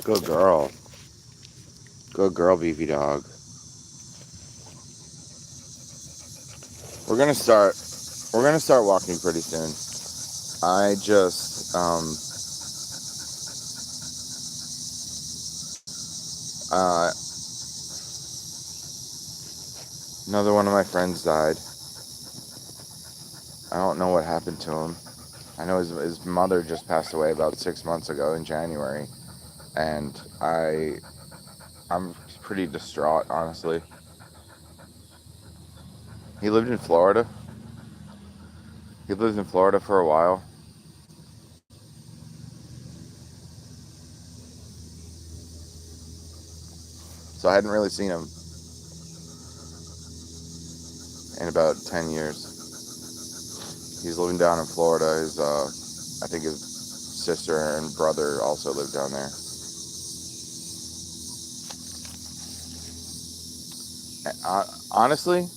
Good girl. Good girl, beefy dog. We're gonna start. We're gonna start walking pretty soon. I just uh another one of my friends died. I don't know what happened to him. I know his mother just passed away about 6 months ago in January, and I'm pretty distraught, honestly. He lived in Florida. He lived in Florida for a while. So I hadn't really seen him in about 10 years. He's living down in Florida. I think his sister and brother also live down there. Honestly,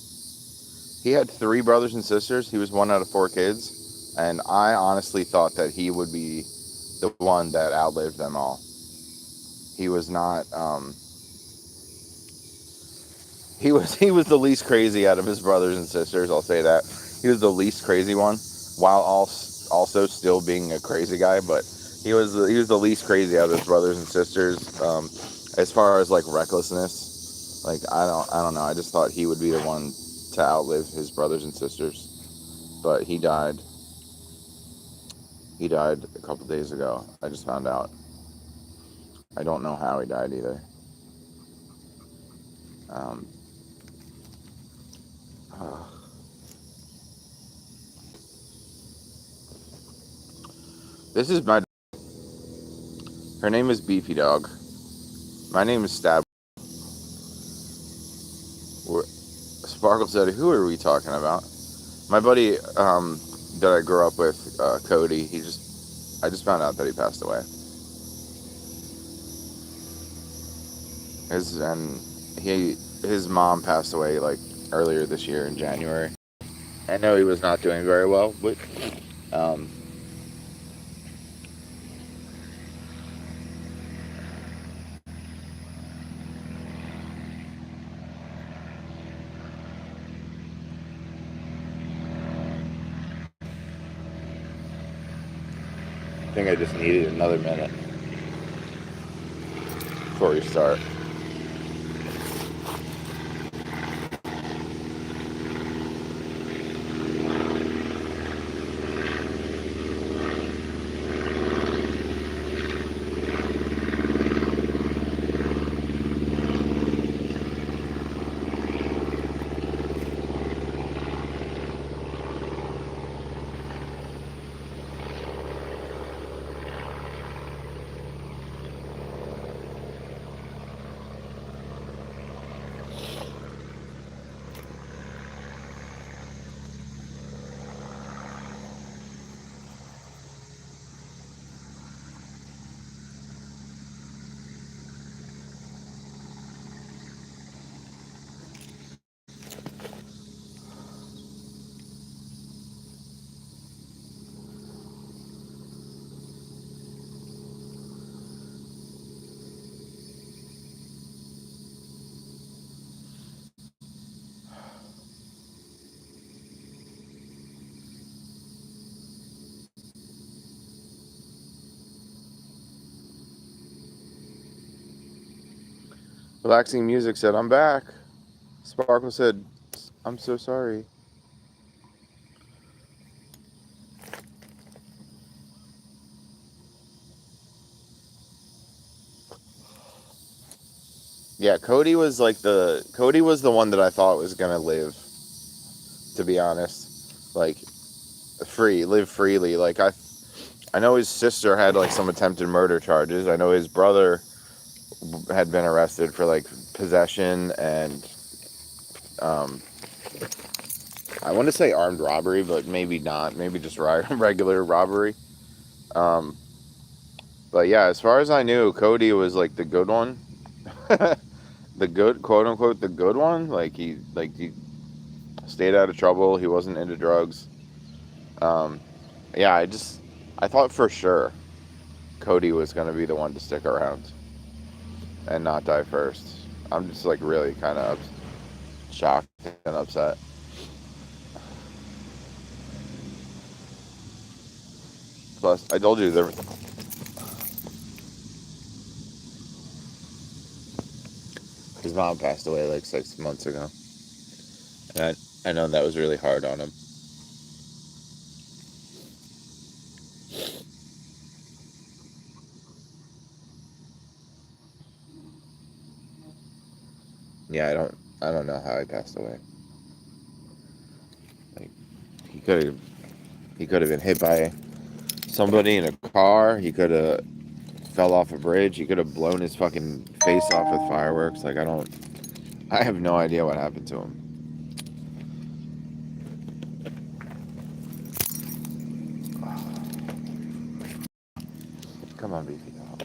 he had three brothers and sisters. He was one out of four kids. And I honestly thought that he would be the one that outlived them all. He was not, he was the least crazy out of his brothers and sisters, I'll say that. He was the least crazy one, while also still being a crazy guy, but he was the least crazy out of his brothers and sisters. As far as like recklessness, like I don't know. I just thought he would be the one to outlive his brothers and sisters, but he died. He died a couple days ago. I just found out. I don't know how he died either. Um, uh, this is my. Her name is Beefy Dog. My name is Stab. Sparkle said, "Who are we talking about?" My buddy that I grew up with, Cody. I just found out that he passed away. And his mom passed away like earlier this year in January. I know he was not doing very well, but um, I think I just needed another minute before we start. Relaxing Music said, "I'm back." Sparkle said, "I'm so sorry." Yeah, Cody was the one that I thought was gonna live. To be honest, like live freely. I know his sister had like some attempted murder charges. I know his brother had been arrested for like possession and um, I want to say armed robbery, but maybe not. Maybe just regular robbery. Um, but yeah, as far as I knew, Cody was like the good one, the good quote unquote the good one. He stayed out of trouble. He wasn't into drugs. Um, yeah, I thought for sure Cody was gonna be the one to stick around. and not die first. I'm just like really kind of shocked and upset. Plus, I told you his mom passed away like 6 months ago, and I know that was really hard on him. Yeah, I don't know how he passed away. Like he could have been hit by somebody in a car. He could have fell off a bridge. He could have blown his fucking face off with fireworks. Like I have no idea what happened to him. Come on, beefy dog.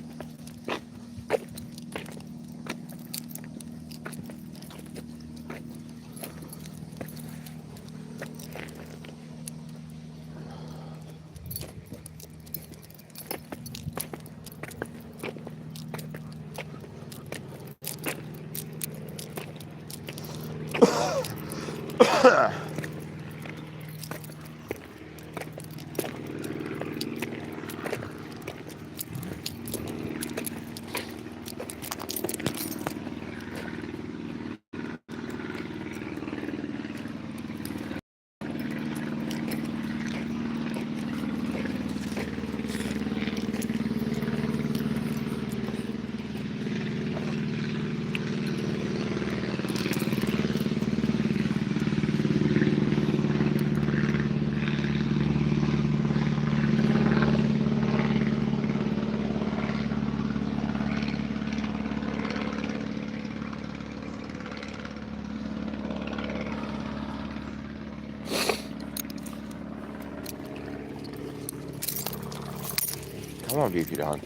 Come on, beefy dog.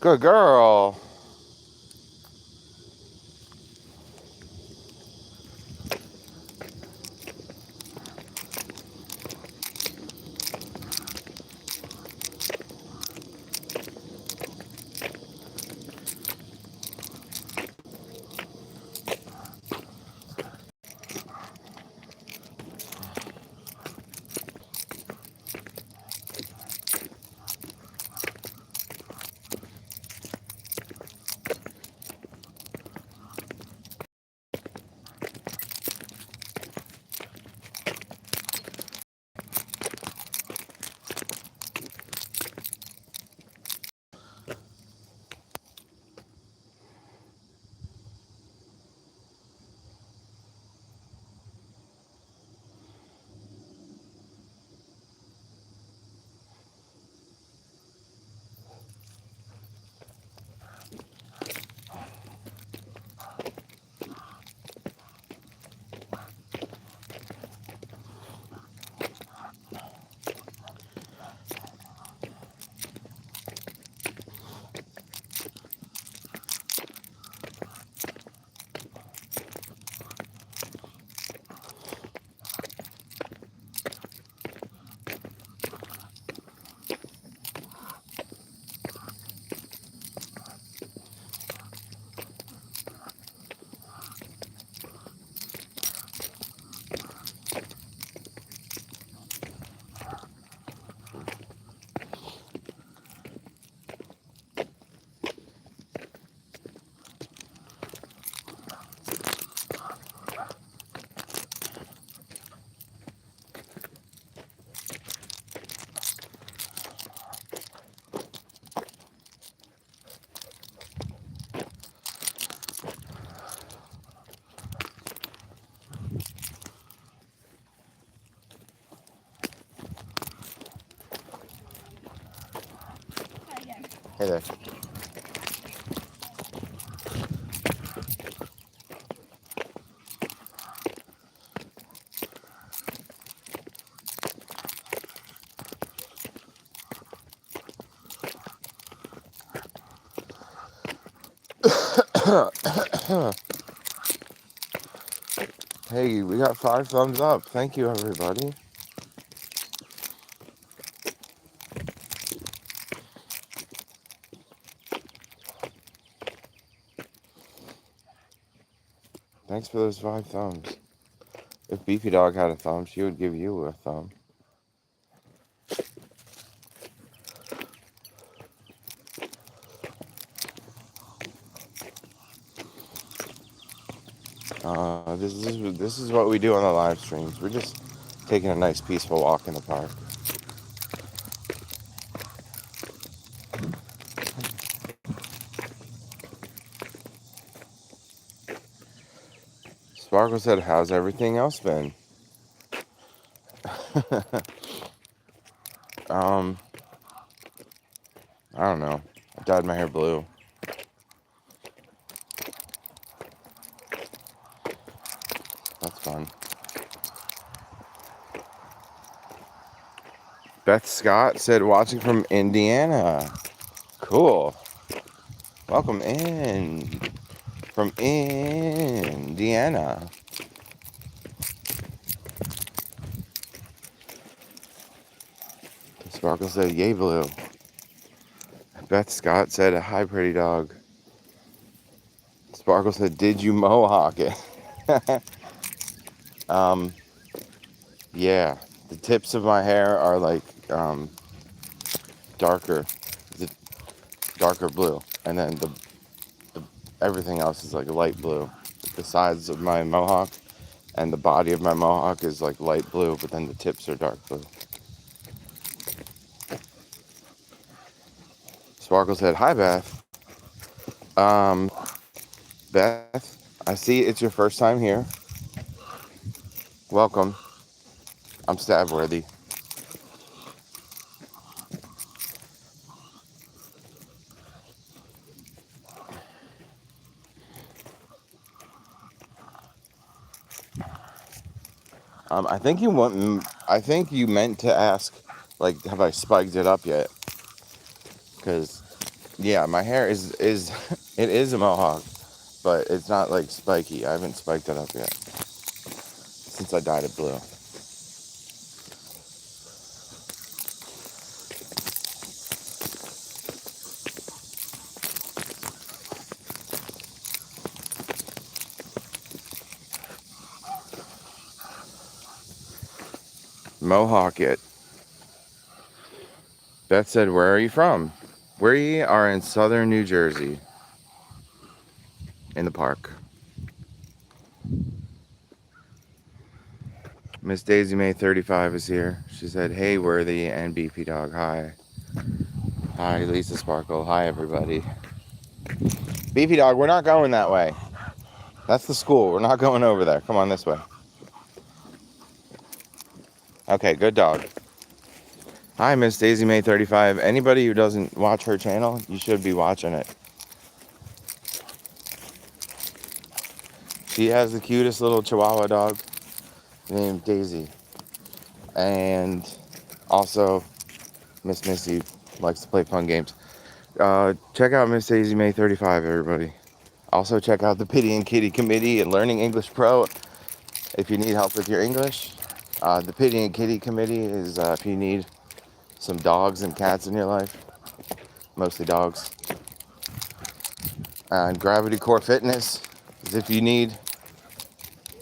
Good girl. Hey there. Hey, we got 5 thumbs up. Thank you, everybody. Thanks for those 5 thumbs. If Beefy Dog had a thumb, she would give you a thumb. This is what we do on the live streams. We're just taking a nice peaceful walk in the park. Sparkle said, "How's everything else been?" I don't know. I dyed my hair blue. That's fun. Beth Scott said, "Watching from Indiana." Cool. Welcome in from Indiana. Sparkle said, "Yay, blue." Beth Scott said, "Hi, pretty dog." Sparkle said, "Did you mohawk it?" Yeah. The tips of my hair are like darker, darker blue, and then the everything else is like light blue. The sides of my mohawk and the body of my mohawk is like light blue, but then the tips are dark blue. Sparkle said, "Hi, Beth." Beth, I see it's your first time here. Welcome. I'm stabworthy. I think you want. I think you meant to ask, like, have I spiked it up yet? Because, yeah, my hair is it is a mohawk, but it's not like spiky. I haven't spiked it up yet since I dyed it blue. Mohawk it. Beth said, "Where are you from?" We are in southern New Jersey, in the park. Miss Daisy May 35 is here. She said, "Hey, Worthy and Beefy Dog, hi." Hi, Lisa Sparkle. Hi, everybody. Beefy Dog, we're not going that way. That's the school. We're not going over there. Come on this way. Okay, good dog. Hi, Miss Daisy May 35. Anybody who doesn't watch her channel, you should be watching it. She has the cutest little Chihuahua dog named Daisy. And also, Miss Missy likes to play fun games. Check out Miss Daisy May 35, everybody. Also, check out the Pity and Kitty Committee and Learning English Pro if you need help with your English. The Pity and Kitty Committee is if you need some dogs and cats in your life, mostly dogs. And Gravity Core Fitness is if you need,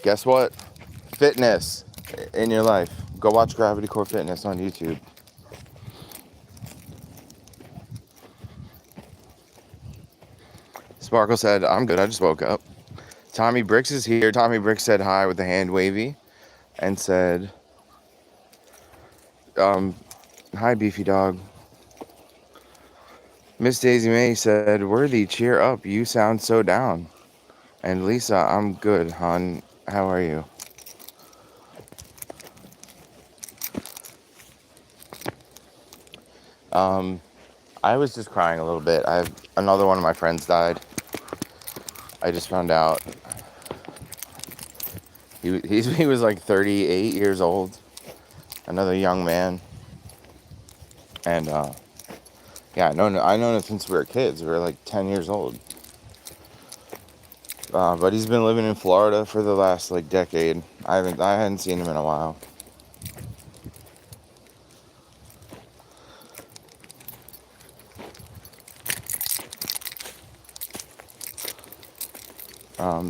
guess what? Fitness in your life. Go watch Gravity Core Fitness on YouTube. Sparkle said, "I'm good. I just woke up." Tommy Bricks is here. Tommy Bricks said hi with the hand wavy and said, "Hi, Beefy Dog." Miss Daisy May said, "Worthy, cheer up. You sound so down." And Lisa, "I'm good, hon. How are you?" I was just crying a little bit. Another one of my friends died. I just found out he was like 38 years old. Another young man. And yeah, I know him since we were kids. We were like 10 years old. But he's been living in Florida for the last like decade. I hadn't seen him in a while.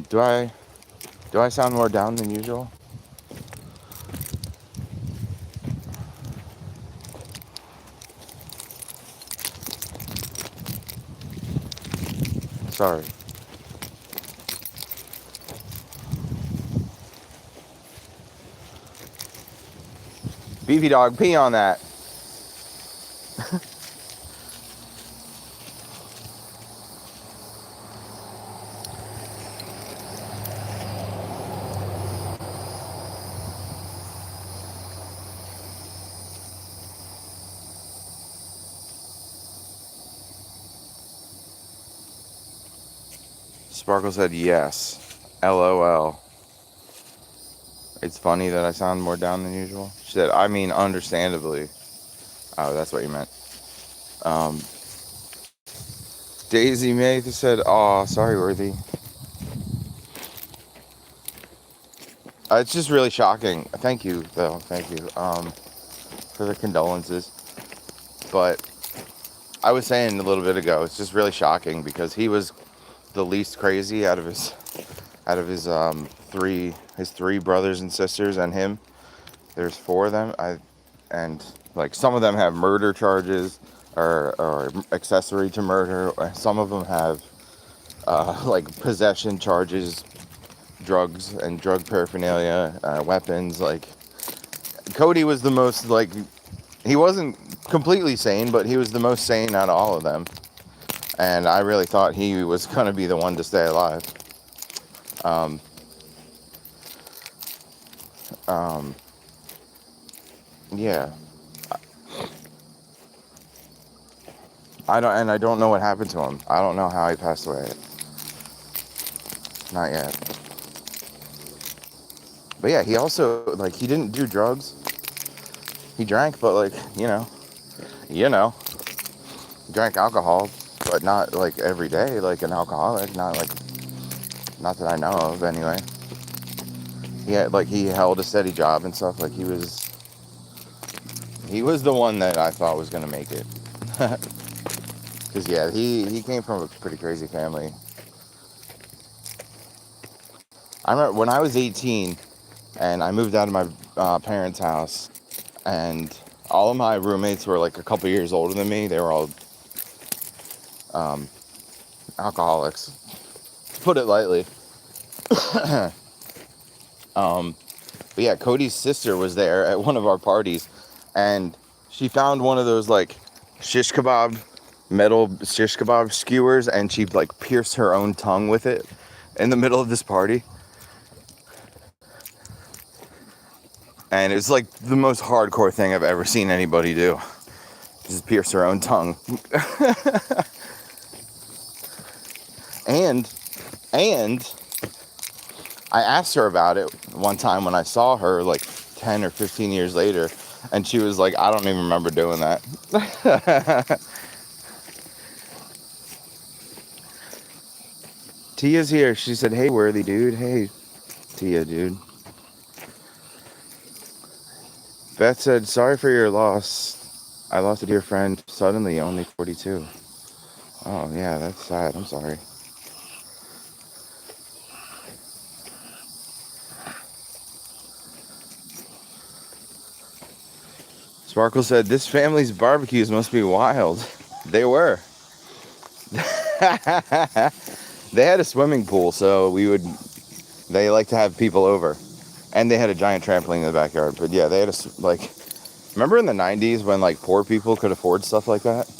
Do I sound more down than usual? Sorry. Beefy dog, pee on that. Sparkle said yes. LOL. It's funny that I sound more down than usual. She said, I mean, understandably. Oh, that's what you meant. Daisy May said, "Aw, sorry, Worthy." It's just really shocking. Thank you, though. Thank you for the condolences. But I was saying a little bit ago, it's just really shocking because he was the least crazy out of his three brothers and sisters and him. There's four of them. And like some of them have murder charges or accessory to murder. Some of them have like possession charges, drugs and drug paraphernalia, weapons. Like Cody was the most like he wasn't completely sane, but he was the most sane out of all of them. And I really thought he was gonna be the one to stay alive. Yeah. I don't know what happened to him. I don't know how he passed away. Not yet. But yeah, he also like he didn't do drugs. He drank, but like, he drank alcohol, but not like every day like an alcoholic, not that I know of anyway. He held a steady job and stuff. Like he was the one that I thought was gonna make it. Cause yeah, he came from a pretty crazy family. I remember when I was 18 and I moved out of my parents' house, and all of my roommates were like a couple years older than me. They were all alcoholics, to put it lightly. But yeah, Cody's sister was there at one of our parties, and she found one of those like metal shish kebab skewers, and she like pierced her own tongue with it in the middle of this party. And it was like the most hardcore thing I've ever seen anybody do. Just pierce her own tongue. and I asked her about it one time when I saw her like 10 or 15 years later, and she was like, I don't even remember doing that. Tia's here. She said, hey, Worthy dude. Hey, Tia, dude. Beth said, sorry for your loss. I lost a dear friend suddenly, only 42. Oh, yeah, that's sad. I'm sorry. Sparkle said, this family's barbecues must be wild. They were. They had a swimming pool, so they like to have people over. And they had a giant trampoline in the backyard. But yeah, they had remember in the 90s when like poor people could afford stuff like that?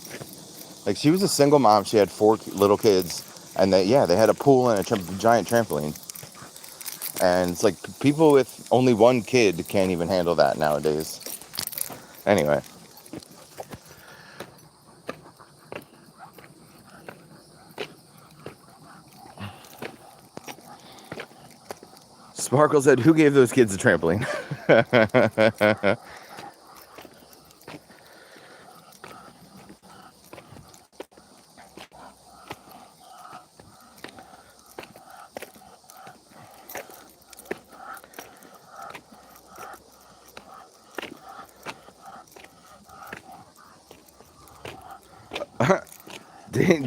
Like she was a single mom, she had 4 little kids, and they had a pool and a giant trampoline. And it's like people with only one kid can't even handle that nowadays. Anyway. Sparkle said, "Who gave those kids a trampoline?"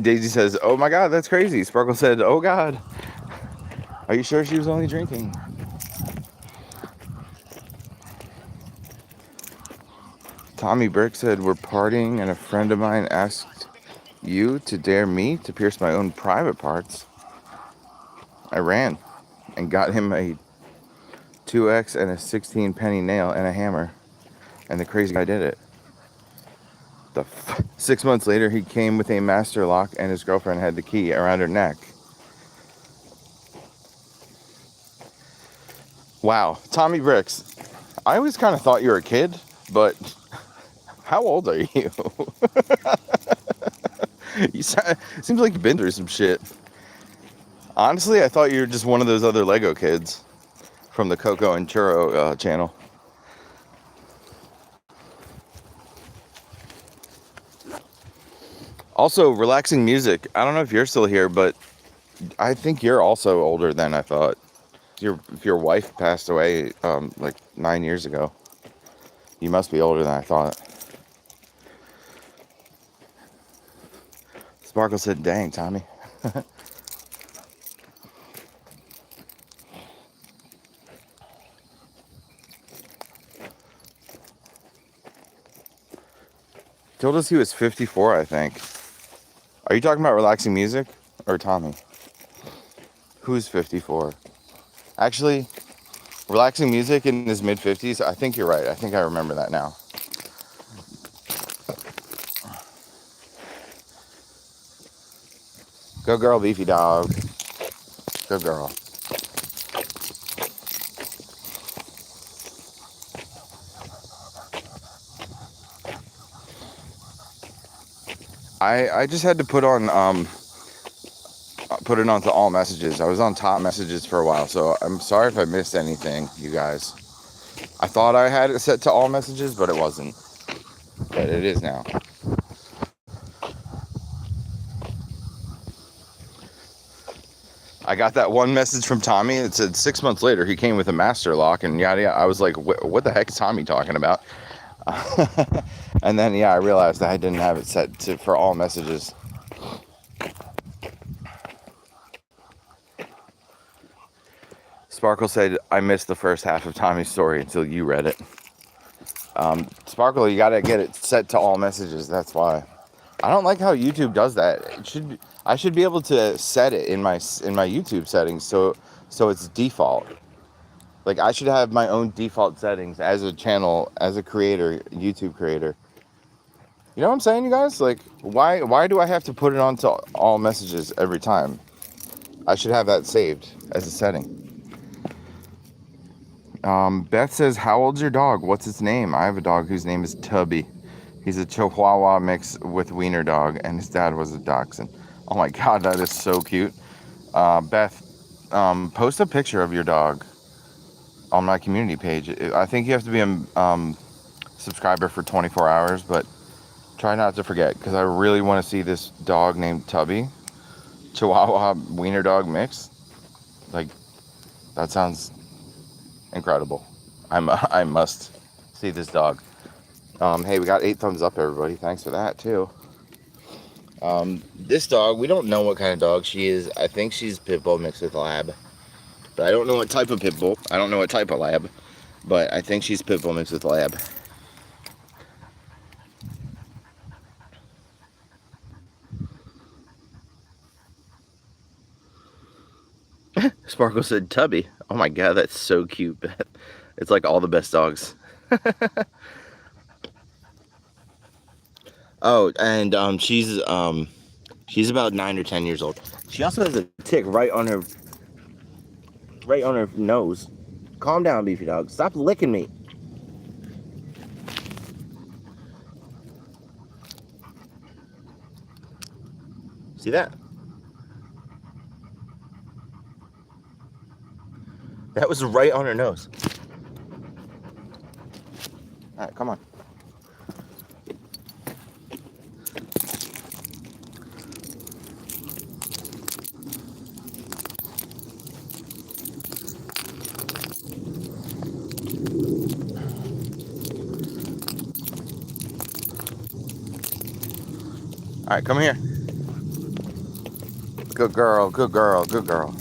Daisy says, "Oh my God, that's crazy." Sparkle said, "Oh God, are you sure she was only drinking?" Tommy Brick said, "We're partying and a friend of mine asked you to dare me to pierce my own private parts. I ran and got him a 2X and a 16 penny nail and a hammer, and the crazy guy did it. 6 months later, he came with a master lock and his girlfriend had the key around her neck." Wow, Tommy Bricks, I always kind of thought you were a kid, but how old are you? Seems like you've been through some shit. Honestly, I thought you were just one of those other Lego kids from the Coco and Churro channel. Also, relaxing music. I don't know if you're still here, but I think you're also older than I thought. If your wife passed away like 9 years ago, you must be older than I thought. Sparkle said, "Dang, Tommy." Told us he was 54, I think. Are you talking about relaxing music or Tommy? Who's 54? Actually, relaxing music in his mid-50s, I think you're right. I think I remember that now. Go girl, beefy dog. Go girl. I just had to put it onto all messages. I was on top messages for a while, so I'm sorry if I missed anything, you guys. I thought I had it set to all messages, but it wasn't. But it is now. I got that one message from Tommy. It said 6 months later he came with a master lock and yada yada. I was like, what the heck is Tommy talking about? And then I realized that I didn't have it set for all messages. Sparkle said, "I missed the first half of Tommy's story until you read it." Sparkle, you gotta get it set to all messages. That's why. I don't like how YouTube does that. I should be able to set it in my YouTube settings so it's default. Like I should have my own default settings as a channel, as a creator, YouTube creator. You know what I'm saying, you guys? Like why do I have to put it onto all messages every time? I should have that saved as a setting. Beth says, "How old's your dog? What's its name?" I have a dog whose name is Tubby. He's a Chihuahua mix with wiener dog, and his dad was a dachshund. Oh my God, that is so cute. Beth, post a picture of your dog on my community page. I think you have to be a subscriber for 24 hours, but try not to forget, because I really want to see this dog named Tubby, Chihuahua wiener dog mix. Like, that sounds incredible. I must see this dog. Hey, we got 8 thumbs up, everybody. Thanks for that, too. This dog, we don't know what kind of dog she is. I think she's pit bull mixed with lab. But I don't know what type of pit bull. I don't know what type of lab. But I think she's pit bull mixed with lab. Sparkle said Tubby. Oh my God, that's so cute, Beth. It's like all the best dogs. Oh, and she's about 9 or 10 years old. She also has a tick right on her nose. Calm down, beefy dog. Stop licking me. See that? That was right on her nose. All right, come on. All right, come here. Good girl, good girl, good girl.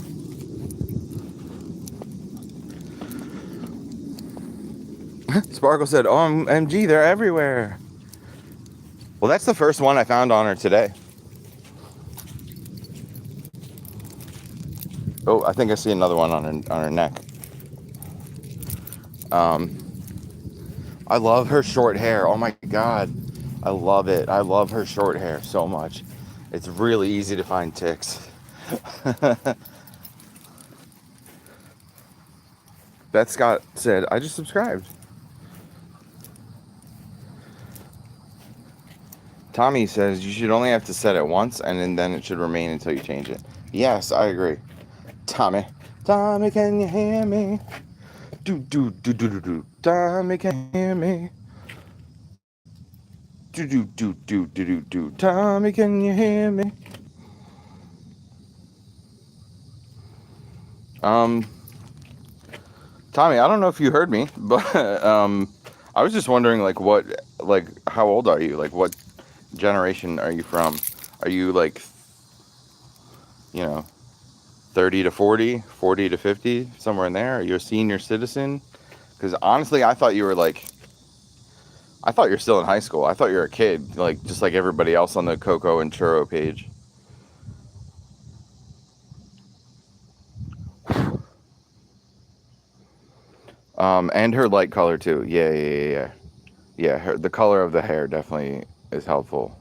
Sparkle said, OMG, they're everywhere. Well, that's the first one I found on her today. Oh, I think I see another one on her neck. I love her short hair. Oh my God. I love it. I love her short hair so much. It's really easy to find ticks. Beth Scott said, I just subscribed. Tommy says, you should only have to set it once and then it should remain until you change it. Yes, I agree. Tommy, can you hear me? Do, do, do, do, do, do. Tommy, can you hear me? Do, do, do, do, do, do, do. Tommy, can you hear me? Tommy, I don't know if you heard me, but I was just wondering, how old are you? Like, what generation are you from? Are you 30 to 40, 40 to 50, somewhere in there? Are you a senior citizen? Because honestly, I thought you're still in high school. I thought you were a kid, just like everybody else on the Coco and Churro page. And her light color too. Yeah. The color of the hair definitely is helpful.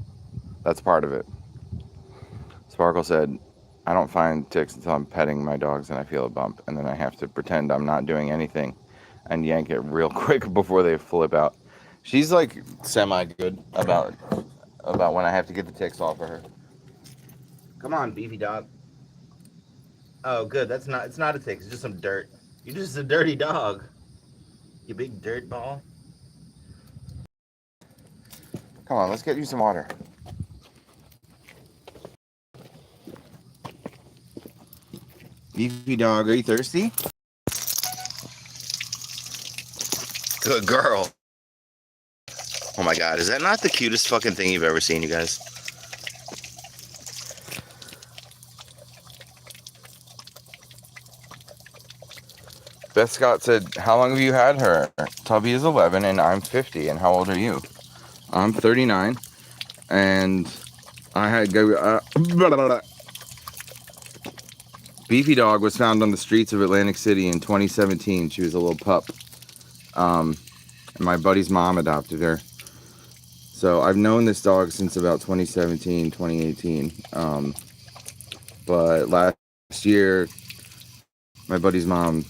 That's part of it. Sparkle said, I don't find ticks until I'm petting my dogs and I feel a bump, and then I have to pretend I'm not doing anything and yank it real quick before they flip out. She's semi-good about when I have to get the ticks off of her. Come on, beefy dog. Oh, good. It's not a tick. It's just some dirt. You're just a dirty dog. You big dirt ball. Come on, let's get you some water. Beefy dog, are you thirsty? Good girl. Oh my God, is that not the cutest fucking thing you've ever seen, you guys? Beth Scott said, how long have you had her? Tubby is 11 and I'm 50. And how old are you? I'm 39. And I had Beefy dog was found on the streets of Atlantic City in 2017. She was a little pup. And my buddy's mom adopted her. So I've known this dog since about 2017, 2018. But last year, my buddy's mom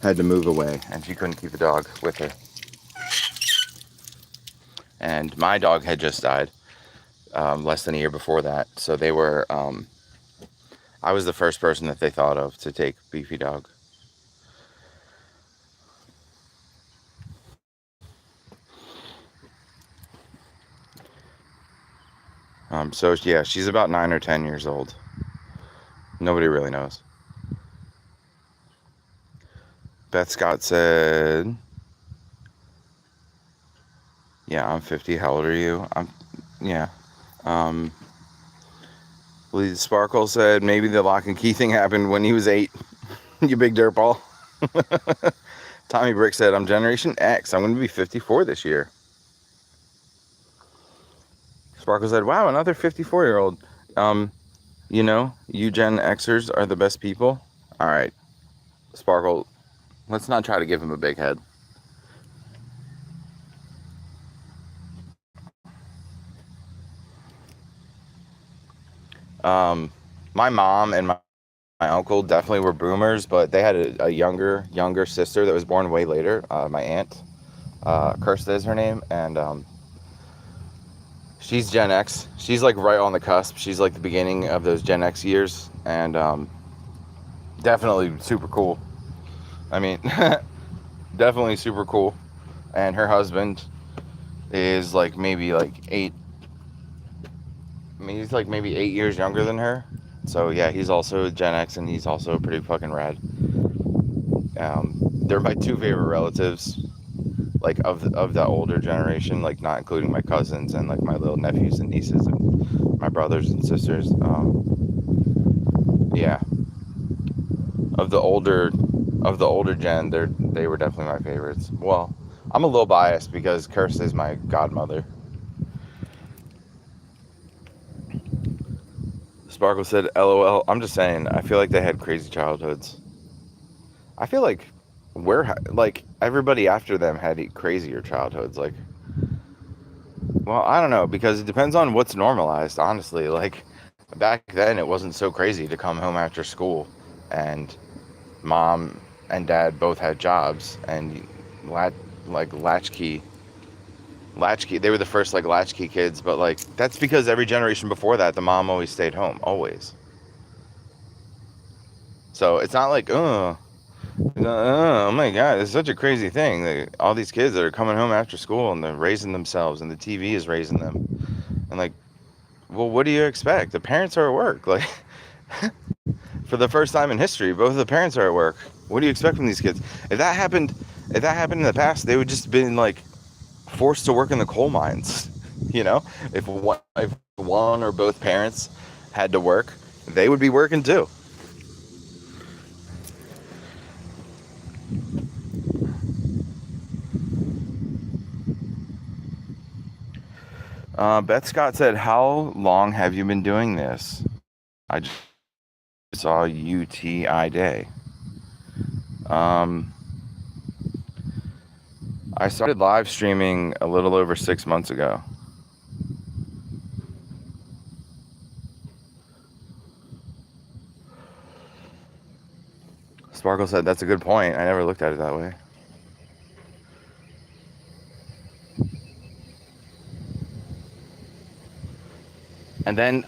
had to move away and she couldn't keep the dog with her. And my dog had just died less than a year before that. So they were, I was the first person that they thought of to take Beefy dog. So yeah, she's about 9 or 10 years old. Nobody really knows. Beth Scott said, yeah, I'm 50. How old are you? Yeah. Sparkle said, maybe the lock and key thing happened when he was 8. You big dirtball. Tommy Brick said, I'm Generation X. I'm going to be 54 this year. Sparkle said, wow, another 54-year-old. You Gen Xers are the best people. All right, Sparkle, let's not try to give him a big head. My mom and my uncle definitely were boomers, but they had a younger sister that was born way later. My aunt, Kirsta is her name, and she's Gen X. She's right on the cusp. She's the beginning of those Gen X years, and definitely super cool. I mean, definitely super cool. And her husband is like maybe like 8. I mean, he's like maybe 8 years younger than her. So yeah, he's also Gen X, and he's also pretty fucking rad. They're my two favorite relatives, like of the older generation, like not including my cousins and like my little nephews and nieces and my brothers and sisters. Yeah, of the older gen, they were definitely my favorites. Well, I'm a little biased because Kirst is my godmother. Sparkle said, "LOL." I'm just saying. I feel like they had crazy childhoods. I feel like like everybody after them had crazier childhoods. Like, well, I don't know, because it depends on what's normalized. Honestly, like back then, it wasn't so crazy to come home after school, and mom and dad both had jobs, and latchkey. They were the first like latchkey kids, but like that's because every generation before that, the mom always stayed home, always. So it's not like, oh my God, it's such a crazy thing. All these kids that are coming home after school and they're raising themselves, and the TV is raising them. And like, well, what do you expect? The parents are at work. Like, for the first time in history, both of the parents are at work. What do you expect from these kids? If that happened in the past, they would just been like forced to work in the coal mines. You know, if one or both parents had to work, they would be working too. Beth Scott said, "How long have you been doing this?" I just saw UTI Day. I started live streaming a little over 6 months ago. Sparkle said, "That's a good point. I never looked at it that way." And then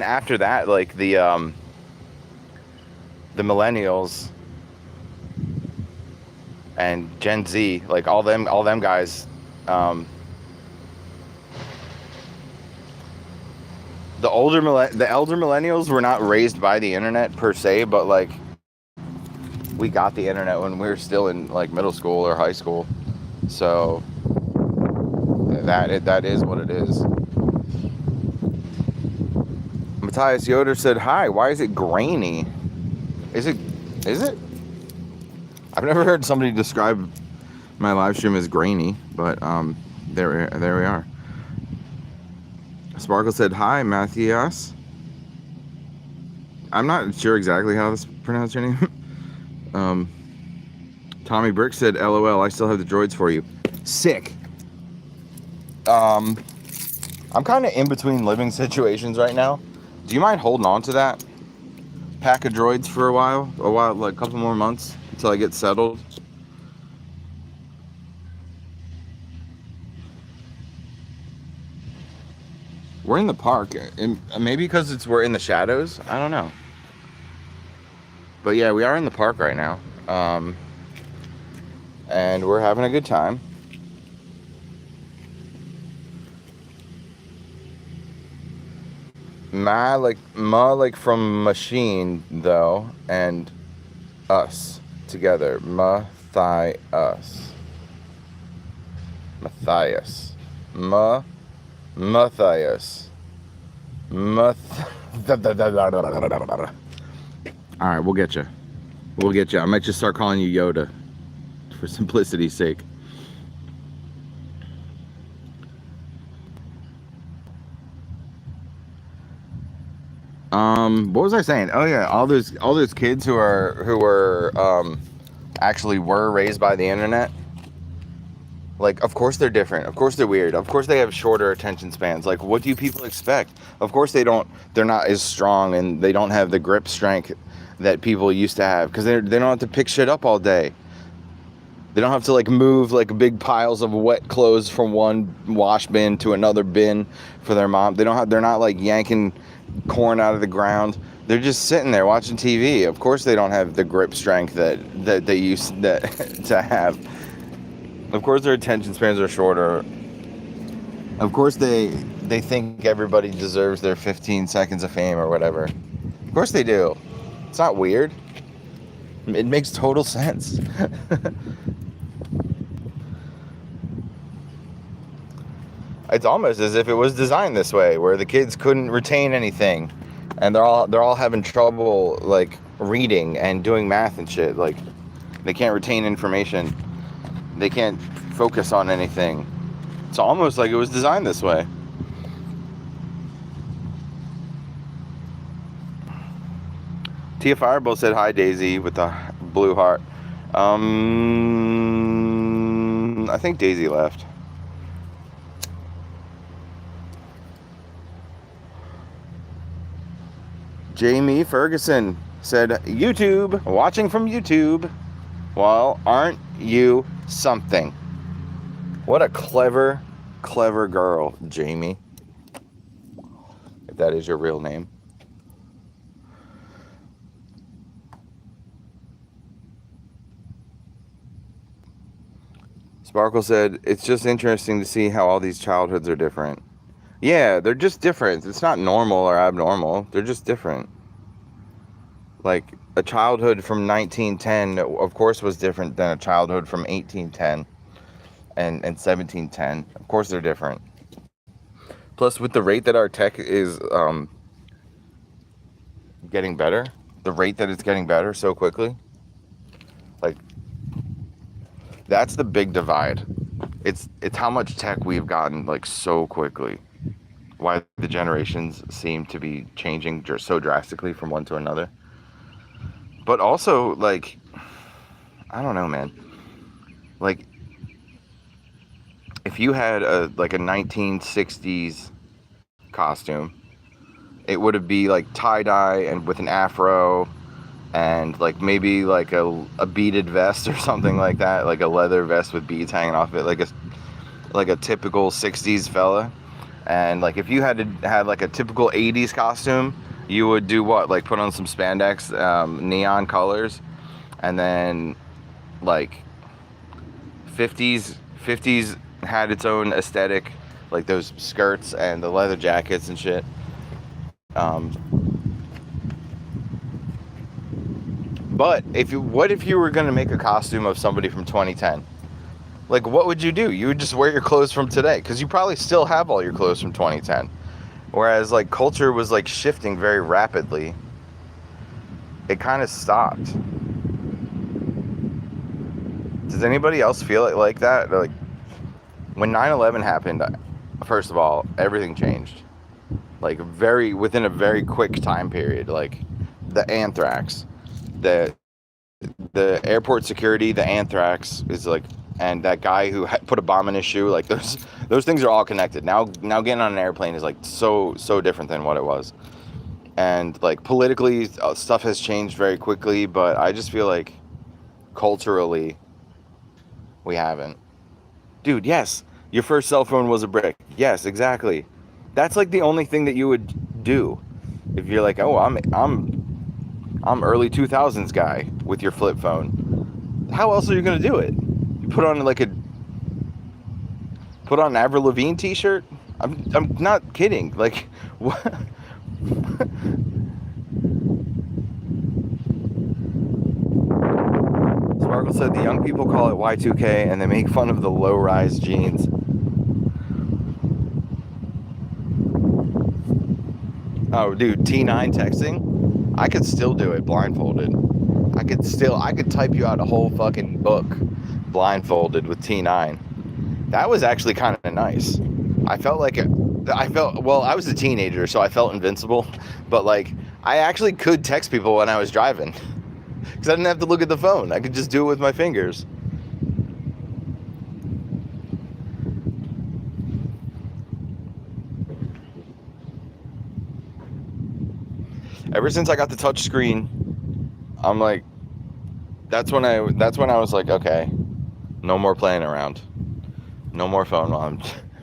after that, like the millennials and Gen Z, like all them guys, the elder millennials were not raised by the internet per se, but like we got the internet when we were still in like middle school or high school. So that is what it is. Matthias Yoder said, "Hi, why is it grainy?" Is it? I've never heard somebody describe my live stream as grainy, but there we are. Sparkle said, "Hi, Matthias." I'm not sure exactly how to pronounce your name. Tommy Brick said, "LOL, I still have the droids for you." Sick. I'm kind of in between living situations right now. Do you mind holding on to that pack of droids for a while, like a couple more months until I get settled? We're in the park, and maybe because we're in the shadows. I don't know. But yeah, we are in the park right now, and we're having a good time. Ma like from machine though, and us together. Matthias. All right, we'll get you. I might just start calling you Yoda for simplicity's sake. What was I saying? Oh yeah, all those kids who were actually were raised by the internet. Like, of course they're different. Of course they're weird. Of course they have shorter attention spans. Like, what do you people expect? Of course they're not as strong, and they don't have the grip strength that people used to have, because they don't have to pick shit up all day. They don't have to like move like big piles of wet clothes from one wash bin to another bin for their mom. They're not like yanking corn out of the ground They're just sitting there watching TV. Of course, they don't have the grip strength that they used to have. Of course, their attention spans are shorter. Of course, they think everybody deserves their 15 seconds of fame or whatever. Of course they do. It's not weird. It makes total sense. It's almost as if it was designed this way, where the kids couldn't retain anything, and they're all having trouble like reading and doing math and shit. Like they can't retain information. They can't focus on anything. It's almost like it was designed this way. Tia Fireball said hi, Daisy, with the blue heart. I think Daisy left. Jamie Ferguson said, YouTube, watching from YouTube. Well, aren't you something? What a clever girl, Jamie. If that is your real name. Sparkle said, it's just interesting to see how all these childhoods are different. Yeah, they're just different. It's not normal or abnormal. They're just different. Like, a childhood from 1910, of course, was different than a childhood from 1810 and 1710. Of course, they're different. Plus, with the rate that our tech is getting better, the rate that it's getting better so quickly, like, that's the big divide. It's how much tech we've gotten, like, so quickly. Why the generations seem to be changing so drastically from one to another. But also, like, I don't know, man. Like, if you had a 1960s costume, it would be like tie-dye and with an afro and like maybe like a beaded vest or something like that, like a leather vest with beads hanging off it, like a typical 60s fella. And like if you had like a typical 80s costume, you would do what? Like put on some spandex, neon colors, and then like 50s had its own aesthetic, like those skirts and the leather jackets and shit. But what if you were gonna make a costume of somebody from 2010? Like, what would you do? You would just wear your clothes from today, because you probably still have all your clothes from 2010. Whereas, like, culture was, like, shifting very rapidly. It kind of stopped. Does anybody else feel it like that? Like, when 9/11 happened, first of all, everything changed. Like, within a very quick time period. Like, the anthrax, the airport security, the anthrax is, like, and that guy who put a bomb in his shoe, like those things are all connected. Now getting on an airplane is like so different than what it was. And like politically, stuff has changed very quickly, but I just feel like culturally we haven't. Dude, yes, your first cell phone was a brick. Yes, exactly. That's like the only thing that you would do if you're like, oh, I'm early 2000s guy with your flip phone. How else are you gonna do it? Put on an Avril Lavigne t-shirt? I'm not kidding. Like, what? Sparkle said the young people call it Y2K and they make fun of the low-rise jeans. Oh, dude, T9 texting? I could still do it blindfolded. I could type you out a whole fucking book blindfolded with T9. That was actually kind of nice. I was a teenager, so I felt invincible, but like I actually could text people when I was driving because I didn't have to look at the phone. I could just do it with my fingers. Ever since I got the touch screen, I'm like, that's when I was like, okay, no more playing around. No more phone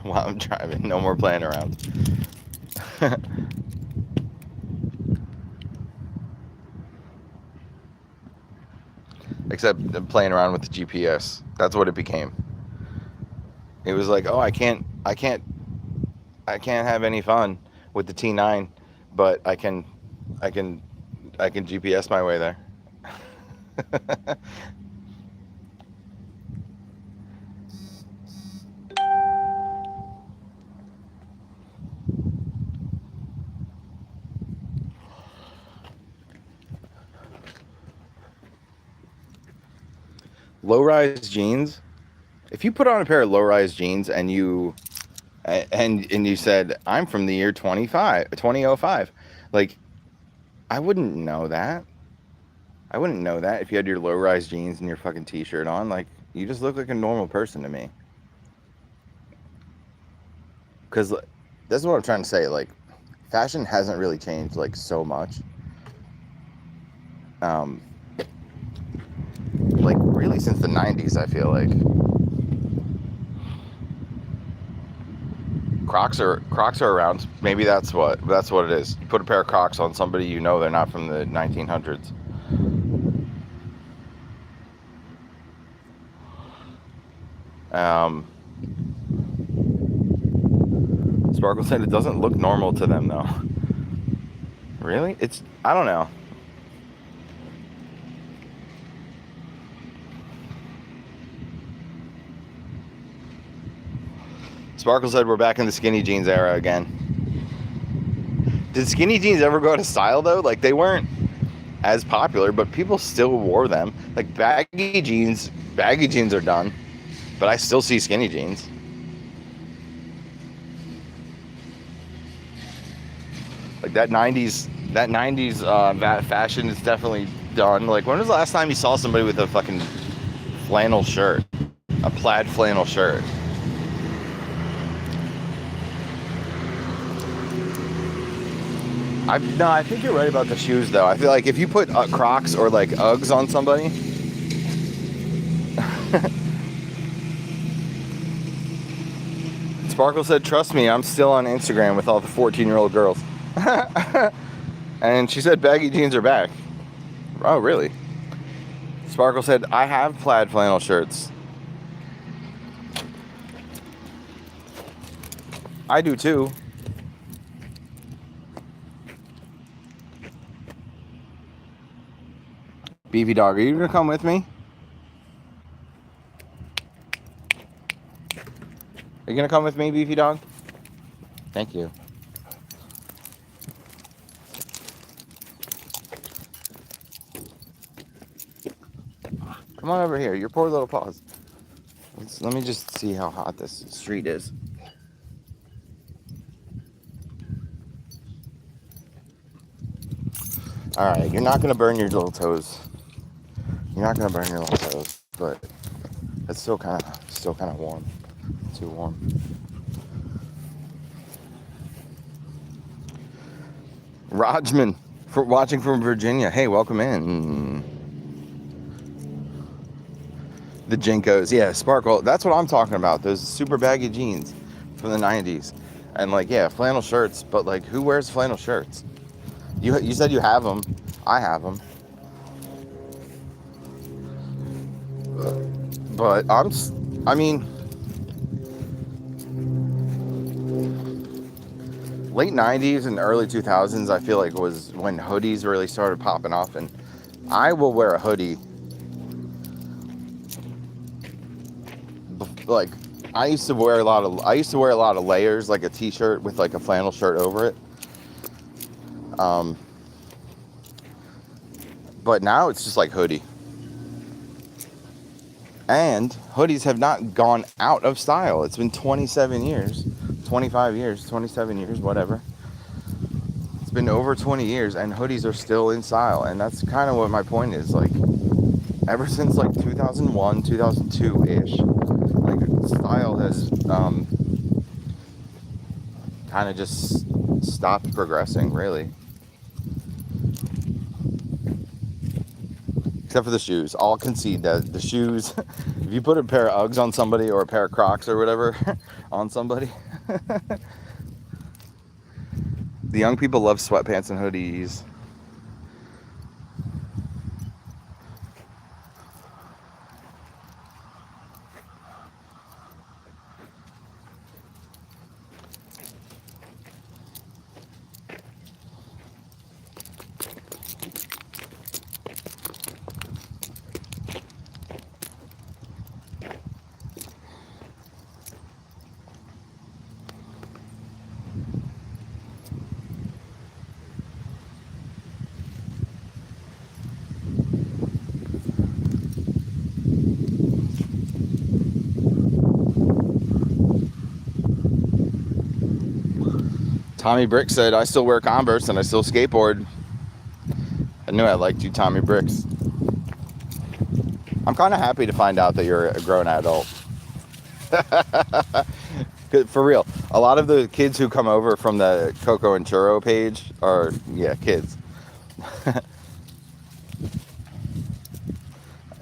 while I'm driving. No more playing around. except playing around with the GPS. That's what it became. It was like, oh, I can't have any fun with the T9, but I can, I can GPS my way there. Low-rise jeans. If you put on a pair of low-rise jeans and you said, I'm from the year 2005, like, I wouldn't know that. I wouldn't know that if you had your low-rise jeans and your fucking t-shirt on. Like, you just look like a normal person to me. Because this is what I'm trying to say. Like, fashion hasn't really changed, like, so much. Like, really since the 90s, I feel like. Crocs are around. Maybe that's what it is. You put a pair of Crocs on somebody, you know they're not from the 1900s. Sparkle said it doesn't look normal to them though. Really? I don't know. Sparkle said we're back in the skinny jeans era again. Did skinny jeans ever go out of style though? Like, they weren't as popular, but people still wore them. Like, baggy jeans are done, but I still see skinny jeans. Like, that 90s fashion is definitely done. Like, when was the last time you saw somebody with a fucking flannel shirt? A plaid flannel shirt? I think you're right about the shoes, though. I feel like if you put Crocs or, like, Uggs on somebody... Sparkle said, trust me, I'm still on Instagram with all the 14-year-old girls. And she said baggy jeans are back. Oh, really? Sparkle said, I have plaid flannel shirts. I do, too. Beefy Dog, are you going to come with me? Are you going to come with me, Beefy Dog? Thank you. Come on over here. Your poor little paws. Let me just see how hot this street is. Alright, you're not going to burn your little toes. You're not going to burn your little toes, but it's still kind of warm. Too warm. Rajman, for watching from Virginia. Hey, welcome in. The Jinkos. Yeah, Sparkle. That's what I'm talking about. Those super baggy jeans from the 90s. And, like, yeah, flannel shirts. But, like, who wears flannel shirts? You said you have them. I have them. But I mean, late 90s and early 2000s, I feel like was when hoodies really started popping off. And I will wear a hoodie. Like, I used to wear a lot of layers, like a t-shirt with like a flannel shirt over it. But now it's just like hoodie. And hoodies have not gone out of style. It's been 27 years, 25 years, 27 years, whatever. It's been over 20 years and hoodies are still in style. And that's kind of what my point is. Like, ever since like 2001, 2002-ish, like, style has kind of just stopped progressing, really. Except for the shoes. I'll concede that the shoes, if you put a pair of Uggs on somebody or a pair of Crocs or whatever on somebody, the young people love sweatpants and hoodies. Tommy Bricks said, I still wear Converse and I still skateboard. I knew I liked you, Tommy Bricks. I'm kind of happy to find out that you're a grown adult. For real. A lot of the kids who come over from the Coco and Churro page are, yeah, kids.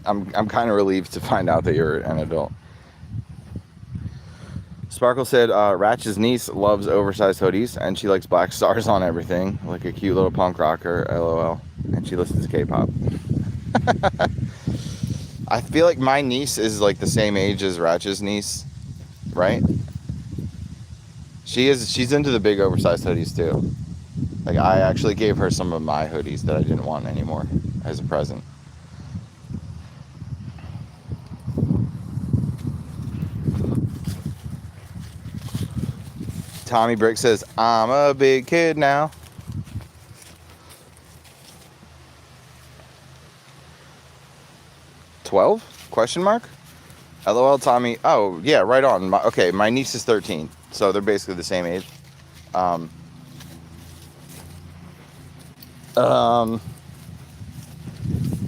I'm kind of relieved to find out that you're an adult. Sparkle said, Ratch's niece loves oversized hoodies and she likes black stars on everything, like a cute little punk rocker, LOL. And she listens to K-pop. I feel like my niece is like the same age as Ratch's niece, right? She's into the big oversized hoodies too. Like, I actually gave her some of my hoodies that I didn't want anymore as a present. Tommy Brick says, I'm a big kid now. $12? Question mark? LOL, Tommy. Oh, yeah, right on. Okay, my niece is 13, so they're basically the same age.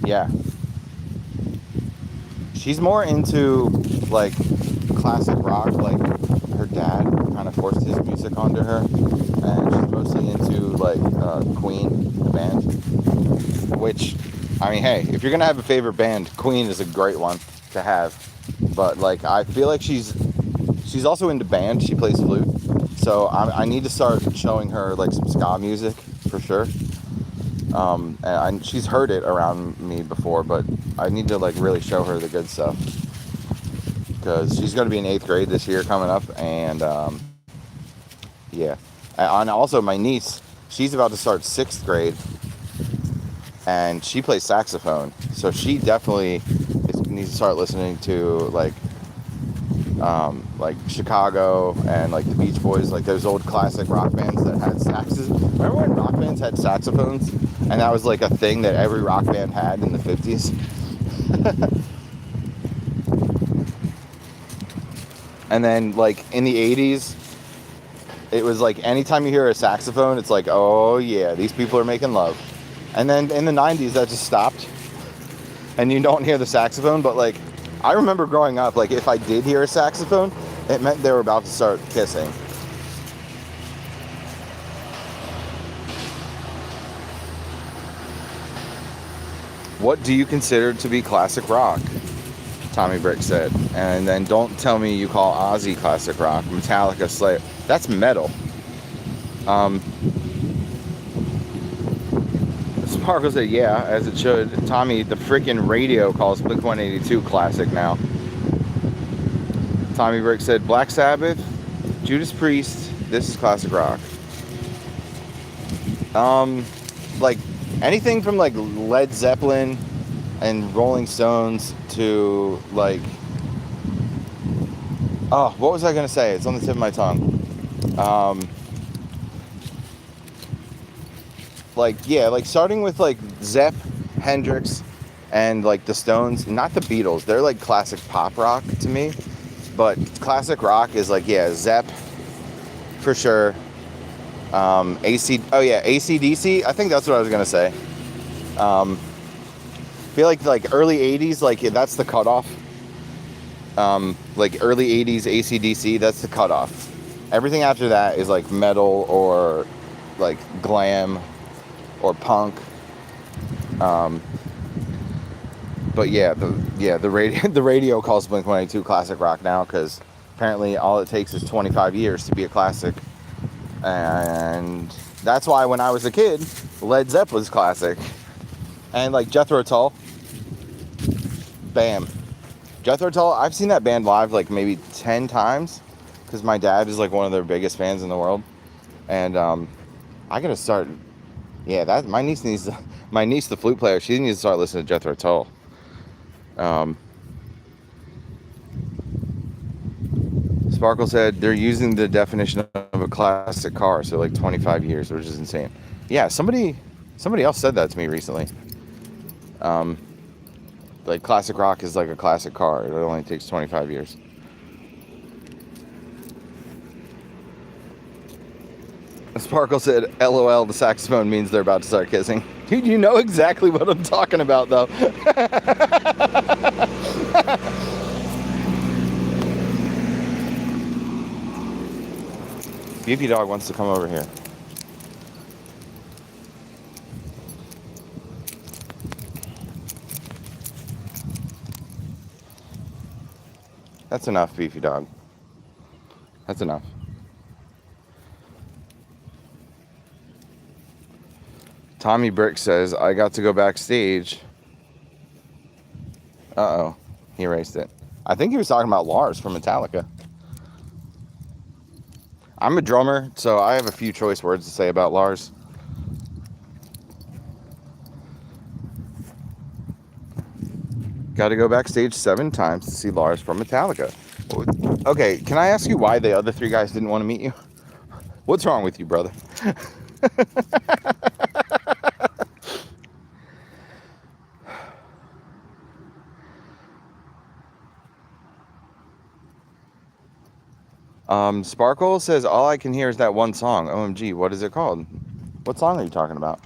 Yeah. She's more into, like, classic rock, like her dad kind of forced his music onto her, and she's mostly into, like, Queen, the band, which, I mean, hey, if you're gonna have a favorite band, Queen is a great one to have, but, like, I feel like she's also into band. She plays flute, so I need to start showing her, like, some ska music, for sure. And she's heard it around me before, but I need to, like, really show her the good stuff, because she's going to be in 8th grade this year coming up, and yeah. And also my niece, she's about to start 6th grade, and she plays saxophone, so she definitely needs to start listening to, like Chicago and, like, the Beach Boys, like those old classic rock bands that had saxes. Remember when rock bands had saxophones? And that was, like, a thing that every rock band had in the 50s. And then, like, in the 80s, it was like anytime you hear a saxophone, it's like, oh yeah, these people are making love. And then in the 90s, that just stopped. And you don't hear the saxophone, but, like, I remember growing up, like, if I did hear a saxophone, it meant they were about to start kissing. What do you consider to be classic rock? Tommy Brick said. And then don't tell me you call Ozzy classic rock, Metallica, Slayer. That's metal. Sparkle said, yeah, as it should. Tommy, the freaking radio calls Blink-182 classic now. Tommy Brick said, Black Sabbath, Judas Priest, this is classic rock. Like, anything from, like, Led Zeppelin and Rolling Stones to, like, oh, what was I gonna say? It's on the tip of my tongue. Like, yeah, like, starting with, like, Zepp, Hendrix, and, like, the Stones. Not the Beatles. They're, like, classic pop rock to me. But classic rock is, like, yeah, Zepp, for sure. AC/DC. I think that's what I was gonna say. Feel like early 80s, like, that's the cutoff. Like, early 80s AC/DC, that's the cutoff. Everything after that is, like, metal or, like, glam or punk. But yeah, the radio calls Blink-182 classic rock now, because apparently all it takes is 25 years to be a classic. And that's why when I was a kid, Led Zepp was classic. And, like, Jethro Tull, bam. Jethro Tull, I've seen that band live, like, maybe 10 times, because my dad is, like, one of their biggest fans in the world. And I gotta start, yeah, that my niece, the flute player, she needs to start listening to Jethro Tull. Sparkle said they're using the definition of a classic car, so, like, 25 years, which is insane. Yeah, somebody else said that to me recently. Like, classic rock is like a classic car. It only takes 25 years. Sparkle said, LOL, the saxophone means they're about to start kissing. Dude, you know exactly what I'm talking about, though. Beefy Dog wants to come over here. That's enough, Beefy Dog. That's enough. Tommy Brick says, I got to go backstage. Uh-oh. He erased it. I think he was talking about Lars from Metallica. I'm a drummer, so I have a few choice words to say about Lars. Got to go backstage 7 times to see Lars from Metallica. Okay, can I ask you why the other 3 guys didn't want to meet you? What's wrong with you, brother? Sparkle says, all I can hear is that one song. OMG, what is it called? What song are you talking about?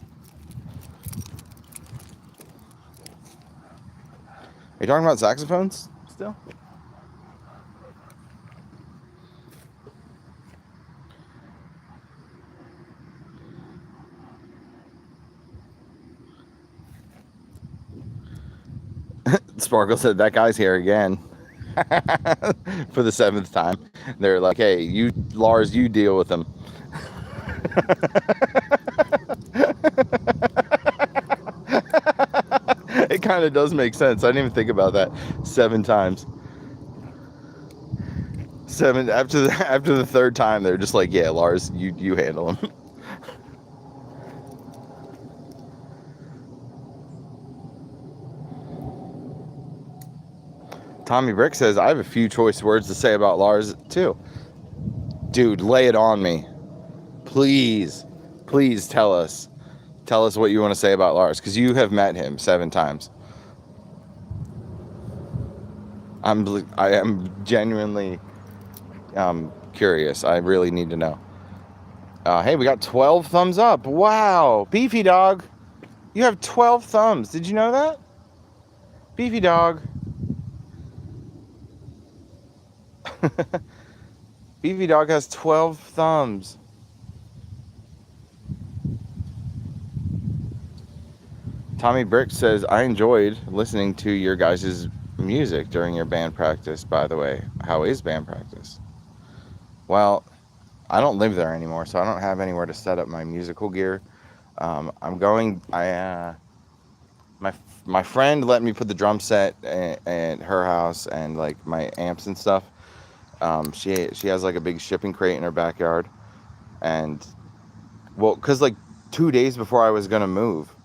Are you talking about saxophones still? Sparkle said, that guy's here again. For the 7th time. They're like, hey, you, Lars, you deal with him. It kind of does make sense. I didn't even think about that. 7 times. 7 after the 3rd time, they're just like, yeah, Lars, you handle him. Tommy Brick says, I have a few choice words to say about Lars too. Dude, lay it on me. Please tell us what you want to say about Lars, because you have met him 7 times. I am genuinely curious. I really need to know. Hey, we got 12 thumbs up. Wow, Beefy Dog, you have 12 thumbs. Did you know that? Beefy Dog. Beefy Dog has 12 thumbs. Tommy Brick says, I enjoyed listening to your guys' music during your band practice, by the way. How is band practice? Well, I don't live there anymore, so I don't have anywhere to set up my musical gear. My friend let me put the drum set at her house and like my amps and stuff. She has like a big shipping crate in her backyard, and well, cause like 2 days before I was gonna move,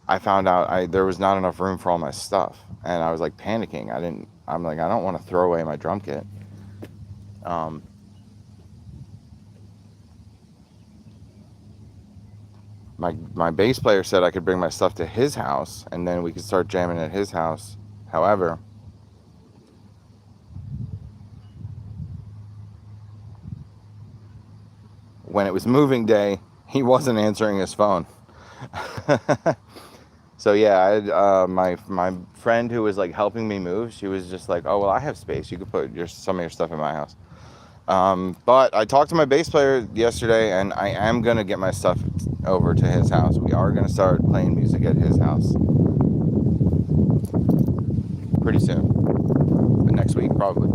I found out there was not enough room for all my stuff, and I was like panicking. I'm like, I don't want to throw away my drum kit. My bass player said I could bring my stuff to his house, and then we could start jamming at his house. However, when it was moving day, he wasn't answering his phone. So yeah, I had, my friend who was like helping me move, she was just like, oh, well, I have space. You could put some of your stuff in my house. But I talked to my bass player yesterday, and I am going to get my stuff over to his house. We are going to start playing music at his house pretty soon. But next week, probably.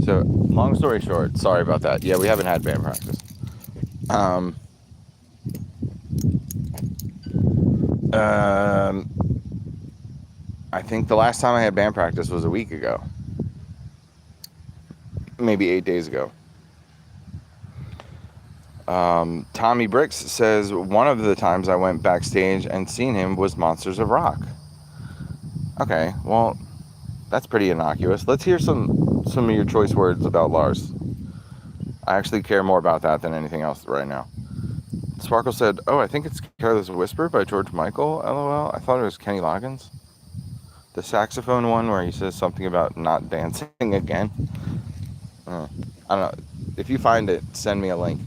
So, long story short, sorry about that. Yeah, we haven't had band practice. I think the last time I had band practice was a week ago. Maybe 8 days ago. Tommy Bricks says, one of the times I went backstage and seen him was Monsters of Rock. Okay, well, that's pretty innocuous. Let's hear some of your choice words about Lars. I actually care more about that than anything else right now. Sparkle said, oh, I think it's Careless Whisper by George Michael, LOL. I thought it was Kenny Loggins. The saxophone one where he says something about not dancing again. Uh, I don't know. If you find it, send me a link.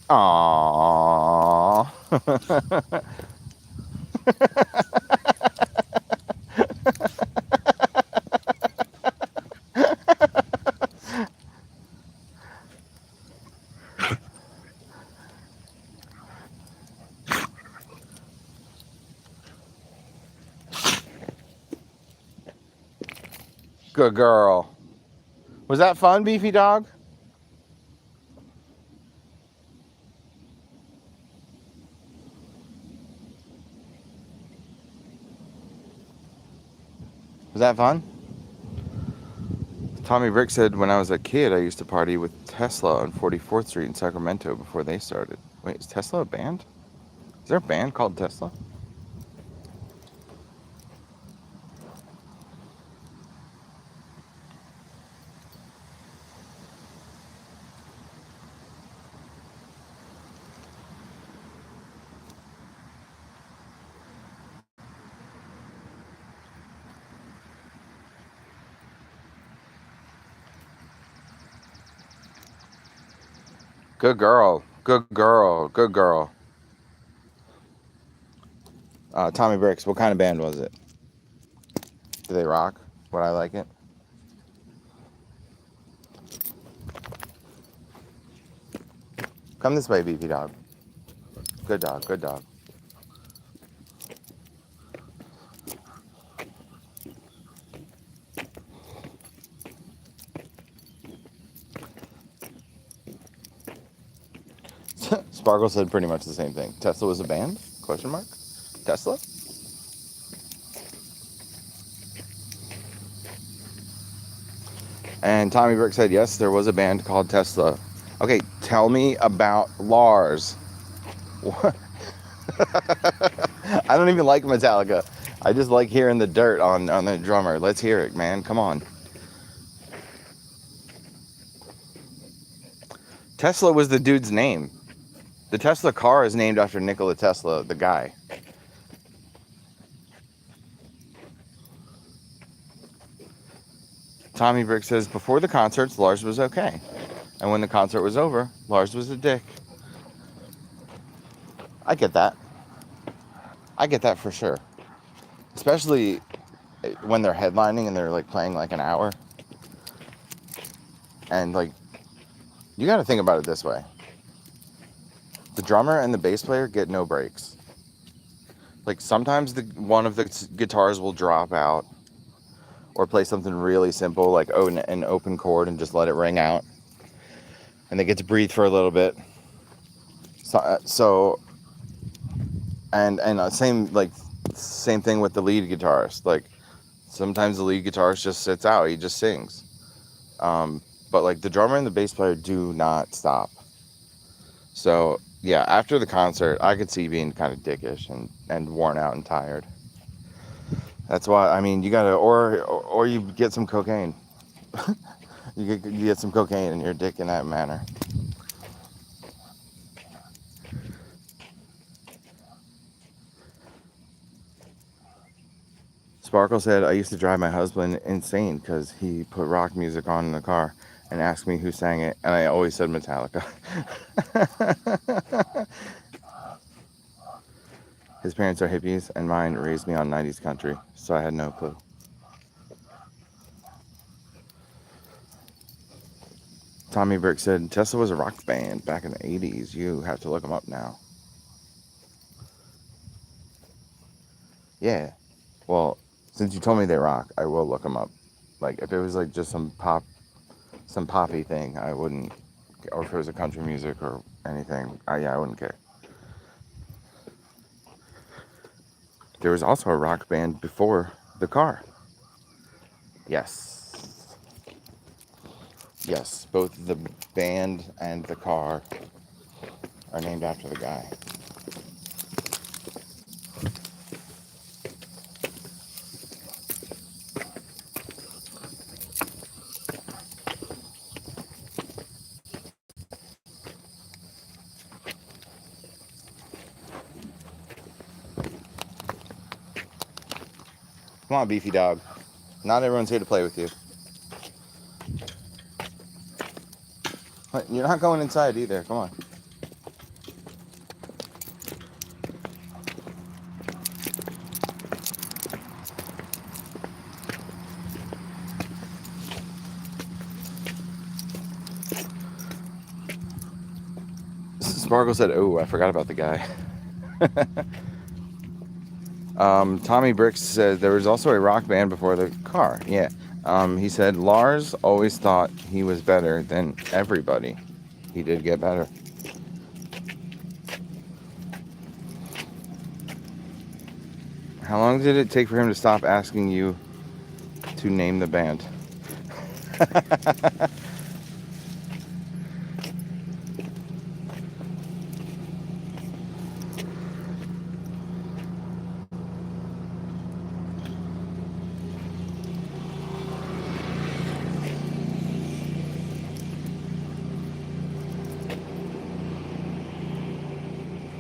Aww. Good girl. Was that fun, Beefy Dog? Was that fun? Tommy Brick said, when I was a kid, I used to party with Tesla on 44th Street in Sacramento before they started. Wait, is Tesla a band? Is there a band called Tesla? Good girl. Good girl. Good girl. Tommy Bricks, what kind of band was it? Do they rock? Would I like it? Come this way, Beefy Dog. Good dog. Good dog. Sparkle said pretty much the same thing. Tesla was a band? Question mark? Tesla? And Tommy Brick said, yes, there was a band called Tesla. Okay, tell me about Lars. What? I don't even like Metallica. I just like hearing the dirt on the drummer. Let's hear it, man. Come on. Tesla was the dude's name. The Tesla car is named after Nikola Tesla, the guy. Tommy Brick says, before the concerts, Lars was okay. And when the concert was over, Lars was a dick. I get that. I get that for sure. Especially when they're headlining and they're like playing like an hour. And like, you got to think about it this way. The drummer and the bass player get no breaks. Like sometimes one of the guitars will drop out or play something really simple like an open chord and just let it ring out. And they get to breathe for a little bit. So and same thing with the lead guitarist. Like sometimes the lead guitarist just sits out, he just sings. But like the drummer and the bass player do not stop. So yeah, after the concert, I could see being kind of dickish and worn out and tired. That's why, I mean, you gotta, or you get some cocaine. you get some cocaine and you're a dick in that manner. Sparkle said, I used to drive my husband insane because he put rock music on in the car and asked me who sang it, and I always said Metallica. His parents are hippies, and mine raised me on 90s country, so I had no clue. Tommy Brick said, Tesla was a rock band back in the 80s. You have to look them up now. Yeah. Well, since you told me they rock, I will look them up. Like, if it was like just some poppy thing, I wouldn't. Or if it was a country music or anything, I wouldn't care. There was also a rock band before the car. Yes. Yes, both the band and the car are named after the guy. Come on, beefy dog. Not everyone's here to play with you. You're not going inside either. Come on. Sparkle said, "Oh, I forgot about the guy." Tommy Bricks said there was also a rock band before the car. Yeah. He said Lars always thought he was better than everybody. He did get better. How long did it take for him to stop asking you to name the band?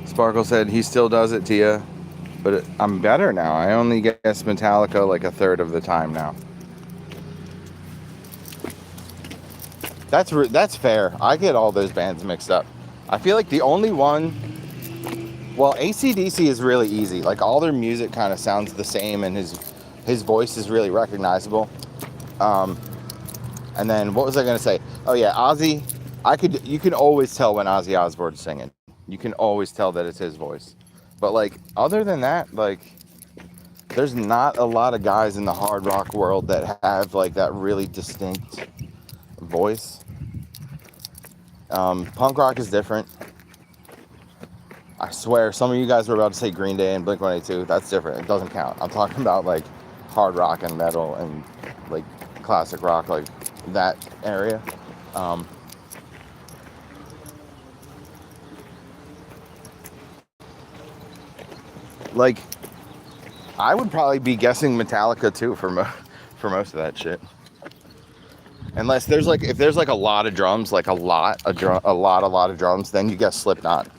Sparkle said he still does it to you, but I'm better now. I only guess Metallica like a third of the time now. That's fair. I get all those bands mixed up. I feel like the only one... Well, AC/DC is really easy. Like, all their music kind of sounds the same, and his voice is really recognizable. And then, what was I going to say? Oh, yeah, Ozzy. You can always tell when Ozzy Osbourne's singing. You can always tell that it's his voice. But, like, other than that, like, there's not a lot of guys in the hard rock world that have, like, that really distinct voice. Punk rock is different. I swear, some of you guys were about to say Green Day and Blink-182. That's different. It doesn't count. I'm talking about, like, hard rock and metal and, like, classic rock, like, that area. Like, I would probably be guessing Metallica too for most of that shit. Unless there's like, if there's like a lot of drums, like a lot of drums, then you guess Slipknot.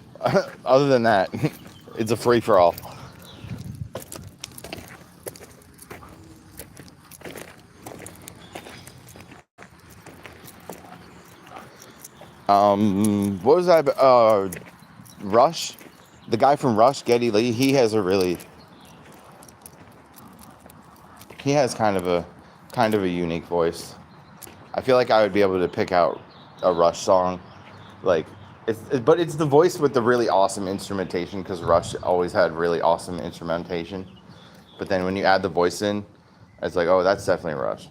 Other than that, it's a free for all. What was that? Rush. The guy from Rush, Geddy Lee, he has kind of a unique voice. I feel like I would be able to pick out a Rush song, like, but it's the voice with the really awesome instrumentation, because Rush always had really awesome instrumentation. But then when you add the voice in, it's like, oh, that's definitely Rush.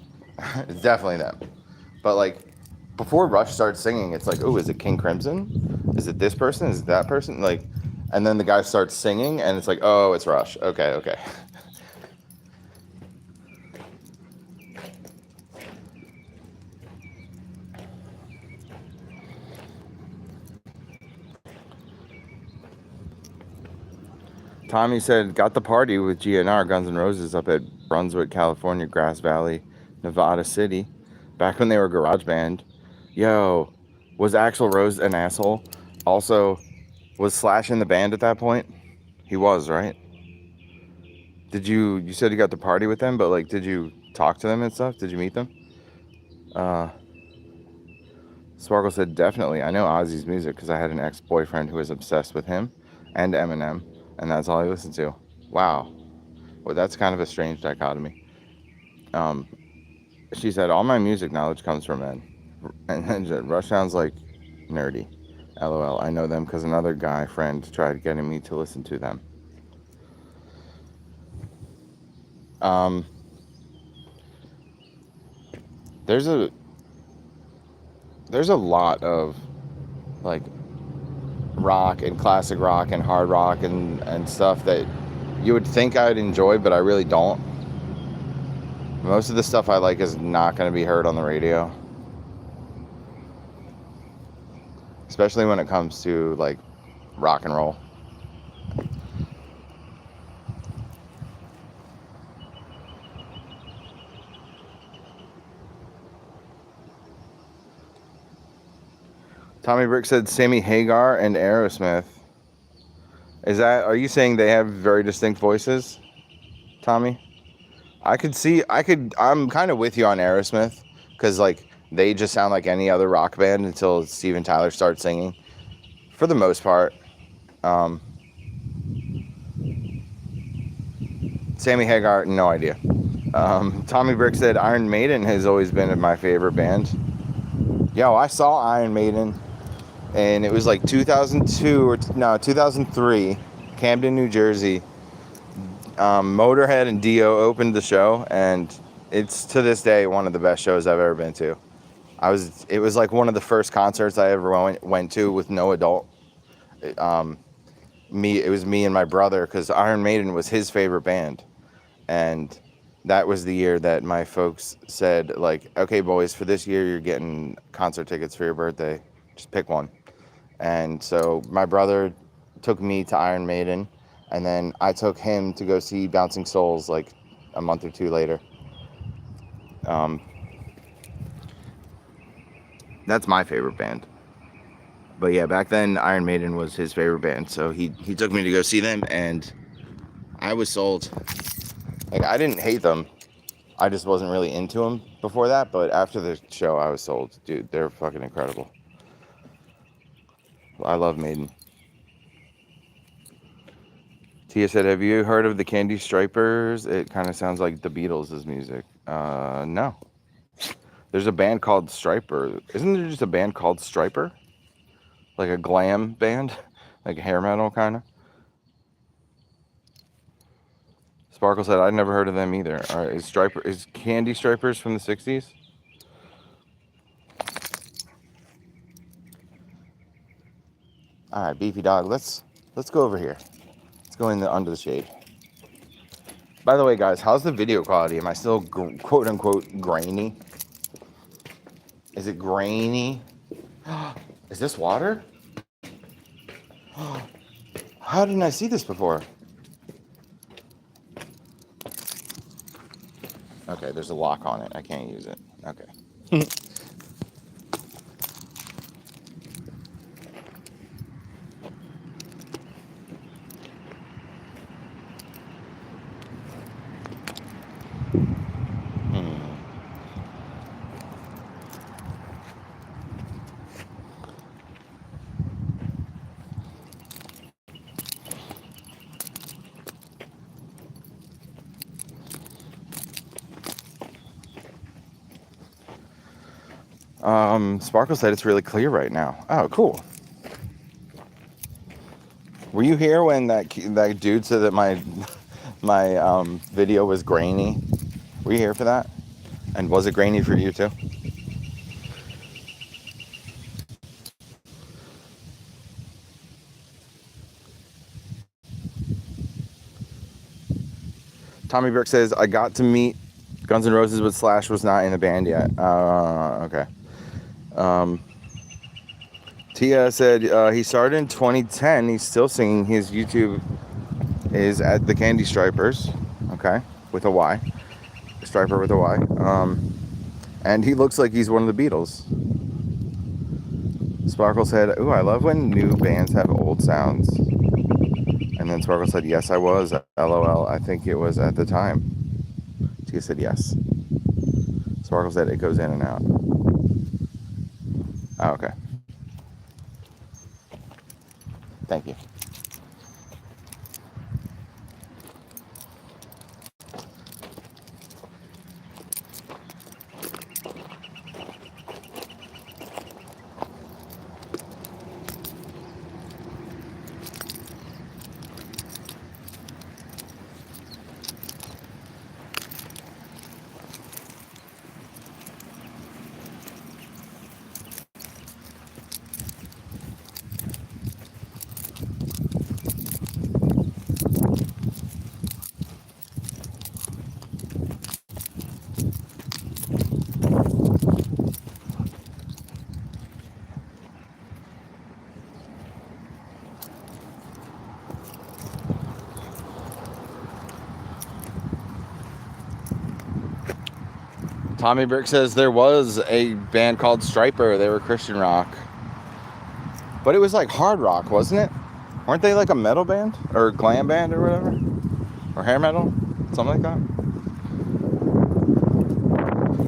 It's definitely them. But like, before Rush starts singing, it's like, oh, is it King Crimson? Is it this person? Is it that person? Like, and then the guy starts singing, and it's like, oh, it's Rush. Okay. Tommy said, got the party with GNR, Guns N' Roses, up at Brunswick, California, Grass Valley, Nevada City, back when they were a garage band. Yo, was Axl Rose an asshole? Also, was Slash in the band at that point? He was, right? You said you got the party with them, but like, did you talk to them and stuff? Did you meet them? Sparkle said, definitely. I know Ozzy's music because I had an ex-boyfriend who was obsessed with him and Eminem, and that's all I listened to. Wow. Well, that's kind of a strange dichotomy. She said, all my music knowledge comes from men. And then said, Rush sounds like nerdy. LOL. I know them because another guy friend tried getting me to listen to them. There's a lot of like rock and classic rock and hard rock and stuff that you would think I'd enjoy, but I really don't. Most of the stuff I like is not going to be heard on the radio, especially when it comes to like rock and roll. Tommy Brick said Sammy Hagar and Aerosmith. Are you saying they have very distinct voices, Tommy? I'm kind of with you on Aerosmith, because like they just sound like any other rock band until Steven Tyler starts singing, for the most part. Sammy Hagar, no idea. Tommy Brick said Iron Maiden has always been my favorite band. Yo, I saw Iron Maiden, and it was like 2003, Camden, New Jersey. Motorhead and Dio opened the show, and it's to this day one of the best shows I've ever been to. It was like one of the first concerts I ever went to with no adult. It was me and my brother, because Iron Maiden was his favorite band, and that was the year that my folks said, like, okay, boys, for this year you're getting concert tickets for your birthday. Just pick one. And so my brother took me to Iron Maiden, and then I took him to go see Bouncing Souls like a month or two later. That's my favorite band. But yeah, back then Iron Maiden was his favorite band, so he took me to go see them, and I was sold. Like, I didn't hate them, I just wasn't really into them before that, but after the show I was sold. Dude, they're fucking incredible. I love Maiden. Tia said, have you heard of the Candy Stripers? It kind of sounds like the Beatles' music. No. There's a band called Striper. Isn't there just a band called Striper? Like a glam band? Like hair metal, kind of? Sparkle said, I'd never heard of them either. All right, is Candy Stripers from the 60s? All right, Beefy Dog, let's go over here. Let's go under the shade. By the way, guys, how's the video quality? Am I still quote unquote grainy? Is it grainy? Is this water? How didn't I see this before? Okay, there's a lock on it. I can't use it. Okay. Sparkle said it's really clear right now. Oh, cool. Were you here when that dude said that my video was grainy? Were you here for that? And was it grainy for you too? Tommy Burke says, I got to meet Guns N' Roses, but Slash was not in the band yet. Okay. Tia said he started in 2010. He's still singing. His YouTube is at the Candy Stripers. Okay. With a Y. Striper with a Y. And he looks like he's one of the Beatles. Sparkle said, ooh, I love when new bands have old sounds. And then Sparkle said, yes, I was. LOL, I think it was at the time. Tia said, yes. Sparkle said, it goes in and out. Oh, okay. Thank you. Tommy Brick says there was a band called Striper. They were Christian rock. But it was like hard rock, wasn't it? Weren't they like a metal band? Or glam band or whatever? Or hair metal? Something like that?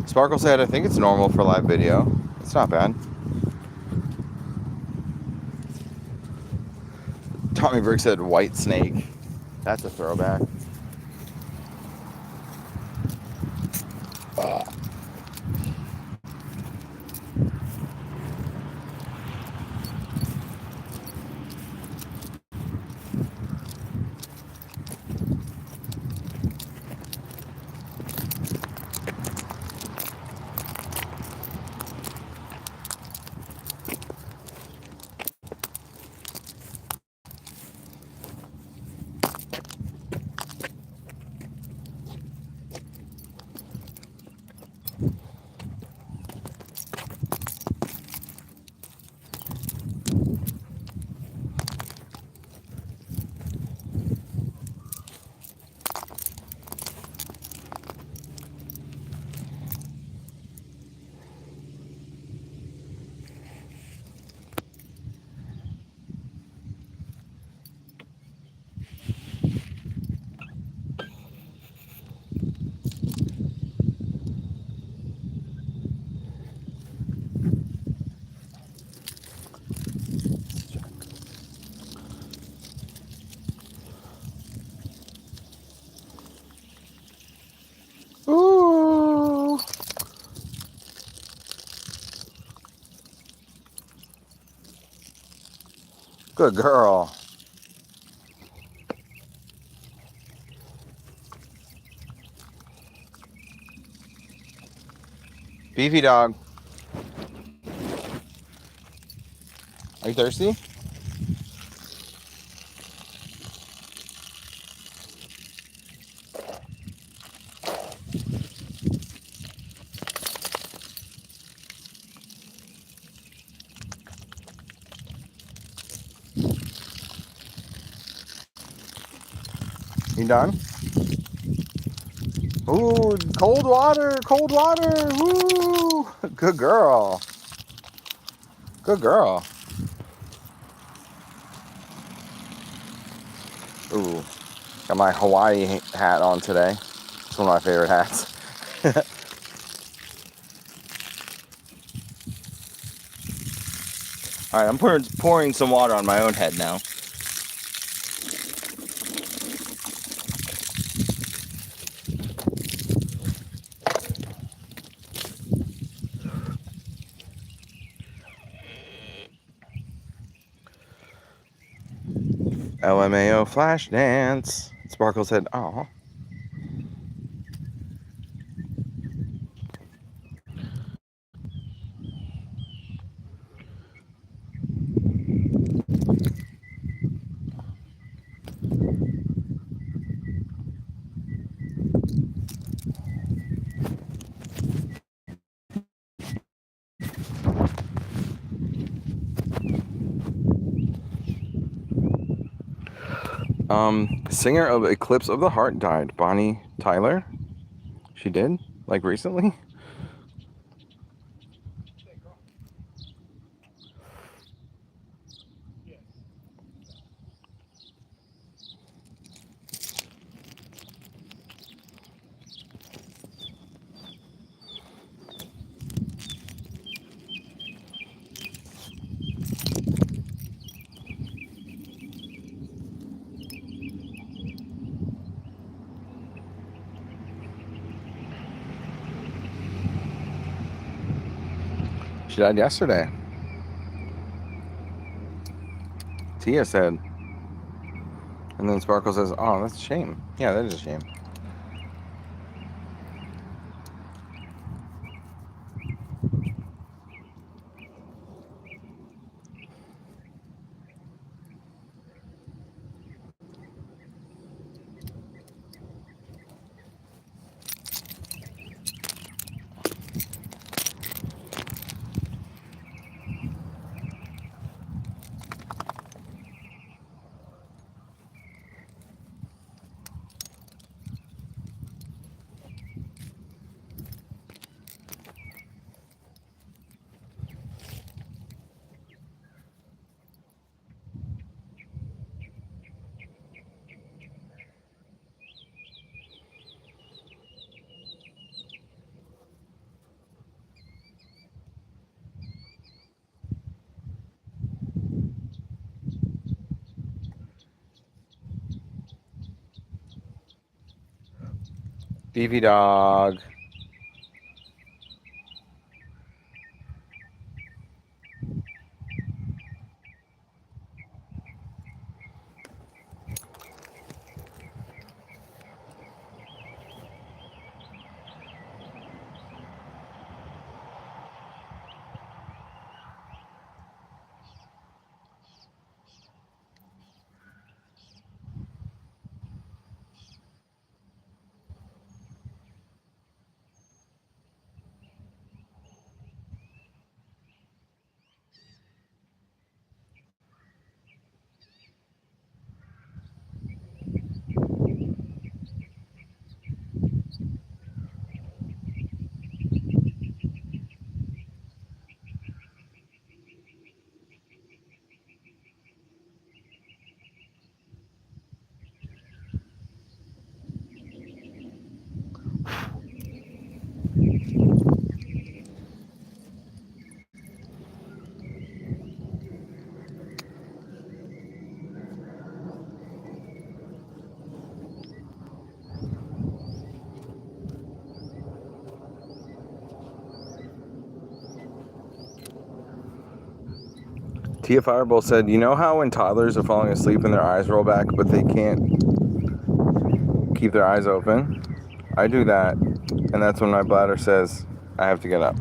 Sparkle said, I think it's normal for live video. It's not bad. Tommy Brick said white snake. That's a throwback. Ooh. Good girl. Beefy dog. Are you thirsty? You done? Ooh, cold water, cold water. Woo! Good girl. Good girl. Ooh, got my Hawaii hat on today. It's one of my favorite hats. All right, I'm pouring some water on my own head now. LMAO flash dance. Sparkle said, "Oh." Singer of Eclipse of the Heart died. Bonnie Tyler. She did? Like recently? She died yesterday. Tia said. And then Sparkle says, "Oh, that's a shame." Yeah, that is a shame. Beefy dog. Tia Fireball said, you know how when toddlers are falling asleep and their eyes roll back, but they can't keep their eyes open? I do that, and that's when my bladder says, I have to get up.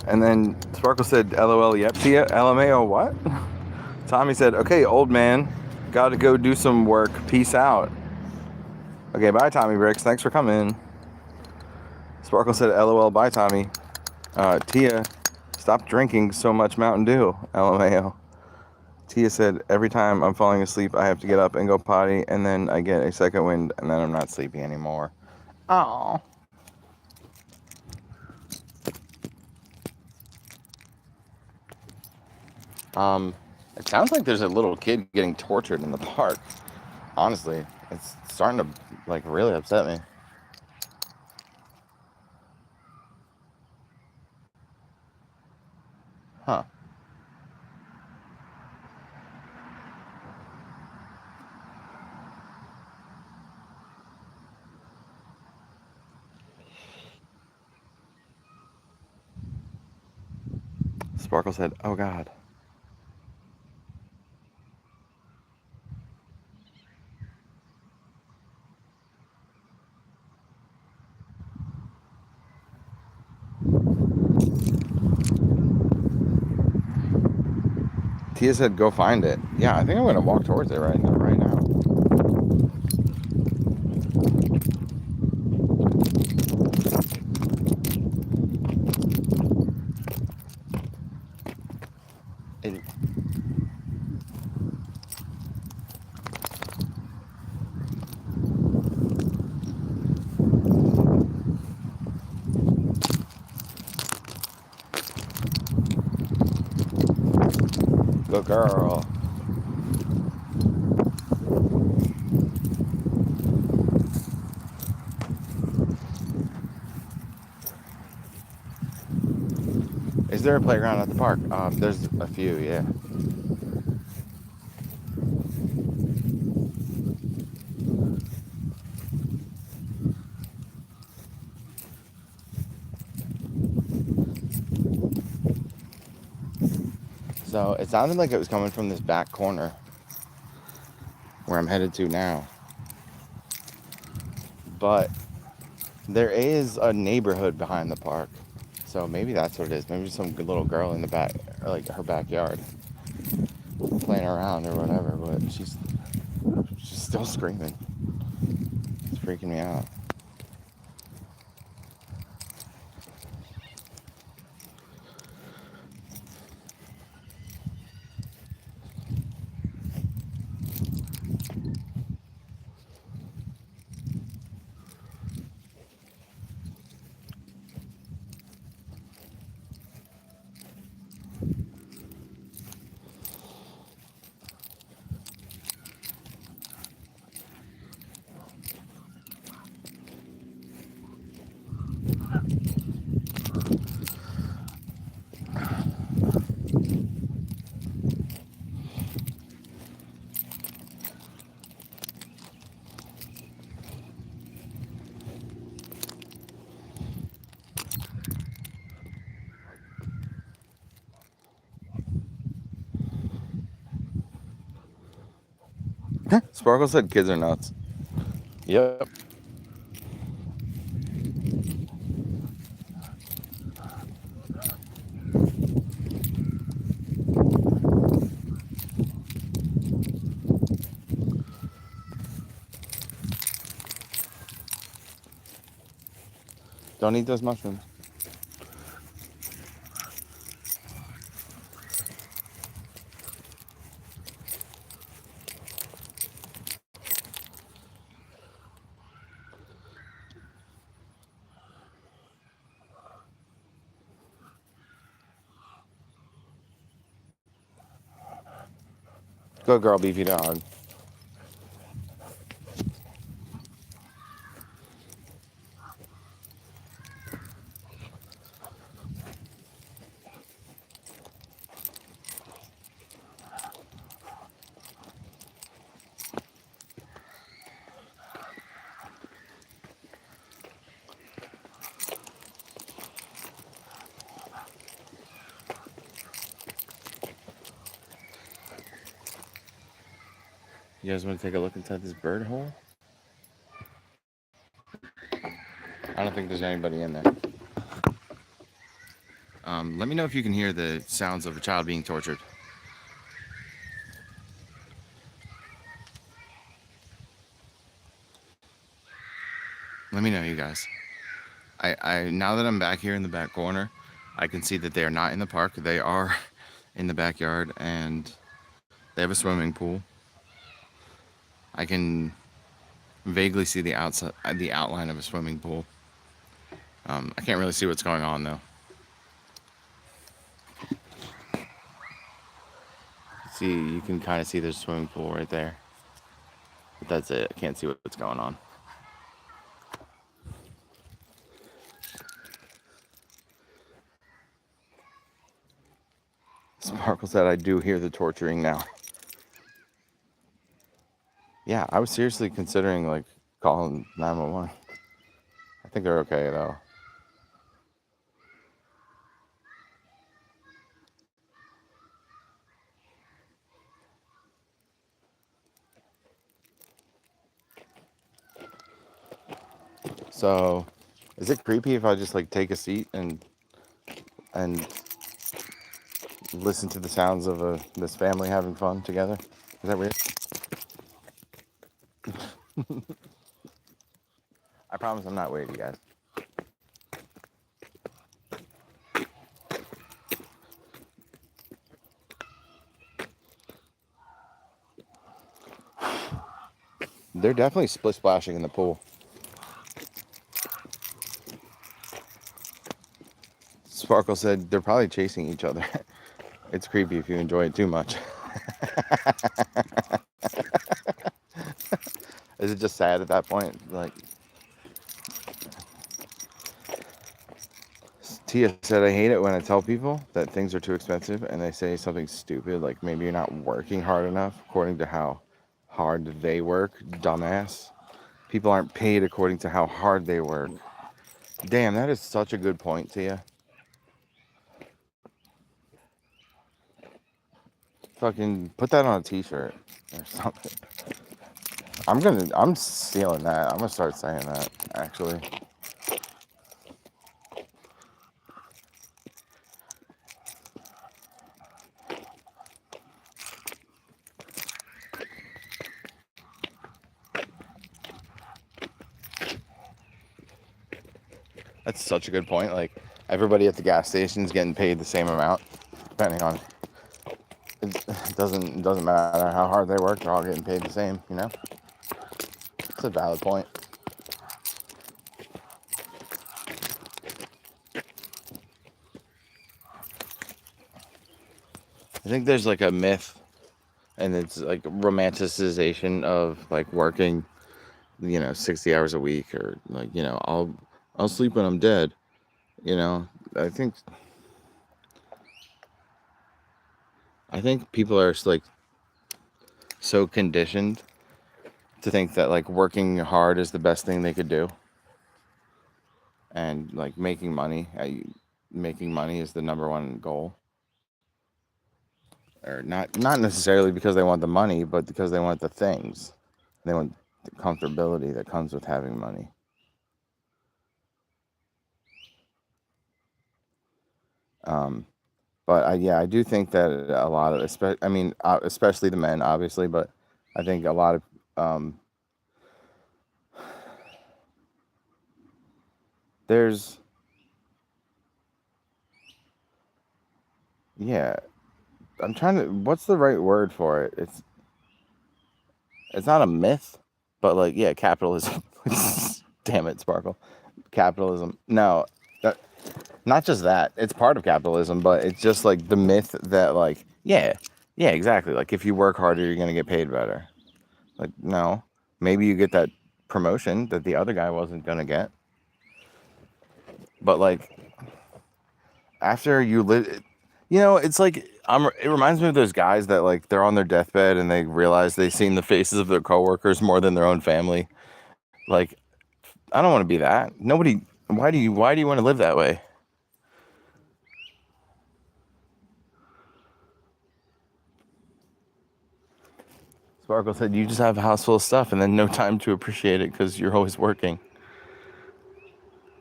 And then Sparkle said, LOL, yep, Tia. LMAO, what? Tommy said, okay, old man, gotta go do some work. Peace out. Okay, bye, Tommy Bricks. Thanks for coming. Sparkle said, LOL, bye, Tommy. Tia, stop drinking so much Mountain Dew. LMAO. Tia said, every time I'm falling asleep, I have to get up and go potty, and then I get a second wind, and then I'm not sleepy anymore. Aww. It sounds like there's a little kid getting tortured in the park. Honestly, it's starting to, like, really upset me. Huh. Sparkle said, oh, God. Tia said, go find it. Yeah, I think I'm going to walk towards it right now. Good girl. Is there a playground at the park? There's a few, yeah. So it sounded like it was coming from this back corner where I'm headed to now. But there is a neighborhood behind the park. So maybe that's what it is. Maybe some good little girl in the back, or like her backyard, playing around or whatever. But she's still screaming. It's freaking me out. Sparkle said kids are nuts. Yep. Don't eat those mushrooms. Good girl, beefy dog. You guys want to take a look inside this bird hole? I don't think there's anybody in there. Let me know if you can hear the sounds of a child being tortured. Let me know, you guys. I now that I'm back here in the back corner, I can see that they are not in the park. They are in the backyard, and they have a swimming pool. I can vaguely see the outside, the outline of a swimming pool. I can't really see what's going on though. See, you can kind of see there's a swimming pool right there, but that's it. I can't see what's going on. Sparkle said, I do hear the torturing now. Yeah, I was seriously considering like calling 911. I think they're okay though. So, is it creepy if I just like take a seat and listen to the sounds of this family having fun together? Is that weird? I promise I'm not weird, you guys. They're definitely split splashing in the pool. Sparkle said they're probably chasing each other. It's creepy if you enjoy it too much. Is it just sad at that point? Like, Tia said, I hate it when I tell people that things are too expensive and they say something stupid, like maybe you're not working hard enough according to how hard they work. Dumbass. People aren't paid according to how hard they work. Damn, that is such a good point, Tia. Fucking put that on a t-shirt or something. I'm stealing that. I'm gonna start saying that, actually. That's such a good point. Like, everybody at the gas station's getting paid the same amount, depending on. It doesn't matter how hard they work. They're all getting paid the same. You know. It's a valid point. I think there's like a myth, and it's like romanticization of like working, 60 hours a week, or like, I'll sleep when I'm dead. You know, I think I think people are like so conditioned to think that like working hard is the best thing they could do, and like making money is the number one goal. or not necessarily because they want the money, but because they want the things. They want the comfortability that comes with having money. Um, but I do think that a lot of, especially the men, obviously, but I think a lot of, there's, yeah, I'm trying to, what's the right word for it? It's not a myth, but like, yeah, capitalism. Damn it, Sparkle. Capitalism. No, that, not just that. It's part of capitalism, but it's just like the myth that like, yeah, exactly. Like if you work harder, you're gonna get paid better. Like no, maybe you get that promotion that the other guy wasn't gonna get, but like after you live, it's like it reminds me of those guys that like they're on their deathbed and they realize they've seen the faces of their coworkers more than their own family. Like I don't want to be that. Nobody. Why do you want to live that way? Sparkle said you just have a house full of stuff and then no time to appreciate it because you're always working.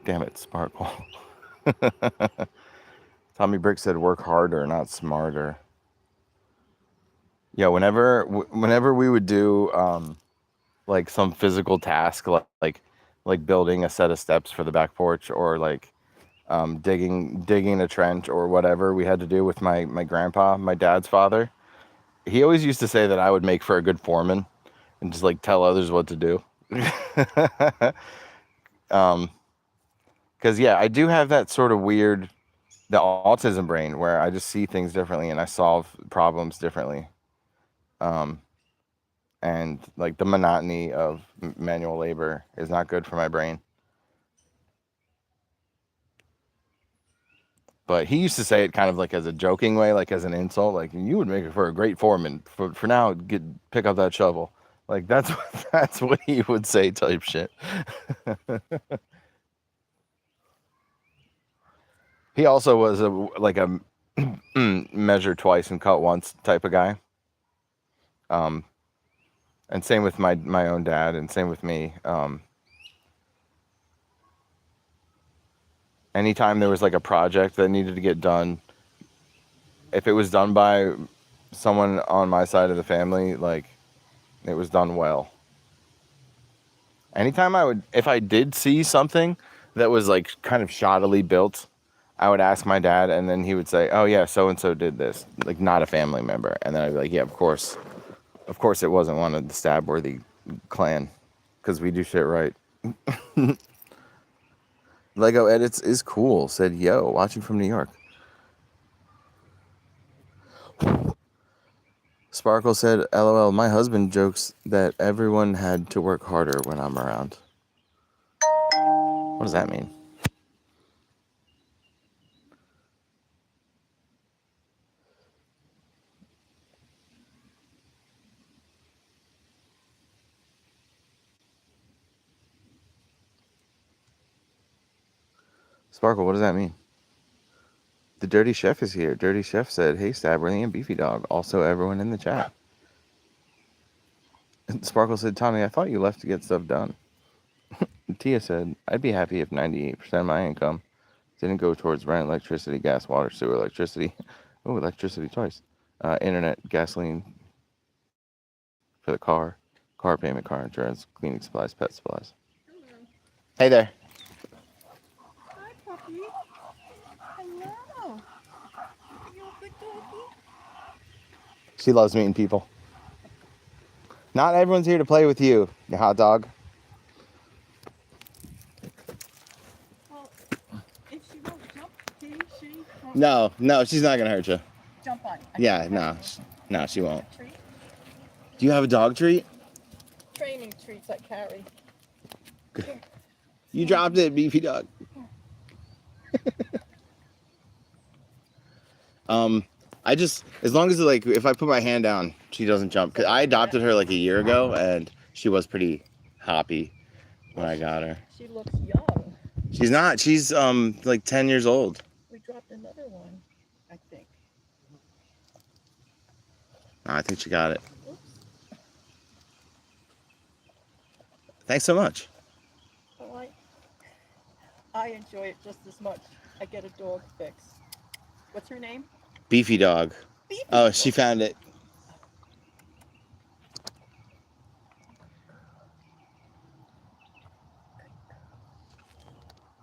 Damn it, Sparkle. Tommy Brick said work harder, not smarter. Yeah, whenever we would do like some physical task like building a set of steps for the back porch or like digging a trench or whatever we had to do with my grandpa, my dad's father. He always used to say that I would make for a good foreman and just like tell others what to do. Because yeah, I do have that sort of weird, the autism brain where I just see things differently and I solve problems differently. Um, and like the monotony of manual labor is not good for my brain. But he used to say it kind of like as a joking way, like as an insult, like you would make it for a great foreman. For now, pick up that shovel. Like that's that's what he would say, type shit. He also was a measure twice and cut once type of guy. Um, and same with my own dad, and same with me. Anytime there was like a project that needed to get done, if it was done by someone on my side of the family, like it was done well. Anytime if I did see something that was like kind of shoddily built, I would ask my dad, and then he would say, "Oh yeah, so and so did this," like not a family member, and then I'd be like, "Yeah, of course, it wasn't one of the stabworthy clan, because we do shit right." Lego edits is cool. Said yo, watching from New York. Sparkle said, "LOL, my husband jokes that everyone had to work harder when I'm around." What does that mean? Sparkle, what does that mean? The Dirty Chef is here. Dirty Chef said, "Hey, Stabberly and Beefy Dog." Also, everyone in the chat. And Sparkle said, "Tommy, I thought you left to get stuff done." Tia said, "I'd be happy if 98% of my income didn't go towards rent, electricity, gas, water, sewer, electricity. Oh, electricity twice. Internet, gasoline for the car payment, car insurance, cleaning supplies, pet supplies." Hello. Hey there. Hi, puppy. Hello. You a good doggy? She loves meeting people. Not everyone's here to play with you, you hot dog. Well, if she won't jump, can she? No, she's not gonna hurt you. Jump on. Yeah, no, she won't. Treat. Do you have a dog treat? Training treats I carry. Here. You dropped it, Beefy Dog. I just, as long as like if I put my hand down, she doesn't jump. Cause I adopted her like a year ago, and she was pretty hoppy when I got her. She looks young. She's not. She's like 10 years old. We dropped another one, I think. I think she got it. Oops. Thanks so much. Well, I enjoy it just as much. I get a dog fix. What's her name? Beefy dog. Beefy. Oh, she found it.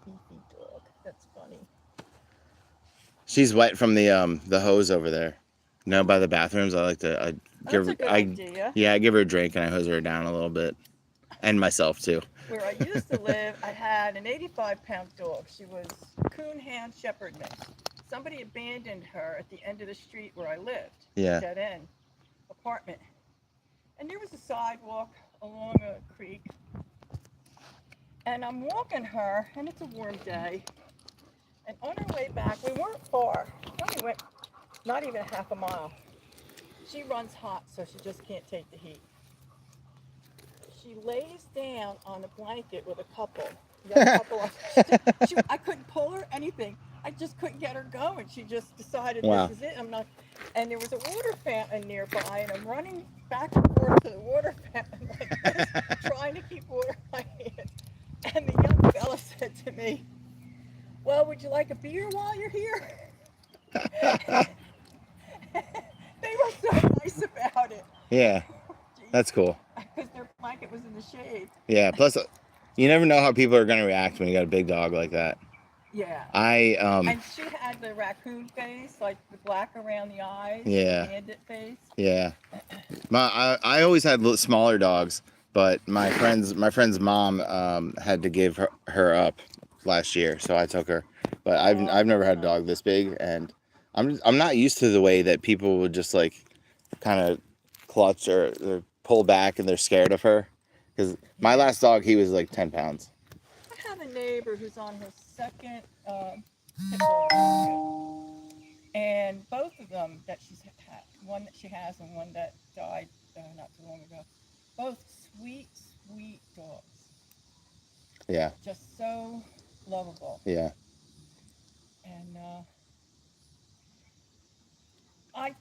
Beefy dog. That's funny. She's wet from the hose over there. No, by the bathrooms. I like to That's a good idea. Yeah, I give her a drink and I hose her down a little bit, and myself too. Where I used to live, I had an 85-pound dog. She was coon hand shepherd mix. Somebody abandoned her at the end of the street where I lived. Yeah. Dead end apartment. And there was a sidewalk along a creek. And I'm walking her, and it's a warm day. And on our way back, we weren't far. We only went not even half a mile. She runs hot, so she just can't take the heat. She lays down on a blanket with a couple. I couldn't pull her anything. I just couldn't get her going. She just decided Wow. this is it. I'm not. And there was a water fountain nearby, and I'm running back and forth to the water fountain like this, trying to keep water in my hand. And the young fella said to me, "Well, would you like a beer while you're here?" They were so nice about it. Yeah, that's cool. Because their blanket was in the shade. Yeah. Plus, you never know how people are gonna react when you got a big dog like that. Yeah. And she had the raccoon face, like the black around the eyes. Yeah. The bandit face. Yeah. I always had smaller dogs, but my friend's mom had to give her up last year, so I took her. But I've never had a dog this big, and I'm not used to the way that people would just like kind of clutch or pull back and they're scared of her. Because my last dog, he was like 10 pounds. I have a neighbor who's on her second pit bull rescue, and both of them that she's had, one that she has and one that died not too long ago, both sweet dogs. Yeah. Just so lovable. Yeah. And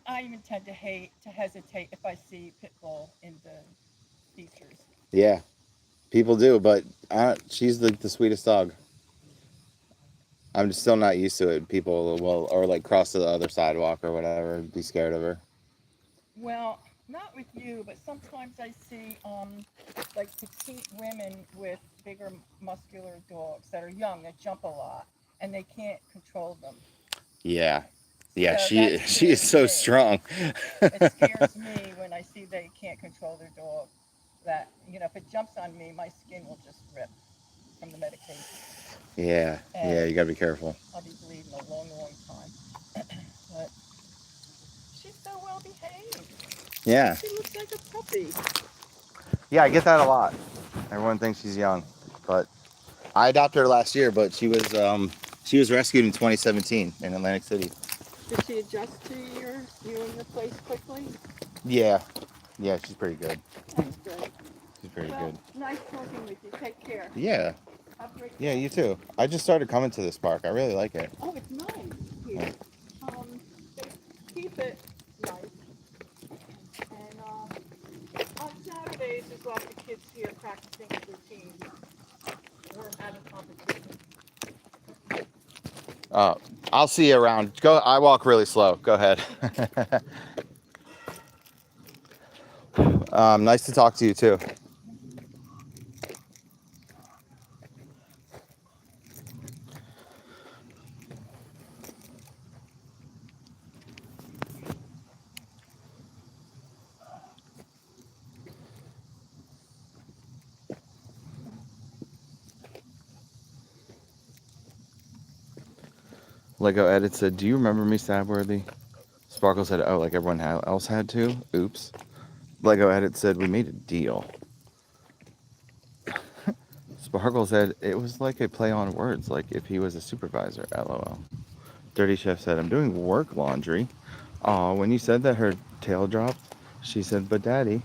I even tend to hesitate if I see pit bull in the features. Yeah. People do, but she's the sweetest dog. I'm just still not used to it. People will, or like cross to the other sidewalk or whatever, and be scared of her. Well, not with you, but sometimes I see like petite women with bigger muscular dogs that are young that jump a lot and they can't control them. Yeah. Yeah, So she is so strong. It scares me when I see they can't control their dog. That, if it jumps on me, my skin will just rip from the medication. Yeah. And yeah, you gotta be careful. I'll be bleeding a long time. But she's so well behaved. Yeah. She looks like a puppy. Yeah, I get that a lot. Everyone thinks she's young, but I adopted her last year. But she was rescued in 2017 in Atlantic City. Did she adjust to you and your place quickly? Yeah. Yeah, she's pretty good. That's good. She's pretty good. Nice talking with you. Take care. Yeah. Have a great Yeah, day. you too. I just started coming to this park. I really like it. Oh, it's nice here. They keep it nice. And on Saturdays, there's lots of kids here practicing with their teams. We're having competition. I'll see you around. Go. I walk really slow. Go ahead. Nice to talk to you too. Lego Edit said, "Do you remember me, Stabworthy?" Sparkle said, "Oh, like everyone else had to." Oops. Lego Edit said, "We made a deal." Sparkle said, "It was like a play on words, like if he was a supervisor." LOL. Dirty Chef said, "I'm doing work laundry." Aw, when you said that her tail dropped, she said, "But Daddy."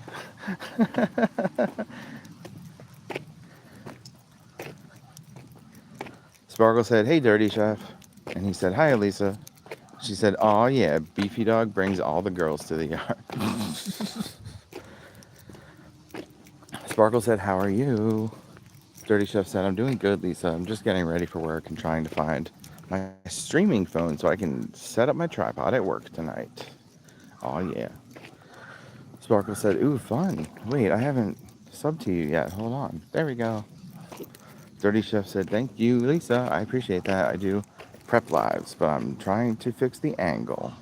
Sparkle said, "Hey, Dirty Chef." And he said, "Hi, Elisa." She said, "Aw, yeah, Beefy Dog brings all the girls to the yard." Sparkle said, "How are you?" Dirty Chef said, "I'm doing good, Lisa. I'm just getting ready for work and trying to find my streaming phone so I can set up my tripod at work tonight." Oh, yeah. Sparkle said, "Ooh, fun. Wait, I haven't subbed to you yet. Hold on. There we go." Dirty Chef said, "Thank you, Lisa. I appreciate that. I do prep lives, but I'm trying to fix the angle."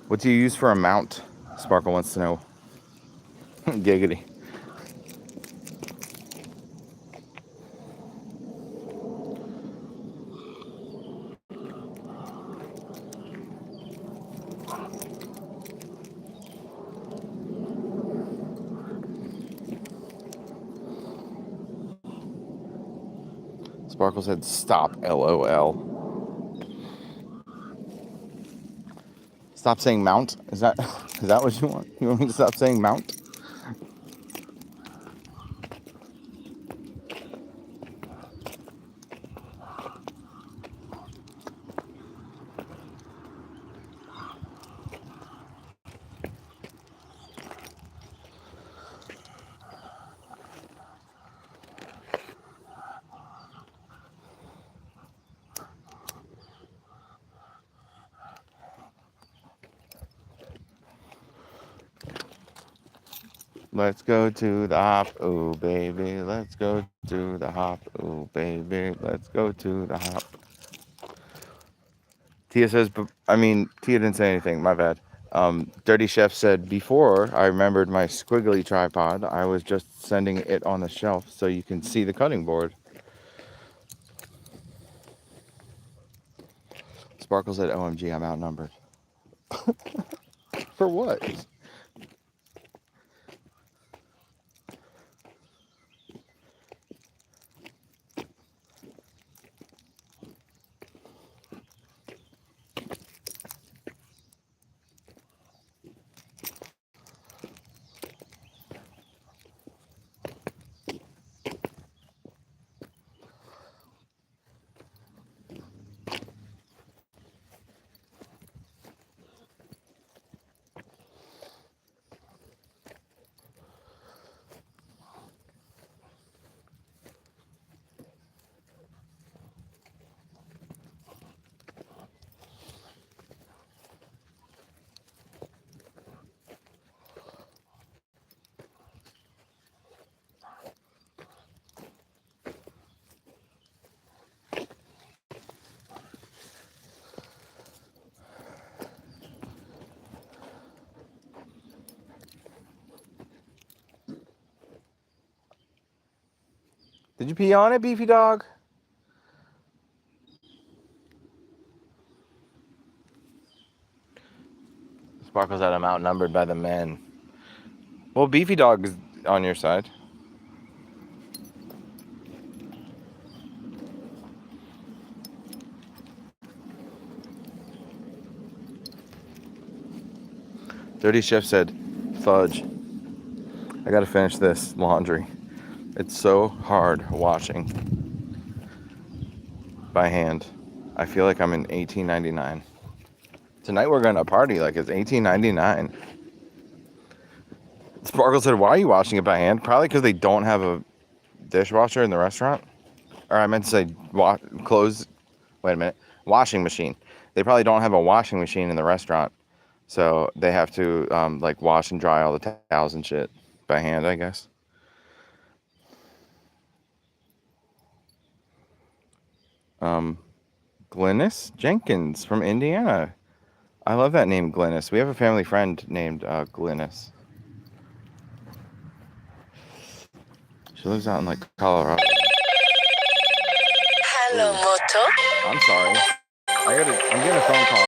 What do you use for a mount? Sparkle wants to know. Giggity. Sparkle said, "Stop, LOL." Stop saying mount? Is that what you want? You want me to stop saying mount? Let's go to the hop, ooh baby. Let's go to the hop, ooh baby. Let's go to the hop. Tia says, Tia didn't say anything. My bad. Dirty Chef said, "Before I remembered my squiggly tripod, I was just sending it on the shelf so you can see the cutting board." Sparkle said, "OMG, I'm outnumbered." For what? Did you pee on it, beefy dog? Sparkle said, "I'm outnumbered by the men." Well, beefy dog is on your side. Dirty Chef said, "Fudge. I gotta finish this laundry. It's so hard washing by hand. I feel like I'm in 1899. Tonight we're gonna party like it's 1899. Sparkle said, "Why are you washing it by hand?" Probably because they don't have a dishwasher in the restaurant. Or I meant to say clothes. Wait a minute. Washing machine. They probably don't have a washing machine in the restaurant. So they have to like wash and dry all the towels and shit by hand, I guess. Glynis Jenkins from Indiana. I love that name, Glynis. We have a family friend named Glynis. She lives out in like Colorado. Hello, Moto. I'm sorry. I'm getting a phone call.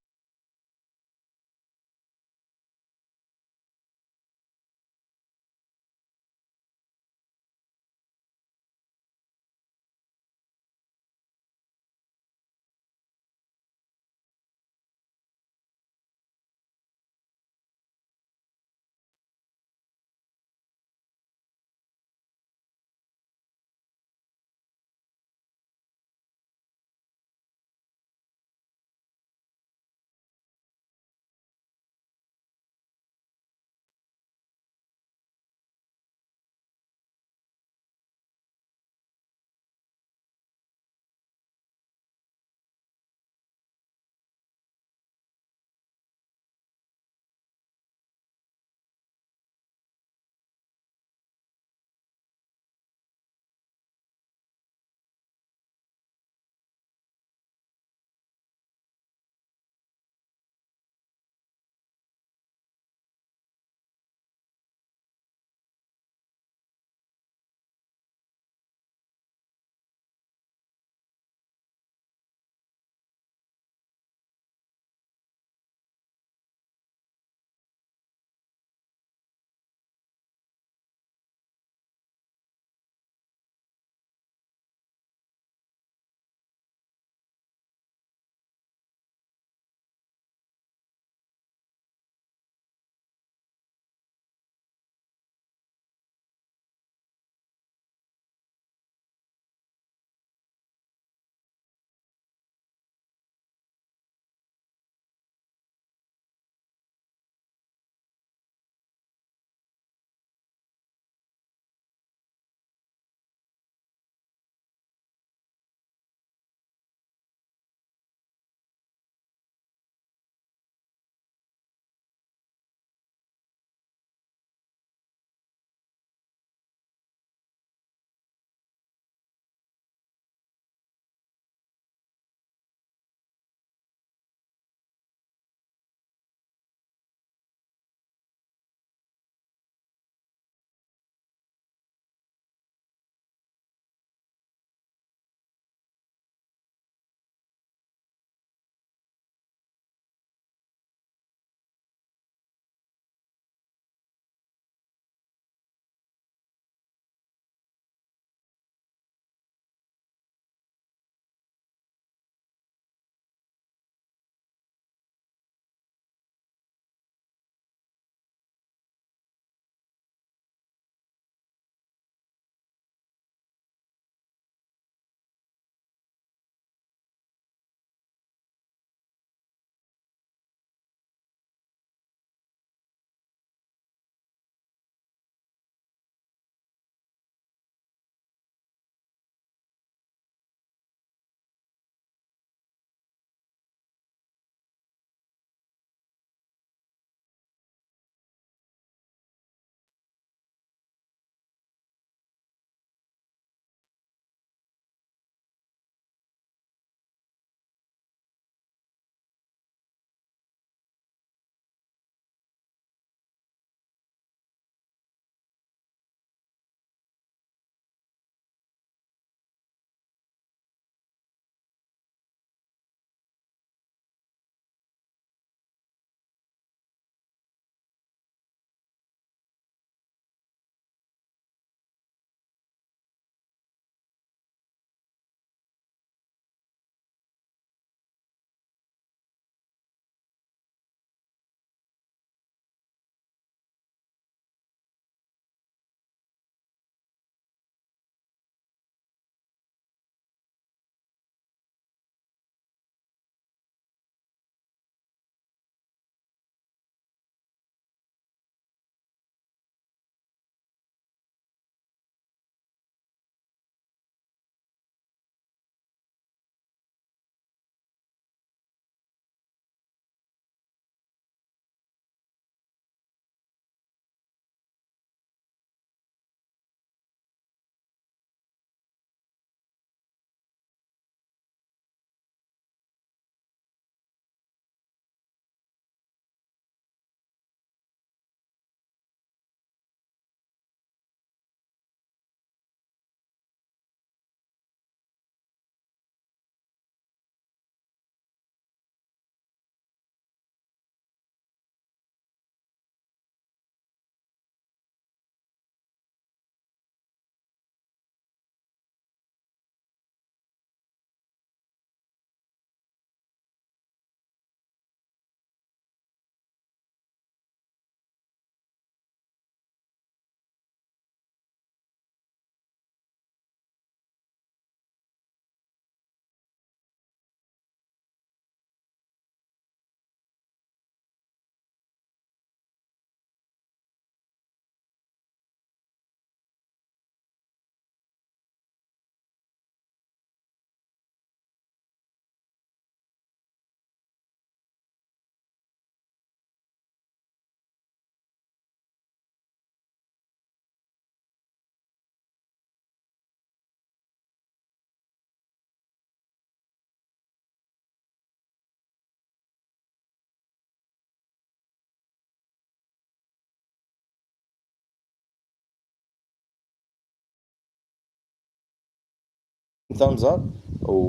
Thumbs up. What?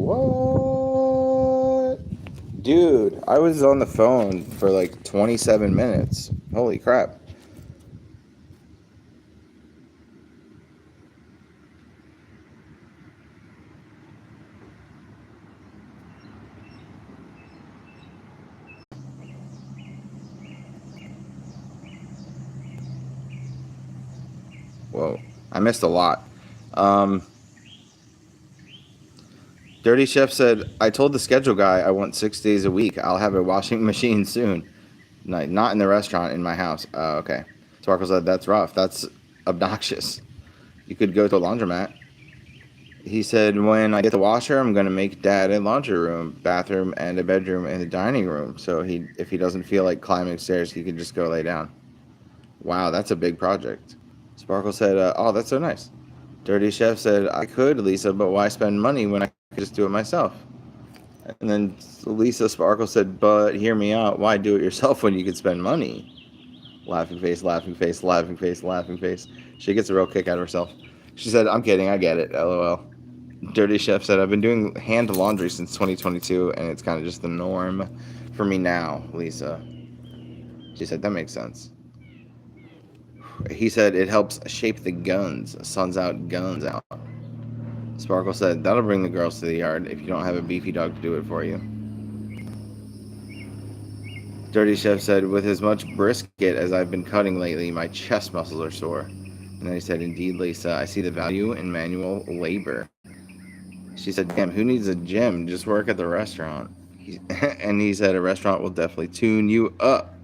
Dude, I was on the phone for like 27 minutes. Holy crap. Whoa, I missed a lot. Dirty Chef said, I told the schedule guy I want 6 days a week. I'll have a washing machine soon. Not in the restaurant, in my house. Oh, okay. Sparkle said, that's rough. That's obnoxious. You could go to a laundromat. He said, when I get the washer, I'm going to make Dad a laundry room, bathroom, and a bedroom, and a dining room. So if he doesn't feel like climbing stairs, he can just go lay down. Wow, that's a big project. Sparkle said, oh, that's so nice. Dirty Chef said, I could, Lisa, but why spend money when I could just do it myself? And then Lisa Sparkle said, but hear me out. Why do it yourself when you could spend money? Laughing face, laughing face, laughing face, laughing face. She gets a real kick out of herself. She said, I'm kidding, I get it, LOL. Dirty Chef said, I've been doing hand laundry since 2022, and it's kind of just the norm for me now, Lisa. She said, that makes sense. He said, it helps shape the guns. Sun's out, guns out. Sparkle said, that'll bring the girls to the yard if you don't have a beefy dog to do it for you. Dirty Chef said, with as much brisket as I've been cutting lately, my chest muscles are sore. And then he said, indeed, Lisa, I see the value in manual labor. She said, damn, who needs a gym? Just work at the restaurant. And he said, a restaurant will definitely tune you up.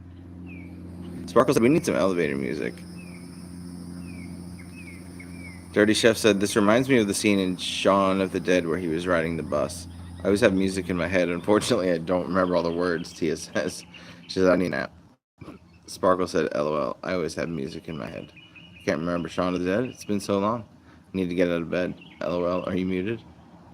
Sparkle said, we need some elevator music. Dirty Chef said, this reminds me of the scene in Shaun of the Dead where he was riding the bus. I always have music in my head. Unfortunately, I don't remember all the words, Tia says. She said, I need a nap. Sparkle said, LOL, I always have music in my head. I can't remember Shaun of the Dead. It's been so long. I need to get out of bed. LOL, are you muted?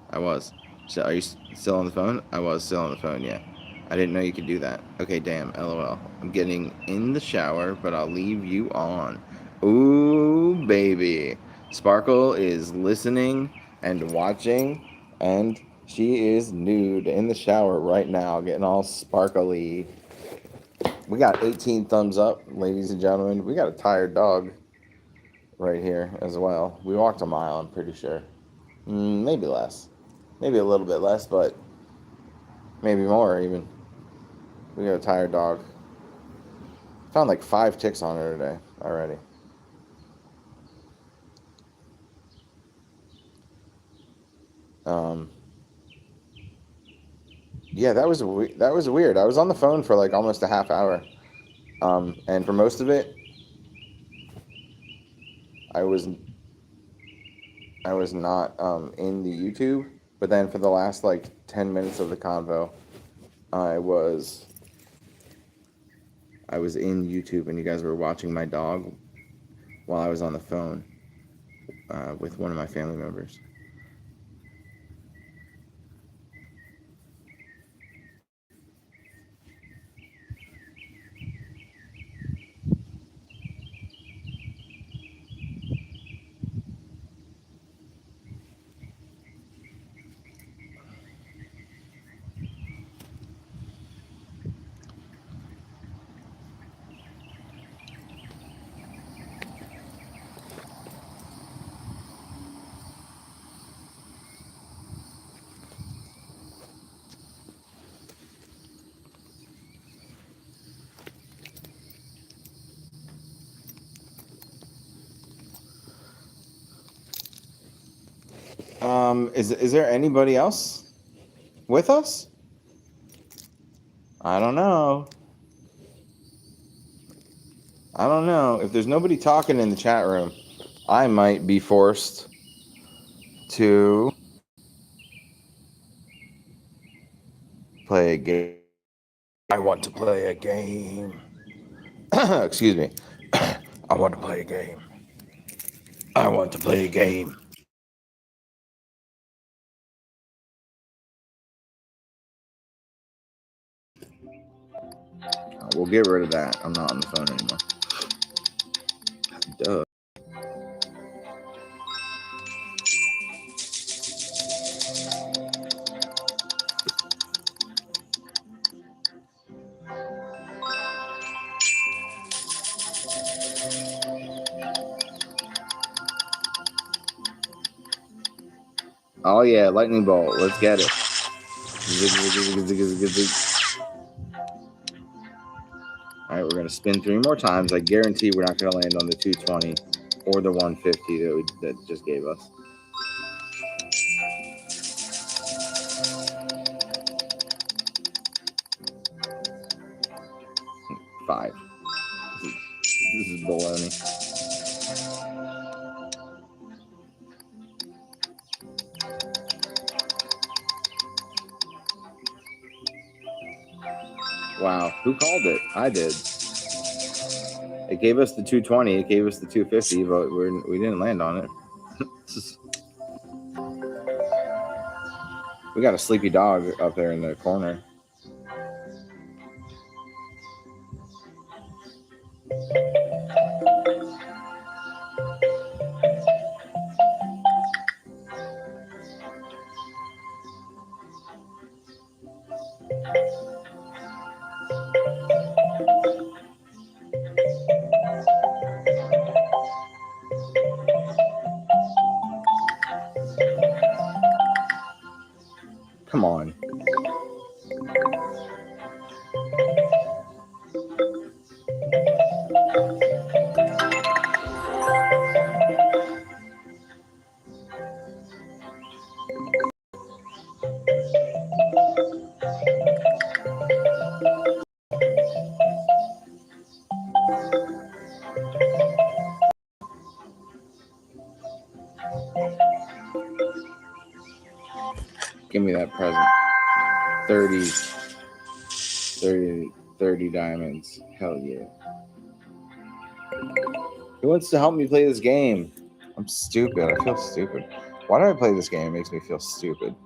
I was. So are you still on the phone? I was still on the phone, yeah. I didn't know you could do that. Okay, damn, LOL. I'm getting in the shower, but I'll leave you on. Ooh, baby. Sparkle is listening and watching, and she is nude in the shower right now, getting all sparkly. We got 18 thumbs up, ladies and gentlemen. We got a tired dog right here as well. We walked a mile, I'm pretty sure. Maybe less. Maybe a little bit less, but maybe more even. We got a tired dog. Found like 5 ticks on her today already. Yeah, that was weird. I was on the phone for like almost a half hour, and for most of it, I was not in the YouTube. But then for the last like 10 minutes of the convo, I was in YouTube, and you guys were watching my dog while I was on the phone with one of my family members. Is there anybody else with us? I don't know. If there's nobody talking in the chat room, I might be forced to play a game. I want to play a game. Excuse me. I want to play a game. I want to play a game. We'll get rid of that. I'm not on the phone anymore. Duh. Oh yeah, lightning bolt. Let's get it. Zig, zig, zig, zig, zig, zig. All right, we're gonna spin 3 more times. I guarantee we're not gonna land on the 220 or the 150 that just gave us. Five. This is baloney. Wow, who called it? I did. It gave us the 220. It gave us the 250, but we didn't land on it. We got a sleepy dog up there in the corner. Come on. Give me that present. 30 diamonds. Hell yeah. Who wants to help me play this game? I'm stupid. I feel stupid. Why do I play this game? It makes me feel stupid.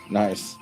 Nice.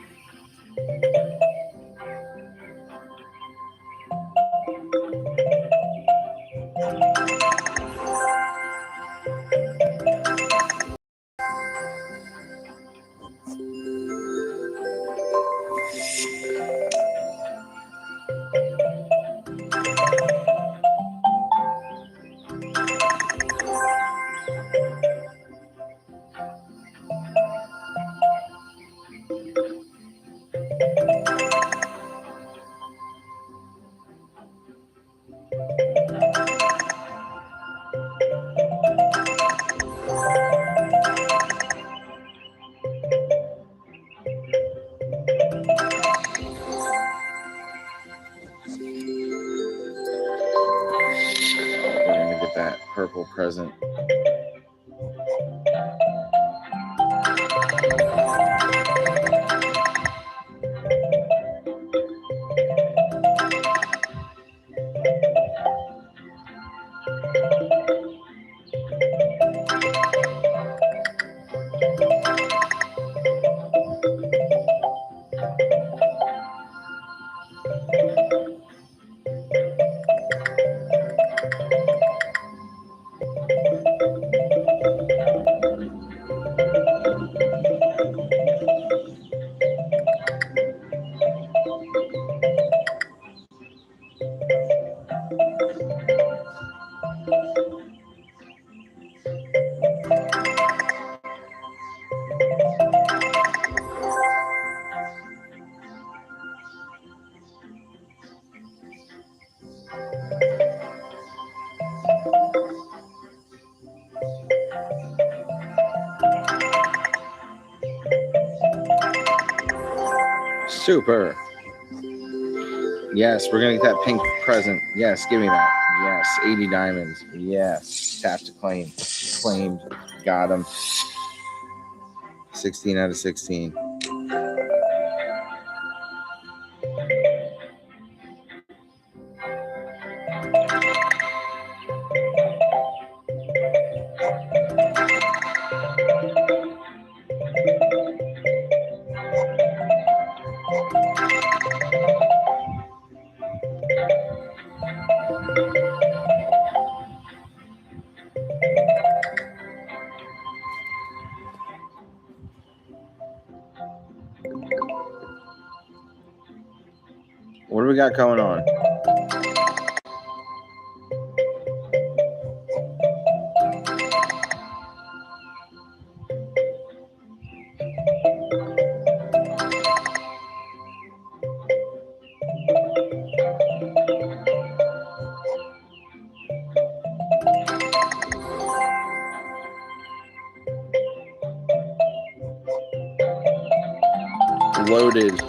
We're gonna get that purple present. Super. Yes, we're gonna get that pink present. Yes, give me that. Yes, 80 diamonds. Yes, tap to claim. Claimed. Got him. 16 out of 16. What do we got going on? Loaded.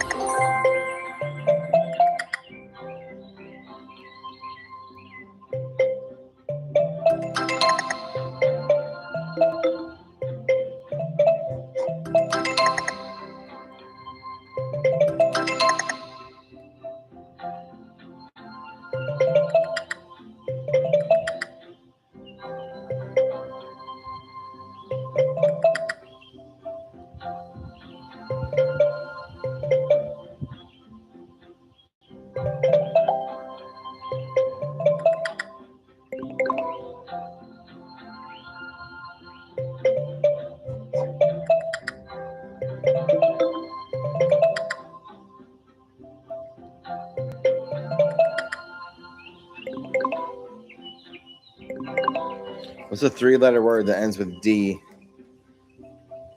What's a three-letter word that ends with D?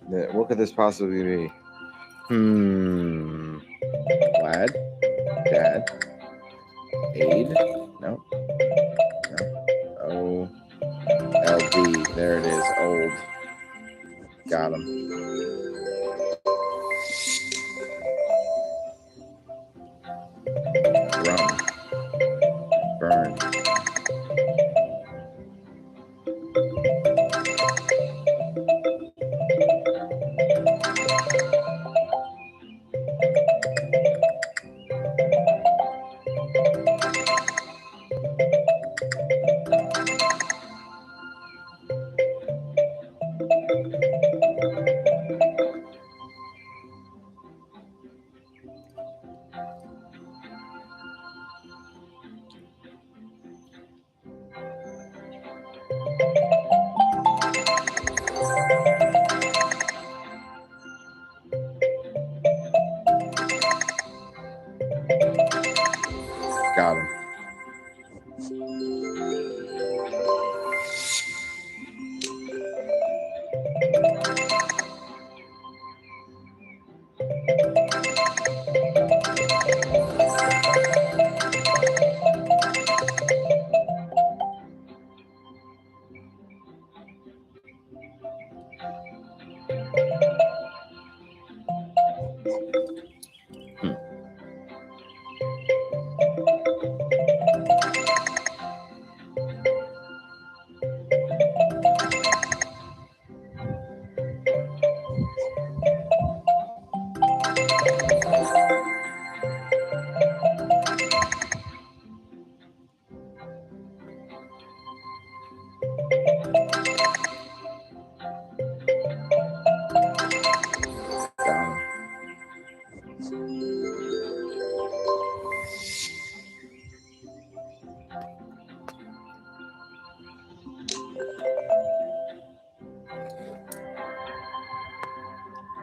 What could this possibly be? Lad? Dad? Aid? No. O-L-D. There it is. Old. Got him. Rum. Burn. Got him.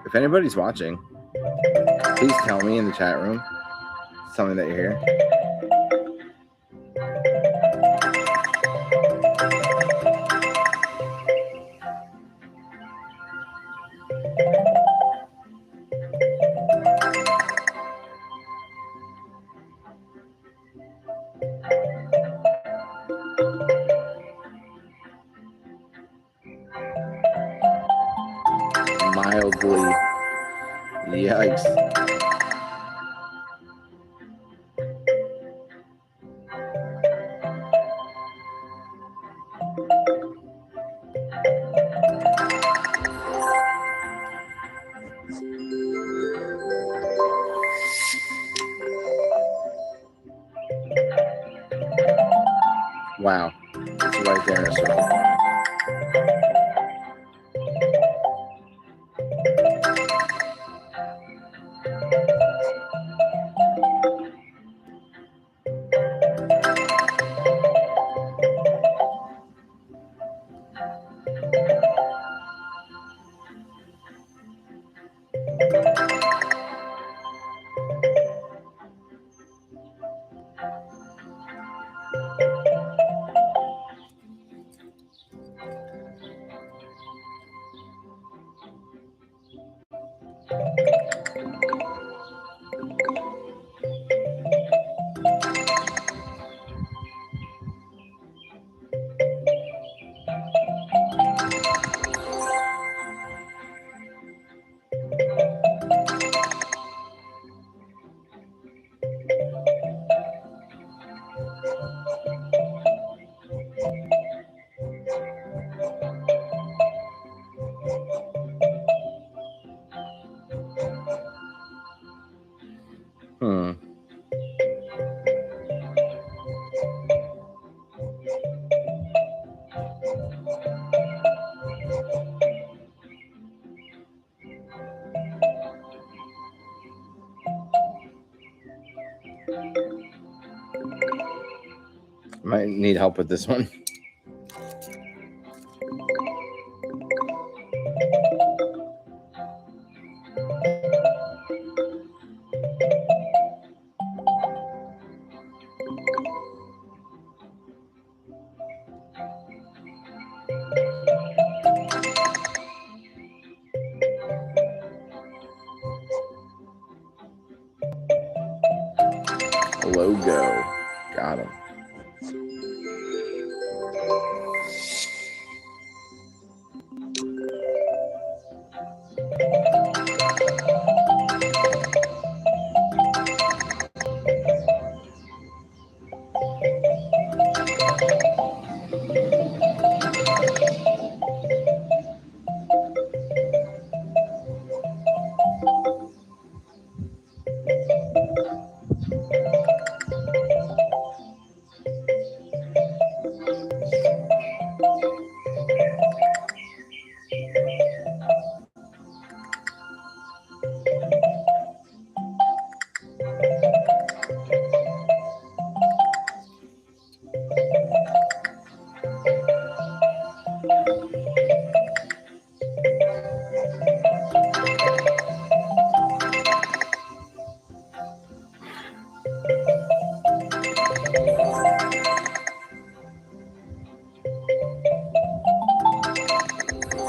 If anybody's watching, please tell me in the chat room something that you're here. Mildly. Yikes. Wow. It's right there in a circle. Hmm. Might need help with this one. Logo. Got him.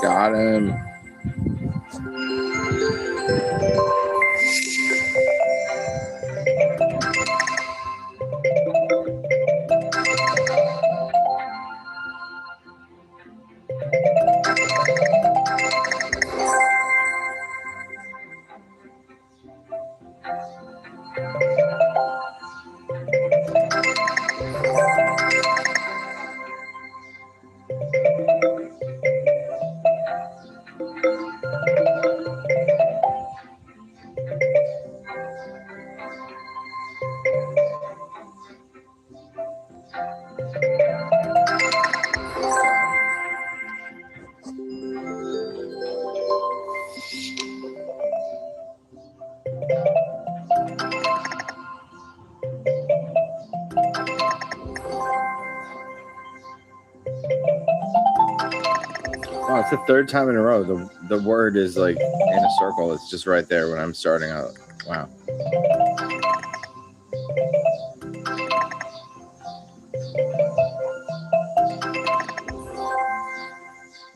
Got him. Oh, it's the third time in a row. The word is like in a circle. It's just right there when I'm starting out. Wow.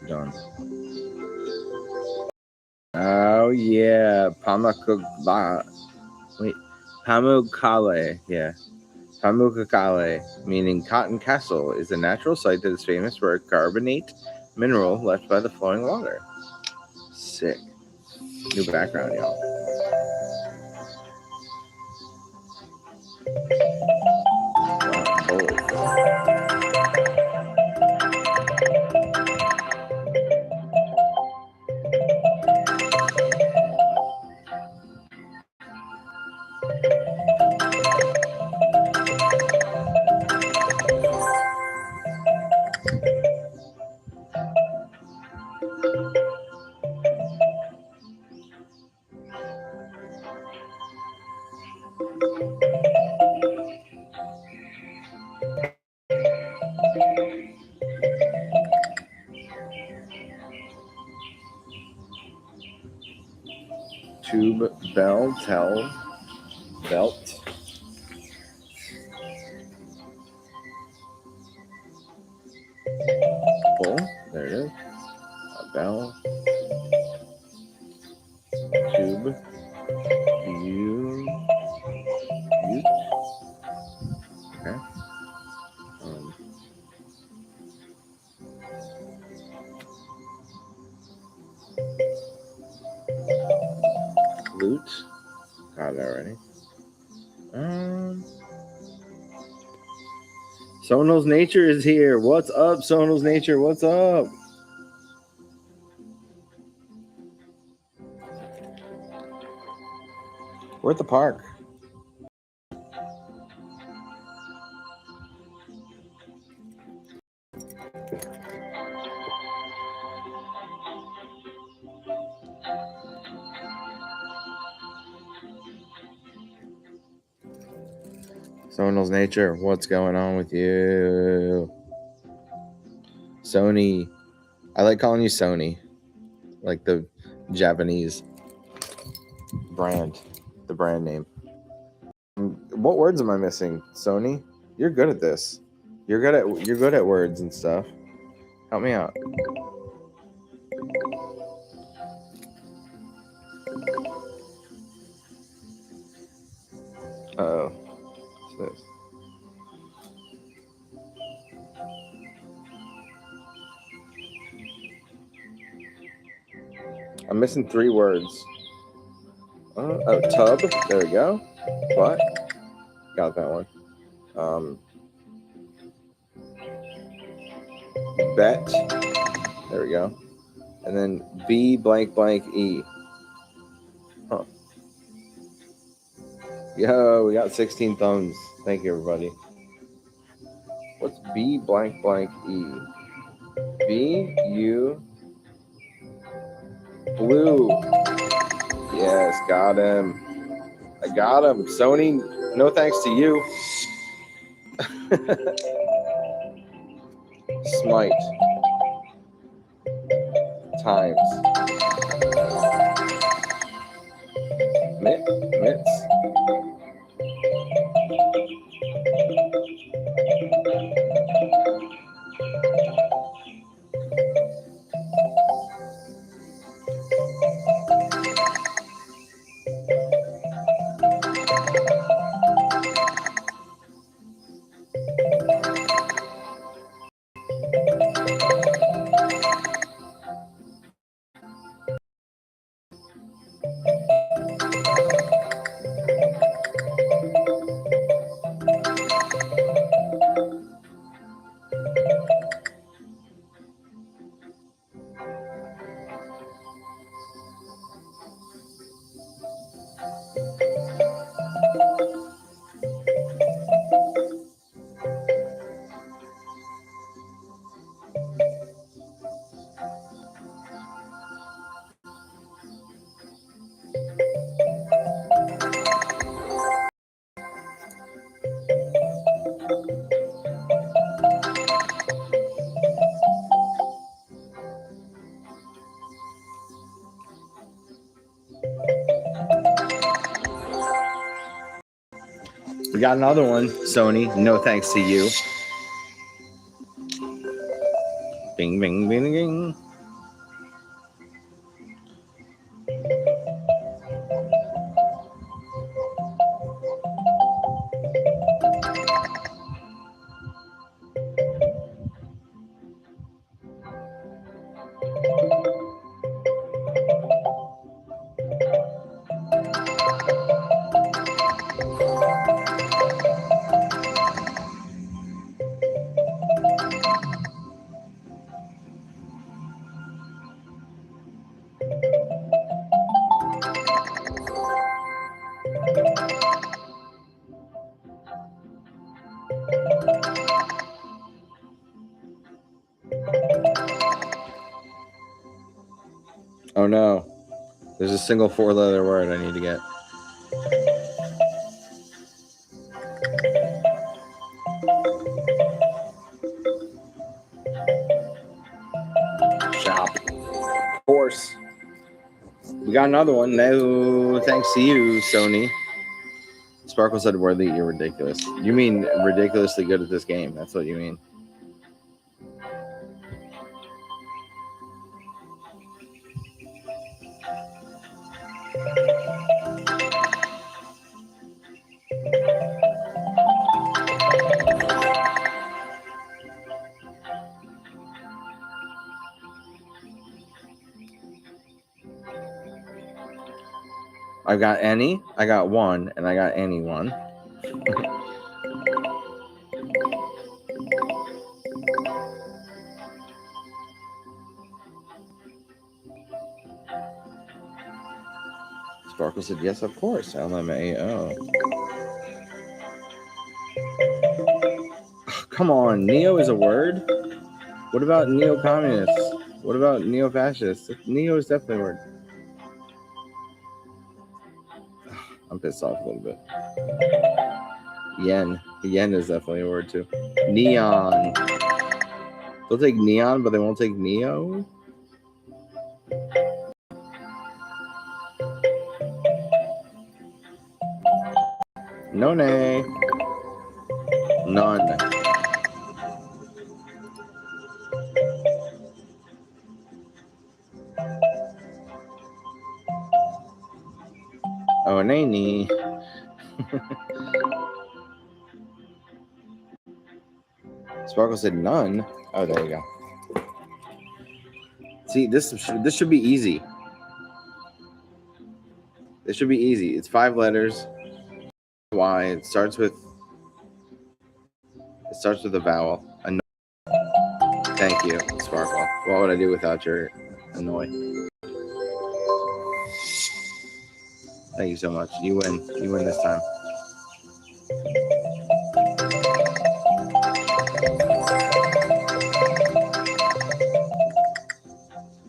Done. Oh yeah, Pamukkale. Wait, Pamukkale. Yeah, Pamukkale, meaning Cotton Castle, is a natural site that is famous for a carbonate mineral left by the flowing water. Sick. New background, y'all. Wow, bold. Bell, tell, belt. Bull. There it is. A bell. Tube. Ute. Okay. Loot. Got it already. Sonal's Nature is here. What's up, Sonal's Nature? What's up? We're at the park. Sonal's Nature, what's going on with you? Sony. I like calling you Sony. Like the Japanese brand. The brand name. What words am I missing, Sony? You're good at this. You're good at words and stuff. Help me out. Uh-oh. What's this? I'm missing 3 words. Oh, tub. There we go. What? Got that one. Bet. There we go. And then B blank blank E. Huh. Yo, we got 16 thumbs. Thank you, everybody. What's B blank blank E? B U blue. Yes, got him. I got him. Sony, no thanks to you. Smite. Times. Mitts. We got another one, Sony. No thanks to you. Bing, bing, bing, bing. Oh no. There's a single 4-letter word I need to get. Shop. Of course. We got another one. No, thanks to you, Sony. Sparkle said, "Worthy, you're ridiculous." You mean ridiculously good at this game? That's what you mean. I got any, I got one, and I got anyone. Sparkle said, yes, of course. LMAO. Oh, come on, neo is a word? What about neo-communists? What about neo-fascists? Neo is definitely a word. I'm pissed off a little bit. Yen. Yen is definitely a word too. Neon. They'll take neon, but they won't take neo? No, nay. None. Oh, nay. Sparkle said none. Oh, there you go. See, this should be easy. This should be easy. It's 5 letters. Y. It starts with a vowel. Thank you, Sparkle. What would I do without your annoy? Thank you so much. You win. You win this time.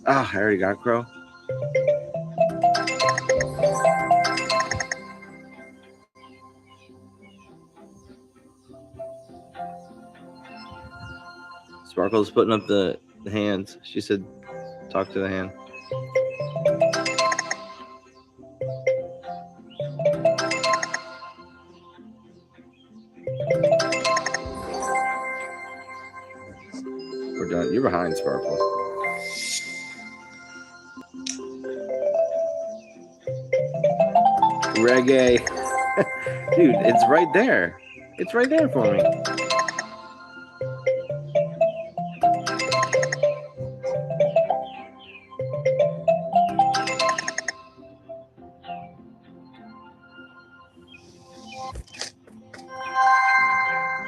Ah, I already got Crow. Sparkle's putting up the hands. She said, talk to the hand. We're done. You're behind, Sparkle. Reggae. Dude, it's right there. It's right there for me.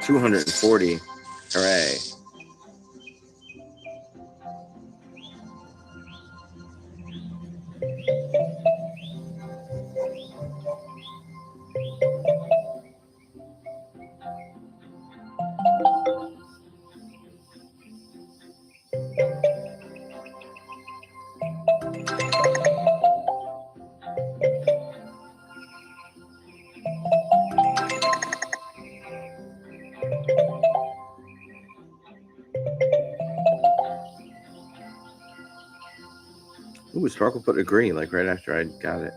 $240. Hooray. Ooh, Sparkle put agree like right after I got it.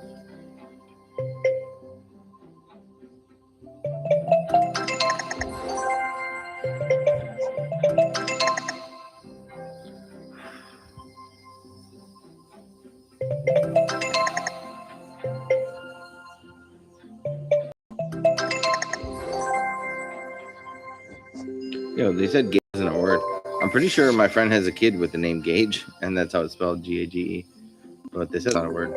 They said Gage isn't a word. I'm pretty sure my friend has a kid with the name Gage, and that's how it's spelled, Gage. But this is not a word.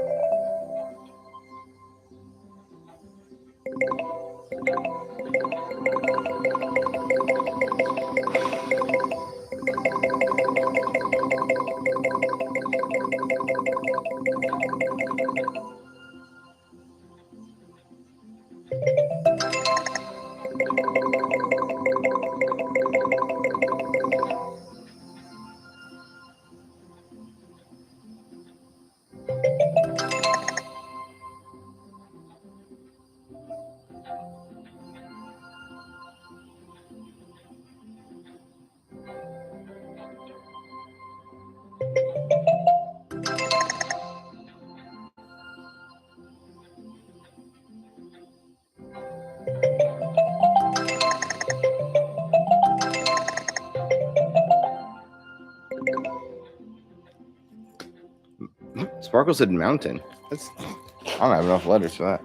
Sparkle said mountain. That's I don't have enough letters for that.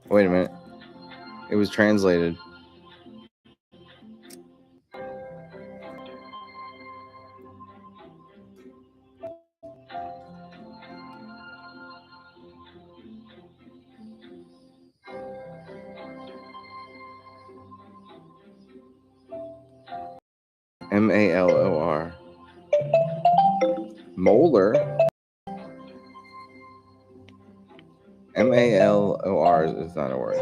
Wait a minute. It was translated. Malor. Molar. Malor is not a word.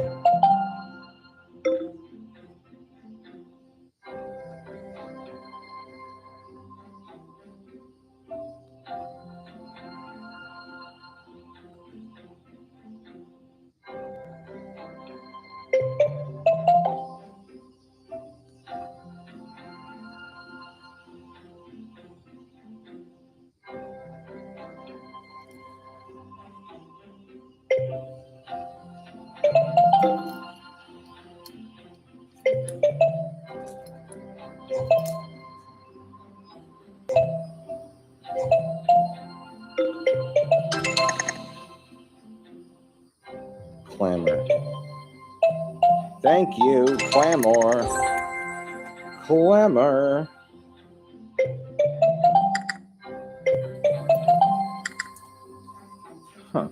Clamor. Thank you, clamor. Clamor. Huh.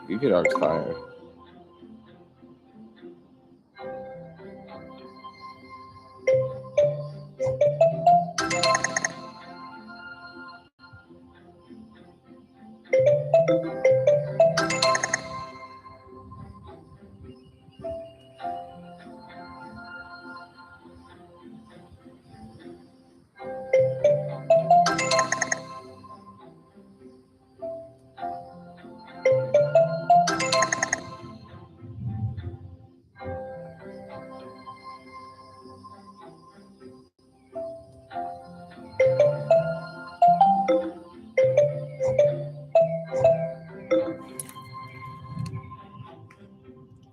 You get out tired.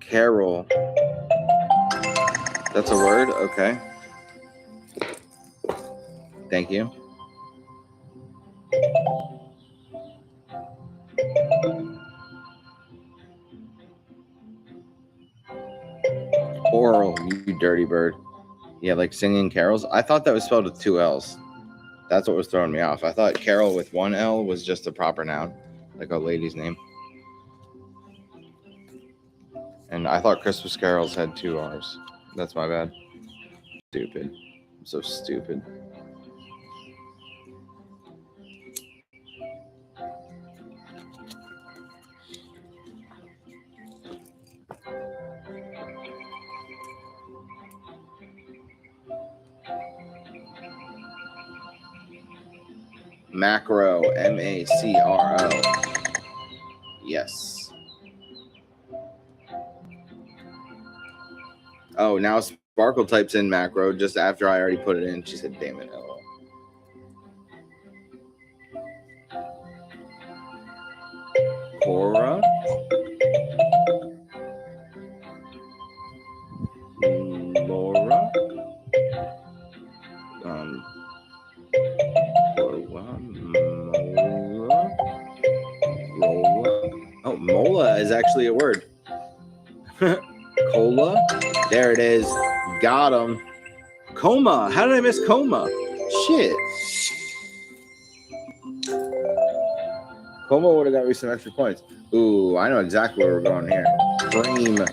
Carol. That's a word? Okay. Thank you. Oral, you dirty bird. Yeah, like singing carols. I thought that was spelled with 2 L's. That's what was throwing me off. I thought Carol with 1 L was just a proper noun, like a lady's name. And I thought Christmas carols had 2 R's. That's my bad. Stupid. I'm so stupid. Macro, Macro. Yes. Oh, now Sparkle types in macro just after I already put it in. She said, damn it, LOL. Cora. Laura. Mola. Rolla. Oh, mola is actually a word. Cola. There it is. Got him. Coma. How did I miss coma? Shit. Coma would have got me some extra points. Ooh, I know exactly where we're going here. Cream.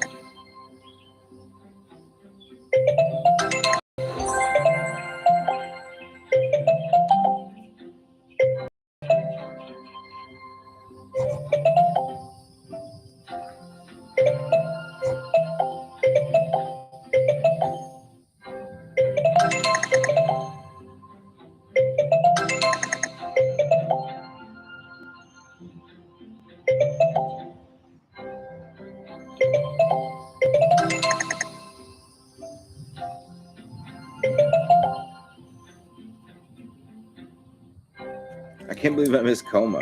can't believe I missed coma.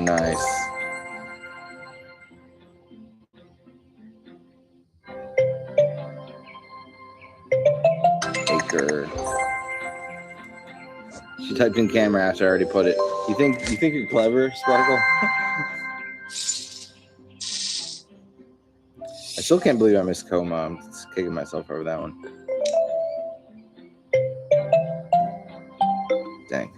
Nice. Acre. She typed in camera after I already put it. You think you're clever, Sparkle? I still can't believe I missed coma. I'm just kicking myself over that one. Dang.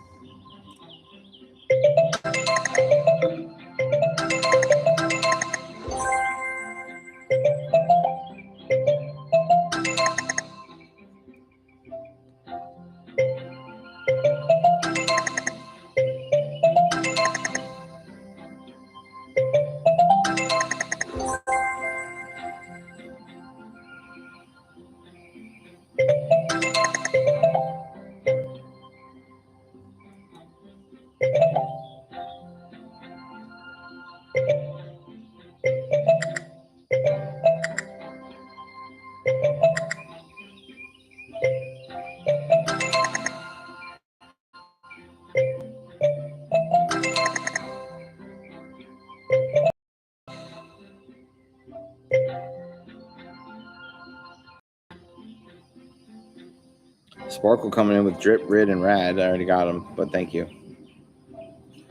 Sparkle coming in with drip, rid, and rad. I already got him, but thank you.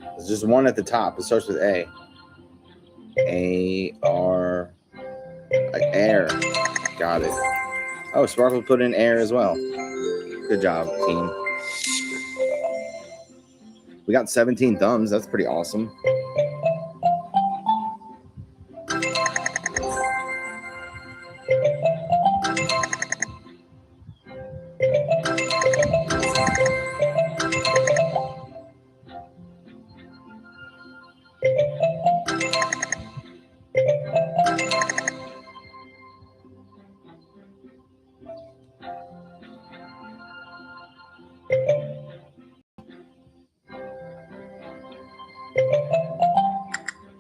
There's just one at the top. It starts with A. A-R. Air. Got it. Oh, Sparkle put in air as well. Good job, team. We got 17 thumbs. That's pretty awesome.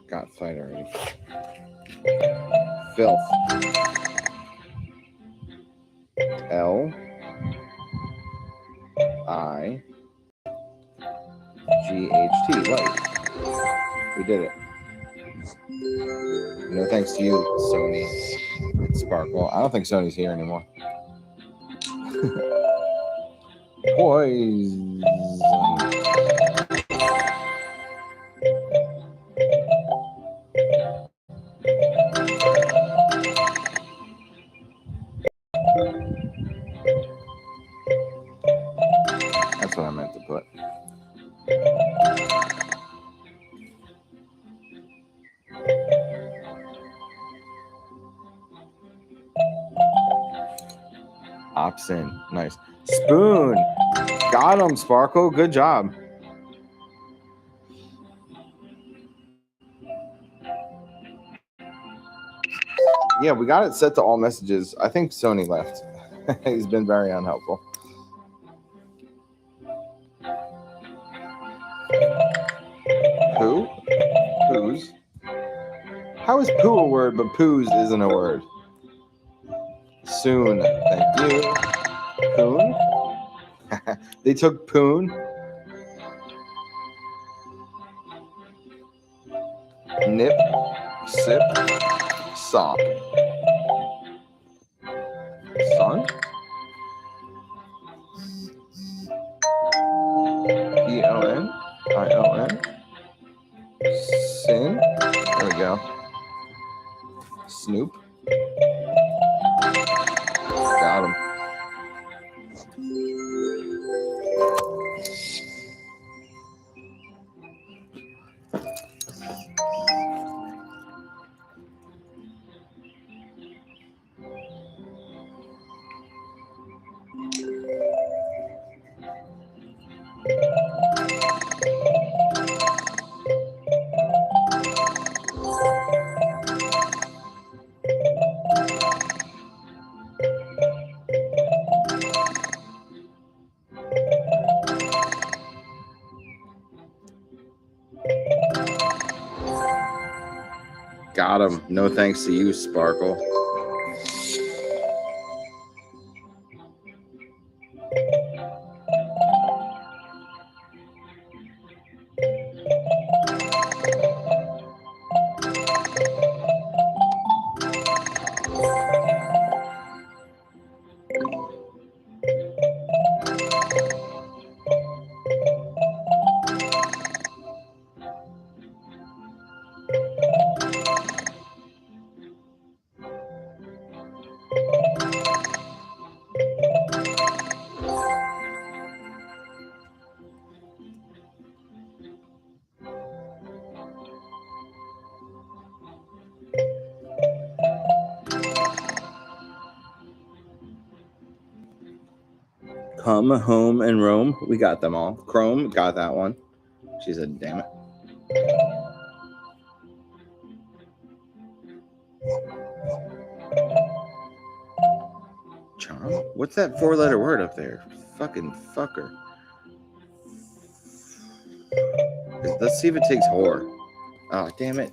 Got fight already. Filth. L I G H T. Light. We did it. No thanks to you, Sony. Sparkle. I don't think Sony's here anymore. Poison. That's what I meant to put. Opsin. Nice. Spoon. Got him, Sparkle. Good job. Yeah, we got it set to all messages. I think Sony left. He's been very unhelpful. Poo? Poos? How is poo a word, but poos isn't a word? Soon. Thank you. Poon? They took poon. Nip. Sip. Sop. Son? P-O-N? I-O-N? Sin? There we go. Snoop? Got him. Got him. No thanks to you, Sparkle. Come home and roam. We got them all. Chrome got that one. She said, damn it. Charm? What's that 4-letter word up there? Fucking fucker. Let's see if it takes whore. Oh, damn it.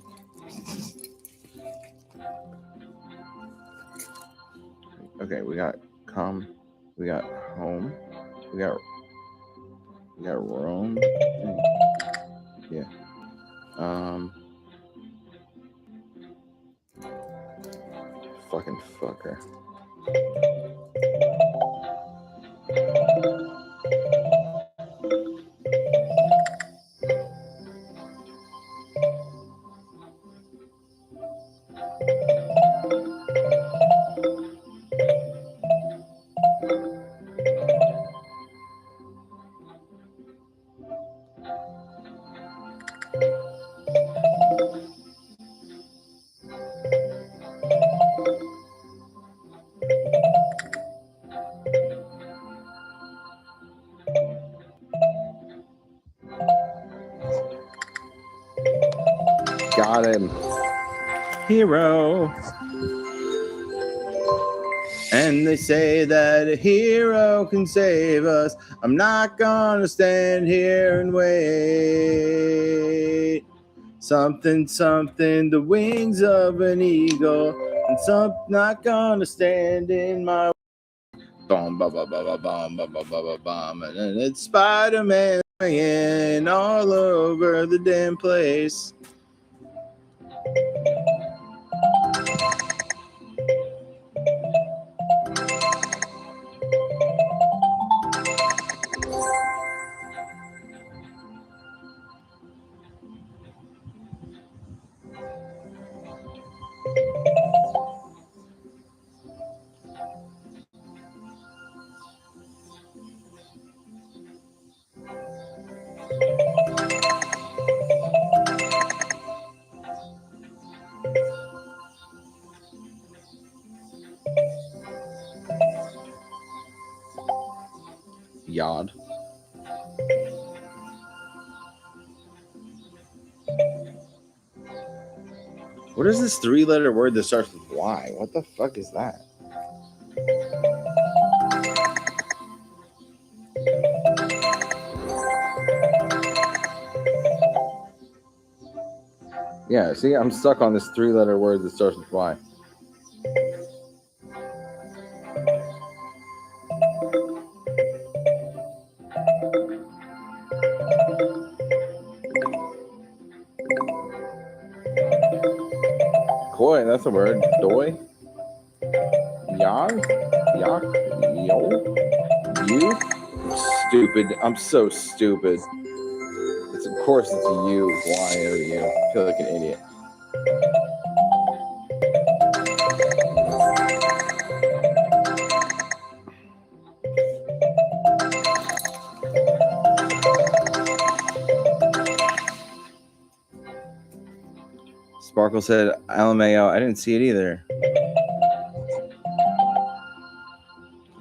Okay, we got come. We got home. We got roam. Yeah. Fucking fucker. Got him. Hero. And they say that a hero can save us. I'm not gonna stand here and wait. Something, something, the wings of an eagle. And some not gonna stand in my bomb, ba ba ba ba bomb, ba ba ba ba bomb. And it's Spider-Man swinging all over the damn place. Yod. What is this 3-letter word that starts with Y? What the fuck is that? Yeah, see, I'm stuck on this 3-letter word that starts with Y. Koi, that's a word. Doi. Yag. Yak. Yo. You. Stupid. I'm so stupid. Of course it's a U. Y-O-U. I feel like an idiot. Sparkle said LMAO. I didn't see it either.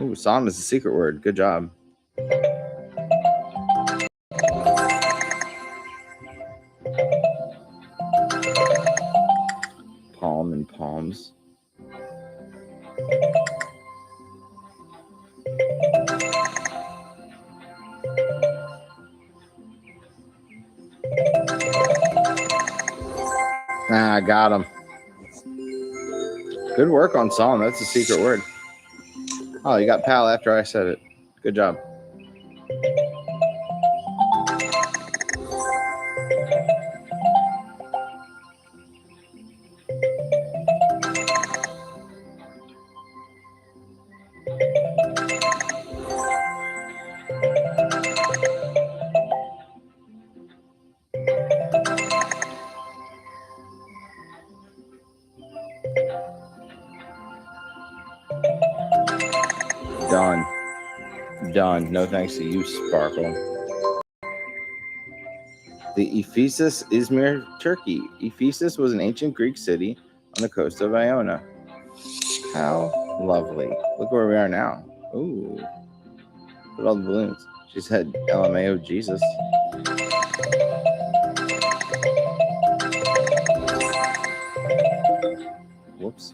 Ooh, Psalm is a secret word. Good job. Palm and palms. Ah, got him. Good work on song. That's a secret word. Oh, you got pal after I said it. Good job. Done. Done. No thanks to you, Sparkle. The Ephesus, Izmir, Turkey. Ephesus was an ancient Greek city on the coast of Iona. How lovely. Look where we are now. Ooh. Look at all the balloons. She said, LMAO, Jesus. Whoops.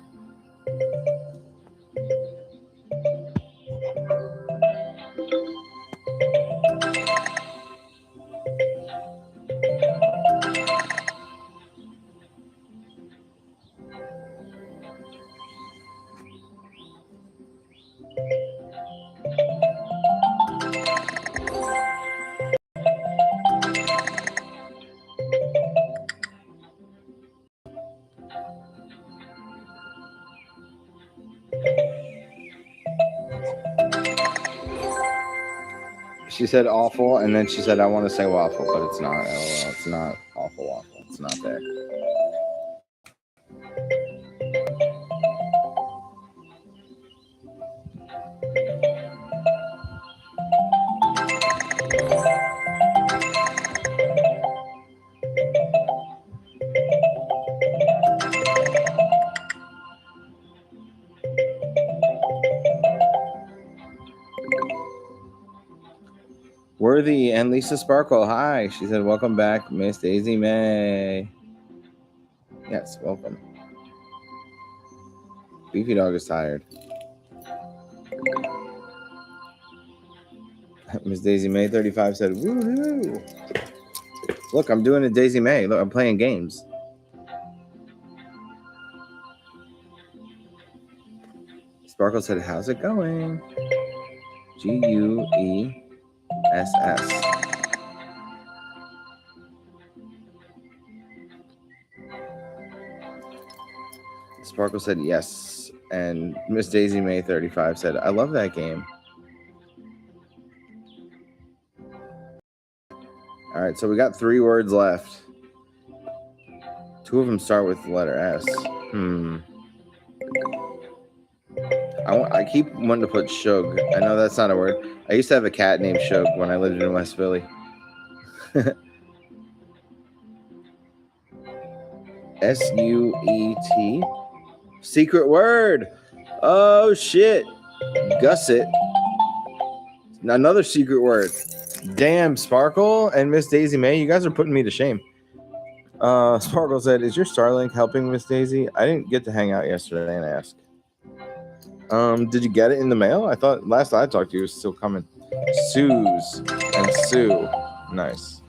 She said awful, and then she said, I want to say waffle, but it's not. LOL. It's not awful waffle. It's not there. Worthy and Lisa Sparkle. Hi. She said, welcome back, Miss Daisy May. Yes, welcome. Beefy Dog is tired. Miss Daisy May 35 said, woohoo. Look, I'm doing a Daisy May. Look, I'm playing games. Sparkle said, how's it going? Guess. Sparkle said yes. And Miss Daisy May 35 said, I love that game. All right, so we got 3 words left. 2 of them start with the letter S. I keep wanting to put Shug. I know that's not a word. I used to have a cat named Shug when I lived in West Philly. S-U-E-T. Secret word. Oh, shit. Gusset. Another secret word. Damn, Sparkle and Miss Daisy May, you guys are putting me to shame. Sparkle said, is your Starlink helping Miss Daisy? I didn't get to hang out yesterday and ask. Did you get it in the mail? I thought last I talked to you it was still coming. Suze and Sue. Nice.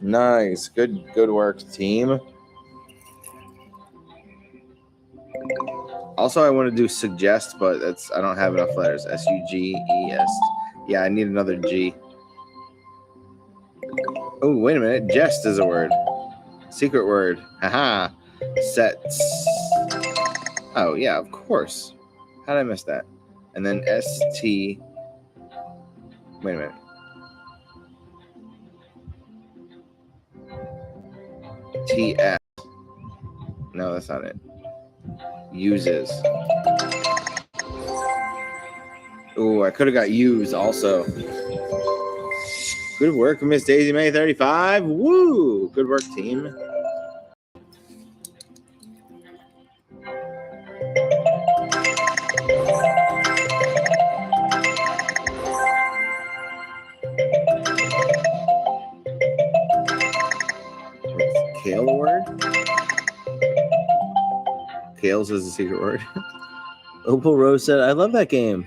Nice. Good work, team. Also, I want to do suggest, but I don't have enough letters. S-U-G-E-S. Yeah, I need another G. Oh, wait a minute. Jest is a word. Secret word. Haha. Sets. Oh, yeah, of course. How did I miss that? And then S-T. Wait a minute. T-S. No, that's not it. Uses. Oh, I could have got use also. Good work, Miss Daisy May 35. Woo! Good work, team. Is kale a word? Kales is a secret word. Opal Rose said, I love that game.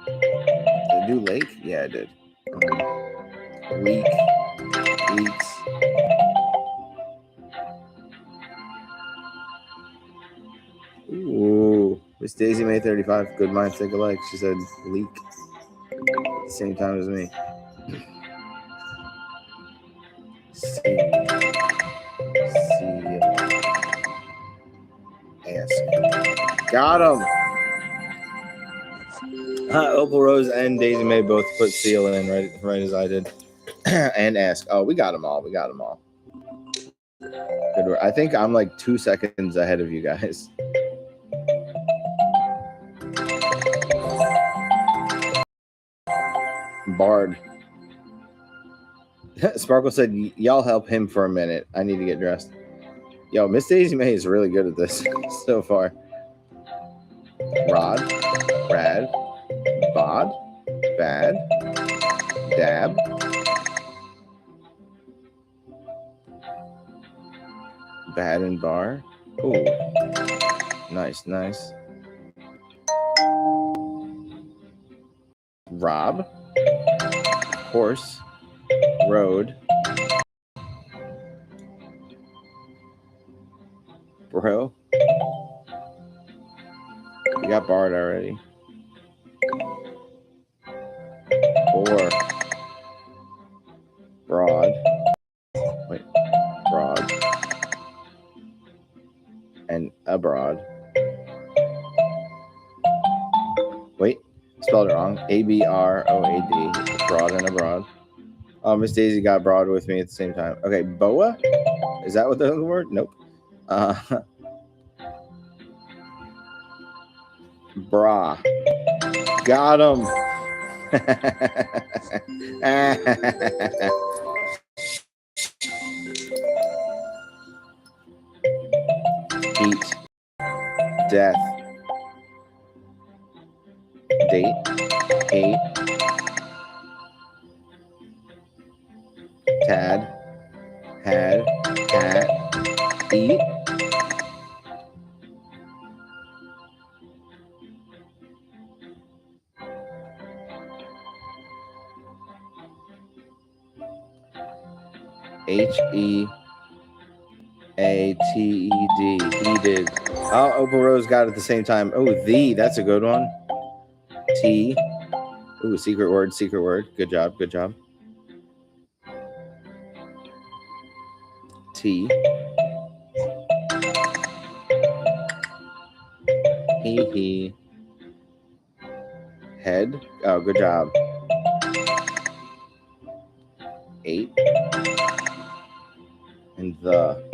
Did I do lake? Yeah, I did. Leak. Leaks. Ooh. Miss Daisy May 35. Good minds think alike. She said leak. At the same time as me. C. Ask. Got him. Opal Rose and Daisy May both put seal in right as I did. And ask. Oh, we got them all. We got them all. Good work. I think I'm like 2 seconds ahead of you guys. Bard. Sparkle said, y'all help him for a minute. I need to get dressed. Yo, Miss Daisy May is really good at this so far. Rod. Rad. Bod. Bad. Dab. Bad and bar. Ooh. Nice, nice. Rob. Horse. Road. Bro. We got Bard already. Boar. Broad. Wait. Broad. And abroad. Wait. Spelled it wrong. A-B-R-O-A-D. Broad and abroad. Oh, Miss Daisy got broad with me at the same time. Okay. Boa? Is that what the word? Nope. Bra. Got him. Heat. Death. Date. Hate. Tad. Had. Hat. Eat. Heated. Heated. Oh, Opal Rose got it at the same time. Oh, that's a good one. T. Ooh, secret word, secret word. Good job, good job. T. He. Head. Oh, good job. 8. And the.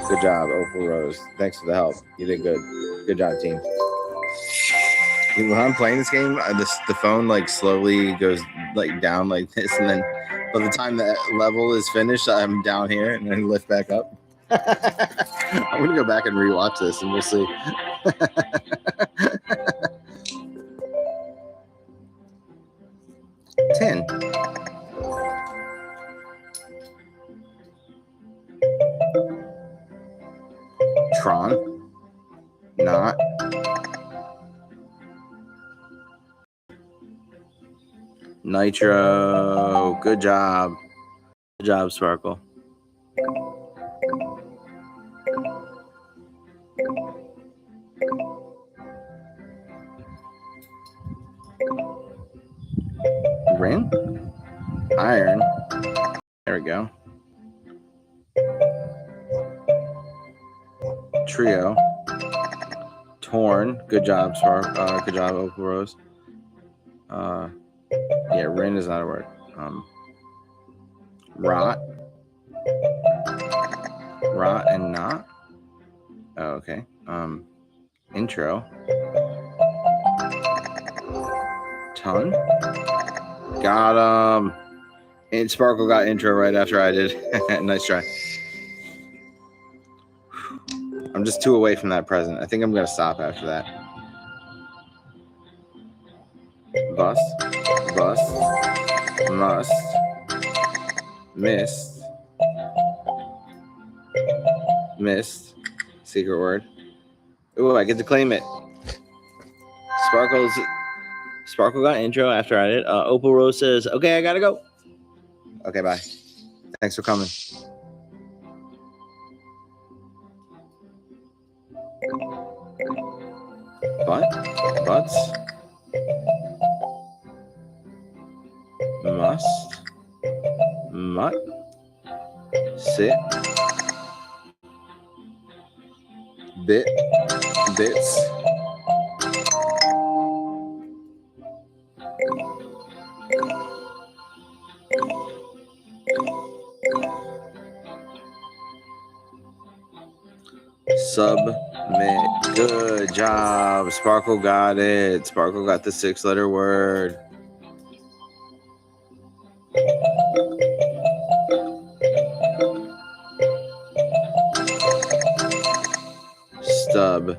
Good job, Opal Rose. Thanks for the help. You did good. Good job, team. When I'm playing this game, the phone like slowly goes like down like this, and then by the time that level is finished, I'm down here and then lift back up. I'm gonna go back and rewatch this, and we'll see. 10. Tron. Not. Nitro. Good job. Good job, Sparkle. Ring. Iron. There we go. Trio. Torn. Good job, Sparkle. Good job, Opal Rose. Yeah, Rin is not a word. Rot. Rot and not. Oh, okay. Intro. Ton. Got him. And Sparkle got intro right after I did. Nice try. I'm just 2 away from that present. I think I'm gonna stop after that. Bust. Must. Missed. Secret word. Ooh, I get to claim it. Sparkle got intro after I did. Opal Rose says, okay, I gotta go. Okay, bye. Thanks for coming. Butts, must, mutt, sit, bit, bits, submit. Good job. Sparkle got it. Sparkle got the 6-letter word. Stub.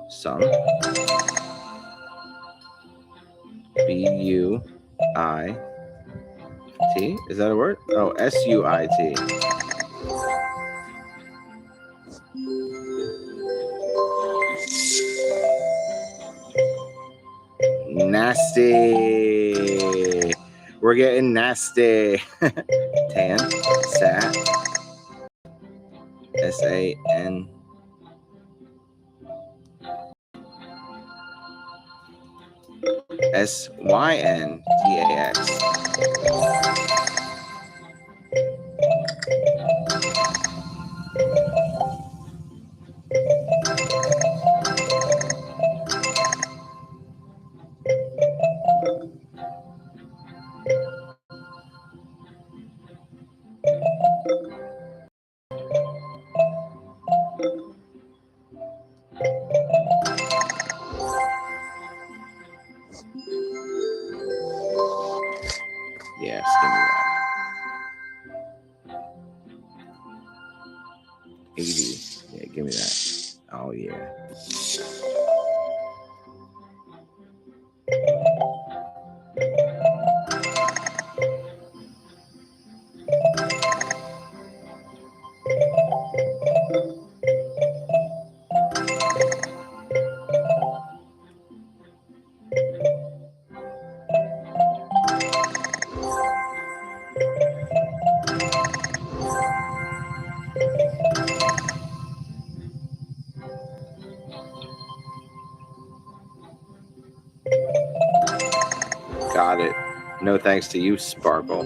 Some. B-U-I-T. Is that a word? Oh, S-U-I-T. Nasty. We're getting nasty. Tan. Sat. S-A-N. S-Y-N-T-A-X. Yes, give me that. 80. Yeah, give me that. Oh, yeah. Got it. No thanks to you, Sparkle.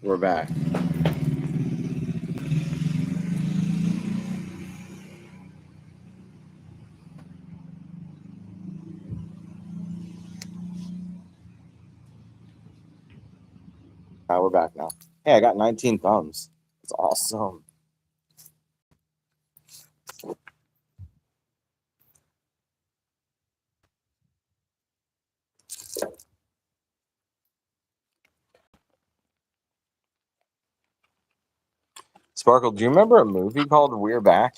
We're back. We're back now. Hey, I got 19 thumbs. It's awesome. Sparkle, do you remember a movie called We're Back?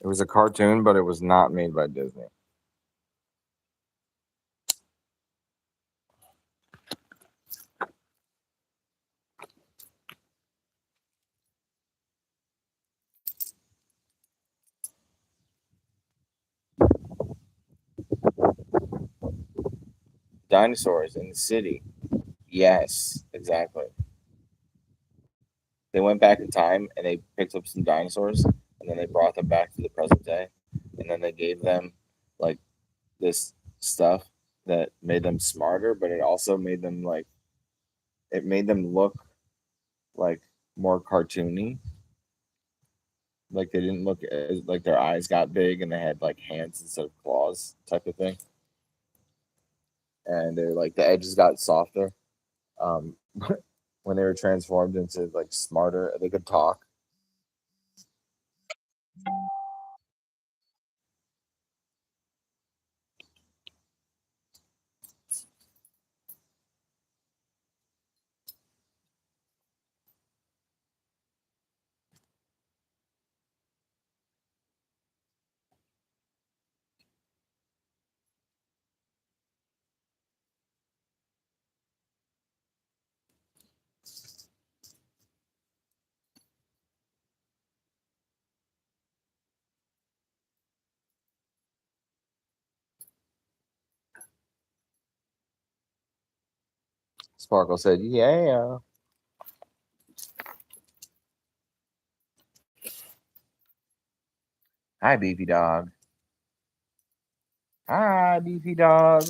It was a cartoon, but it was not made by Disney. Dinosaurs in the city. Yes, exactly. They went back in time and they picked up some dinosaurs and then they brought them back to the present day. And then they gave them like this stuff that made them smarter, but it also made them it made them look like more cartoony. Like they didn't look as like their eyes got big and they had like hands instead of claws type of thing. And they're like the edges got softer. Um, when they were transformed into like smarter, they could talk. Sparkle said, yeah. Hi, Beefy Dog. Hi, Beefy Dog.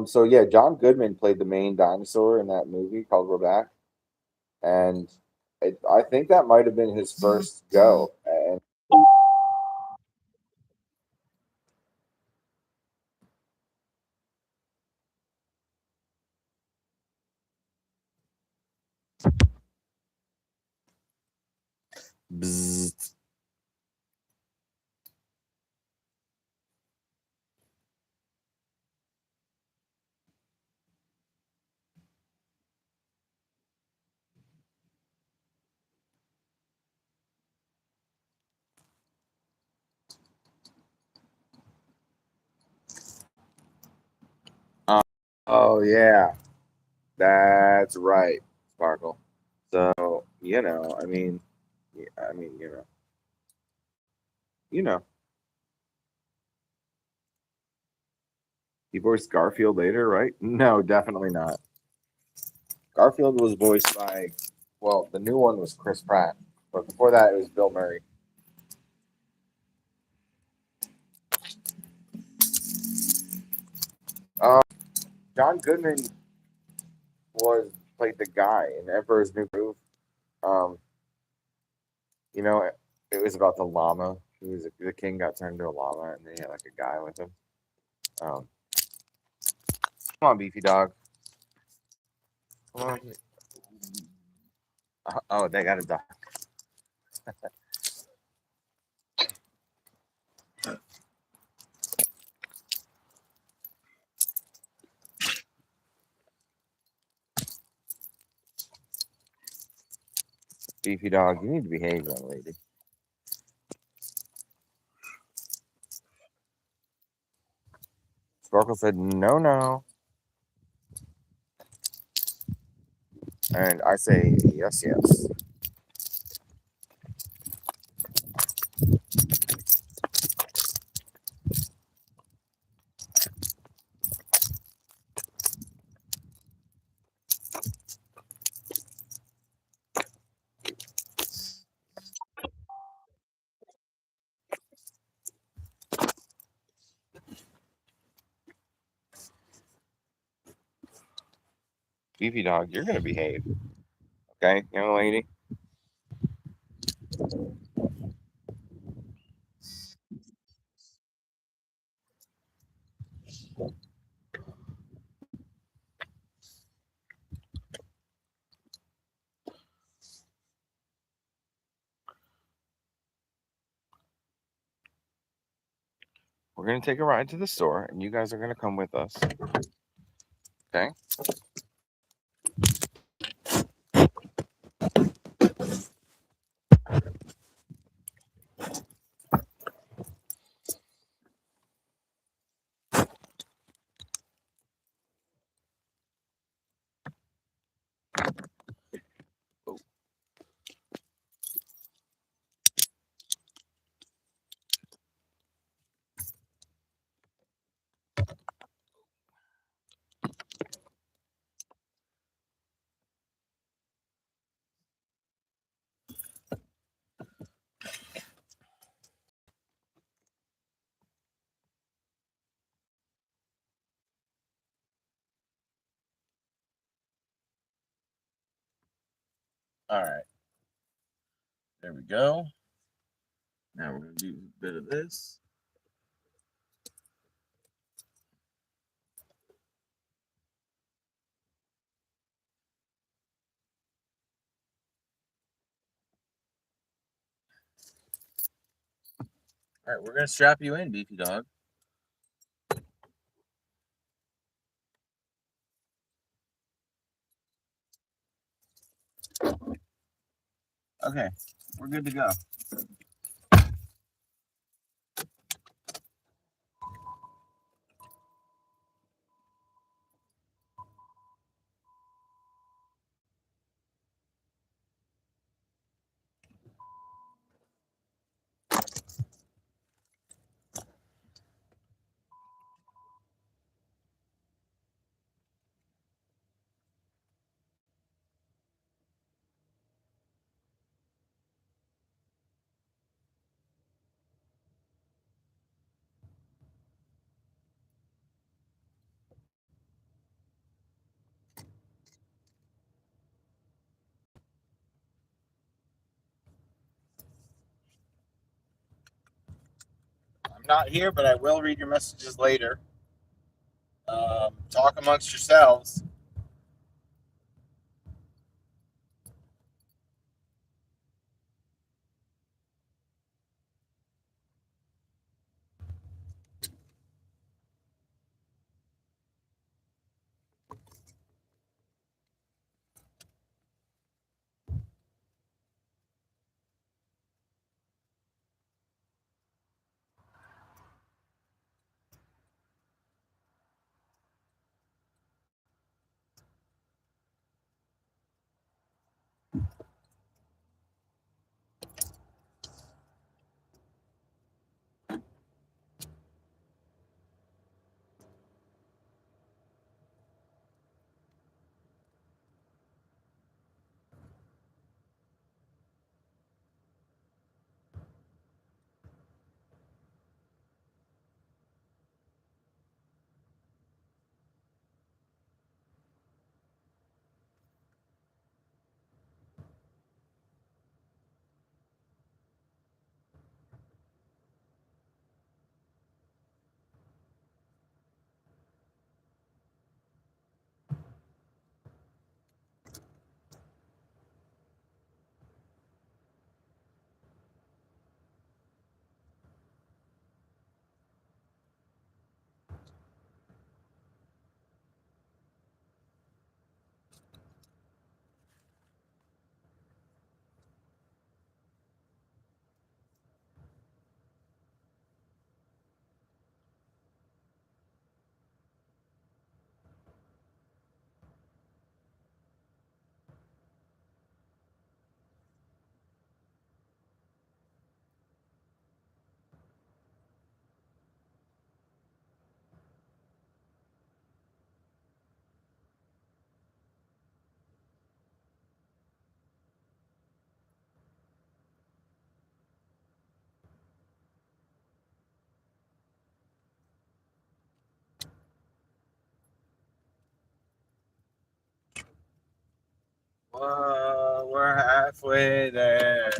So yeah, John Goodman played the main dinosaur in that movie called We're Back, and I think that might have been his first go. And bzzzt. Oh yeah, that's right, Sparkle. So I mean, you know, he voiced Garfield later, right? No, definitely not. Garfield was voiced by, well, the new one was Chris Pratt, but before that it was Bill Murray. Um, John Goodman was played the guy in Emperor's New Groove. Um, you know, it was about the llama. The king got turned into a llama, and then he had like a guy with him. Um, come on, beefy dog. Come on. Oh, they got a dog. Beefy dog, you need to behave, young lady. Sparkle said, no, no. And I say, yes, yes. Beefy dog, you're going to behave. Okay, young lady? We're going to take a ride to the store, and you guys are going to come with us. Okay? All right. There we go. Now we're going to do a bit of this. All right, we're going to strap you in, beefy dog. Okay, we're good to go. not here, but I will read your messages later. Talk amongst yourselves. Whoa, we're halfway there.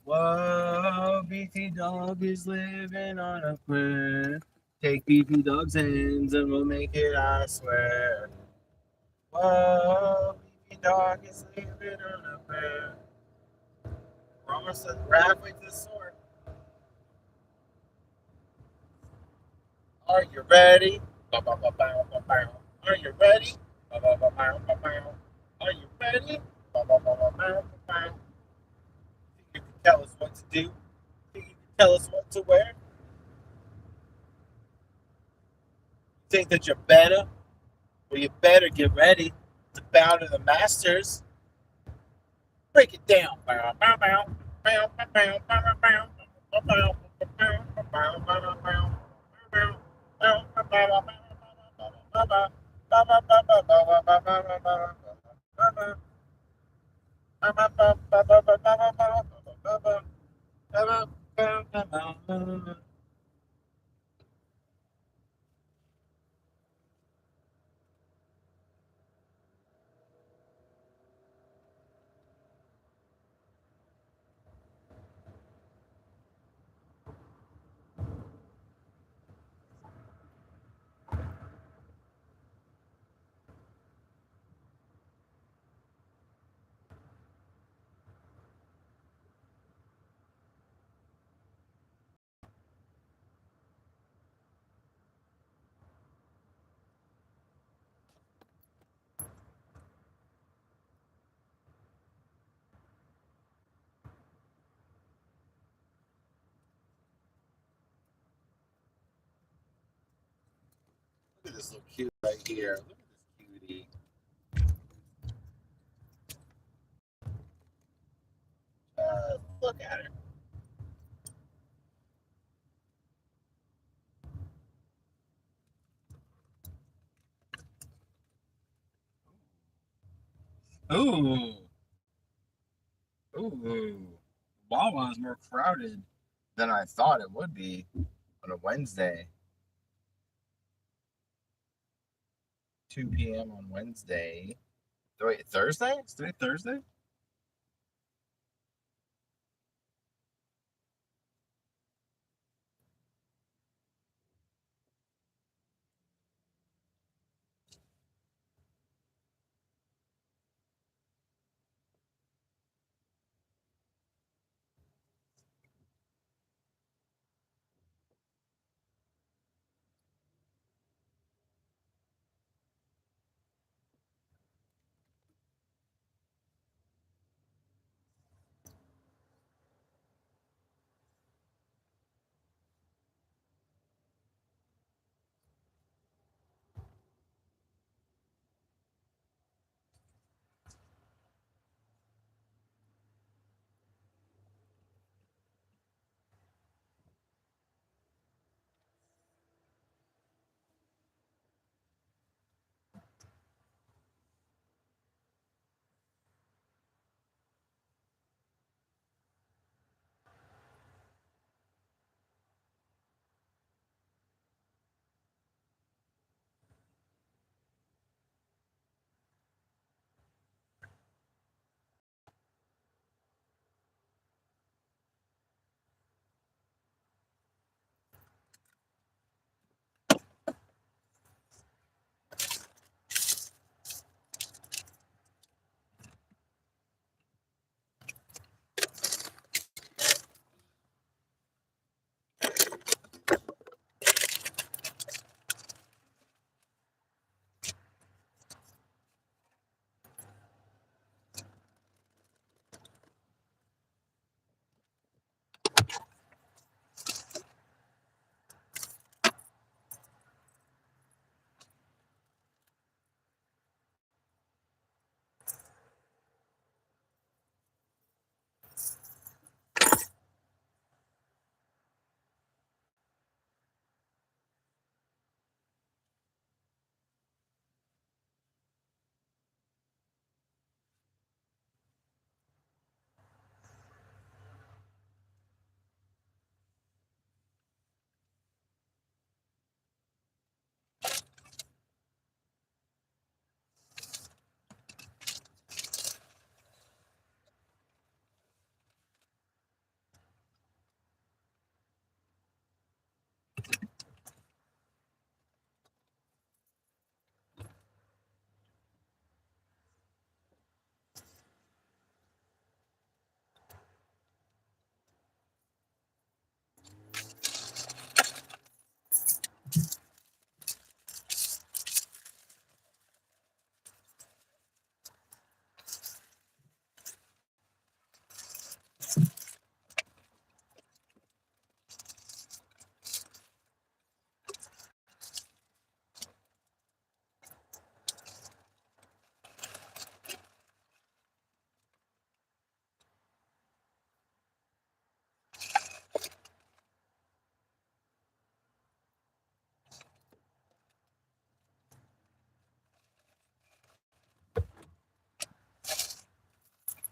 Whoa, BT Dog is living on a prayer. Take BT Dog's hands and we'll make it, I swear. Whoa, BT Dog is living on a prayer. We're almost halfway to the sword. Are you ready? Are you ready? Are you ready? You can tell us what to do. You can tell us what to wear. Think that you're better? Well, you better get ready to bow to the masters. Break it down. Look at this little cute right here. Look at this cutie. Look at her. Ooh. Ooh. Wawa's more crowded than I thought it would be on a Wednesday. 2 p.m. on Wednesday. Wait, Thursday? Is today Thursday?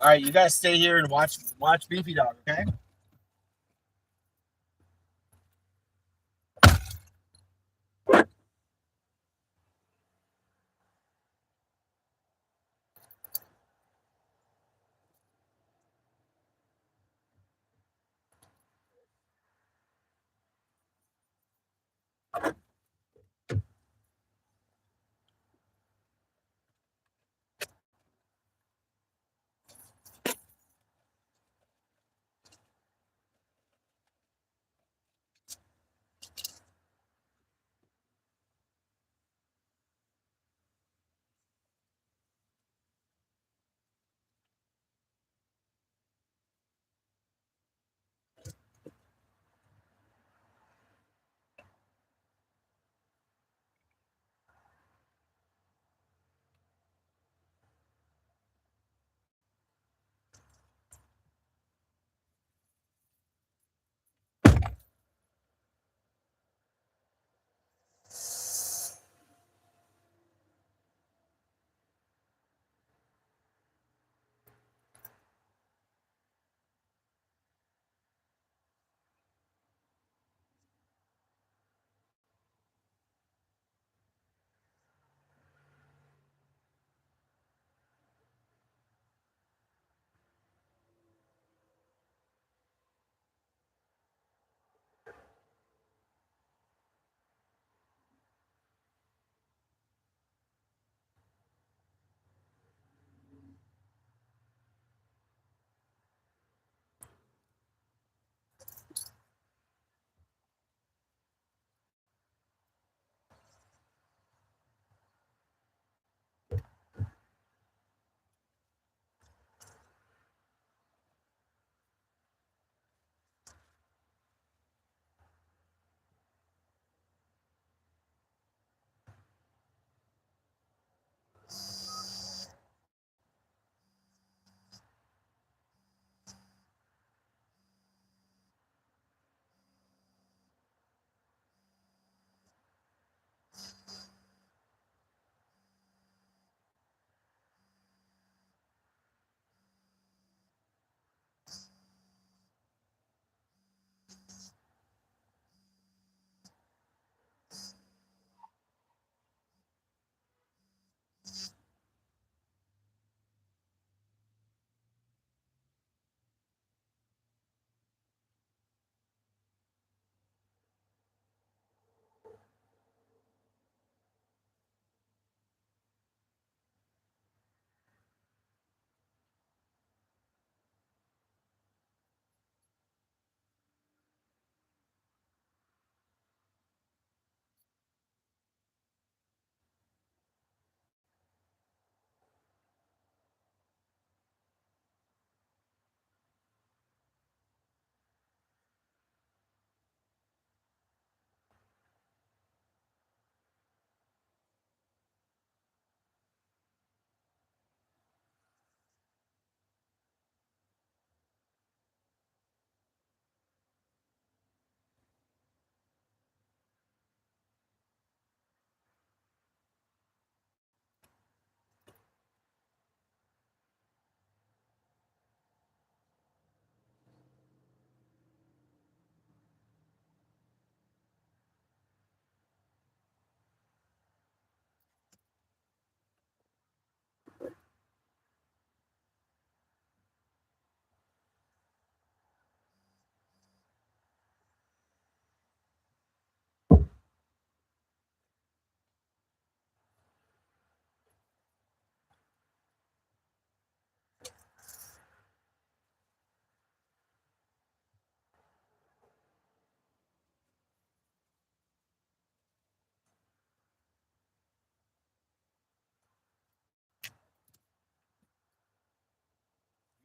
All right, you guys stay here and watch Beefy Dog, okay?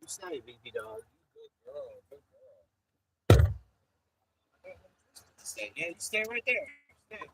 You stay, Beefy Dog. You good girl. Good girl. Stay. Yeah, you stay right there. Stay.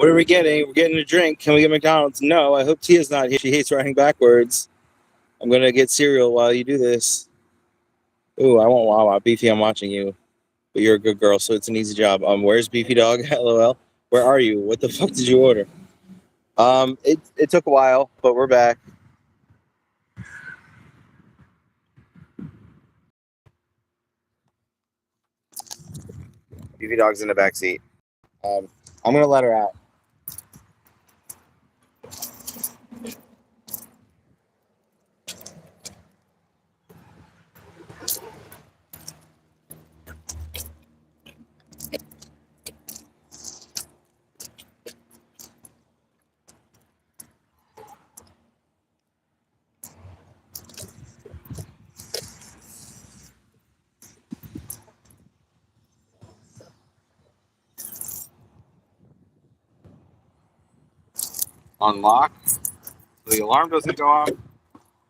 What are we getting? We're getting a drink. Can we get McDonald's? No, I hope Tia's not here. She hates riding backwards. I'm going to get cereal while you do this. Ooh, I want Wawa. Beefy, I'm watching you. But you're a good girl, so it's an easy job. Where's Beefy Dog? LOL. Where are you? What the fuck did you order? It took a while, but we're back. Beefy Dog's in the back seat. I'm gonna let her out. Unlock. So the alarm doesn't go off.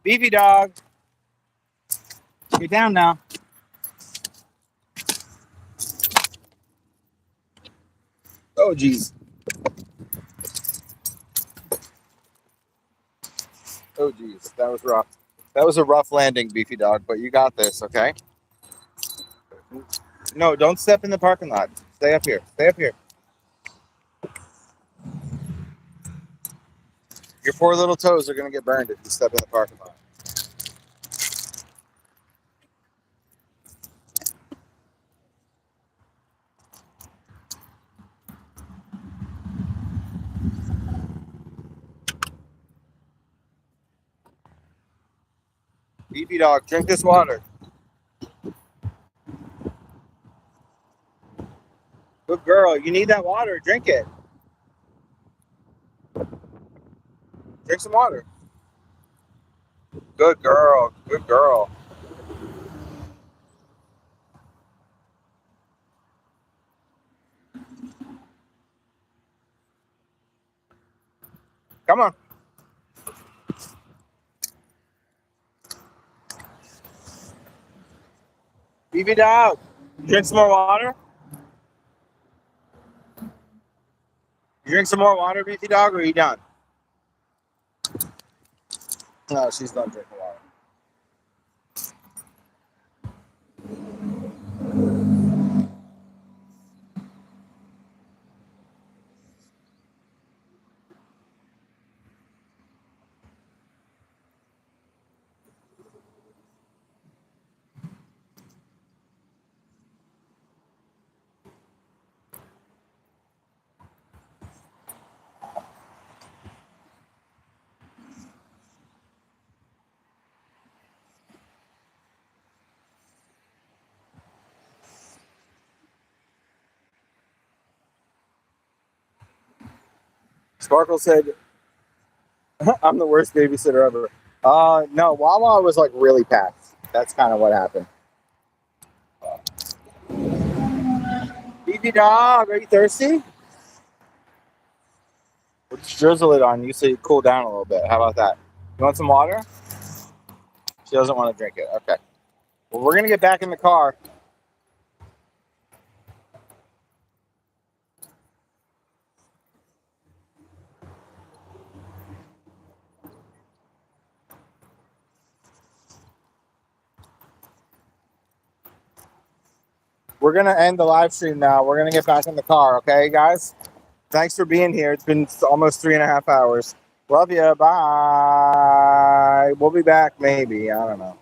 Beefy Dog, get down now. Oh, jeez. Oh, jeez. That was rough. That was a rough landing, Beefy Dog, but you got this, okay? No, don't step in the parking lot. Stay up here. Stay up here. Your poor little toes are going to get burned if you step in the parking lot. Beefy Dog, drink this water. Good girl. You need that water. Drink it. Drink some water. Good girl. Good girl. Come on. Beefy Dog, drink some more water. You drink some more water, Beefy Dog, or are you done? No, she's done drinking water. Sparkle said, I'm the worst babysitter ever. No, Wawa was like really packed. That's kind of what happened. Beefy Dog, are you thirsty? We'll just drizzle it on you so you cool down a little bit. How about that? You want some water? She doesn't want to drink it. Okay. Well, we're going to get back in the car. We're going to end the live stream now. We're going to get back in the car. Okay, guys? Thanks for being here. It's been almost 3.5 hours. Love you. Bye. We'll be back maybe. I don't know.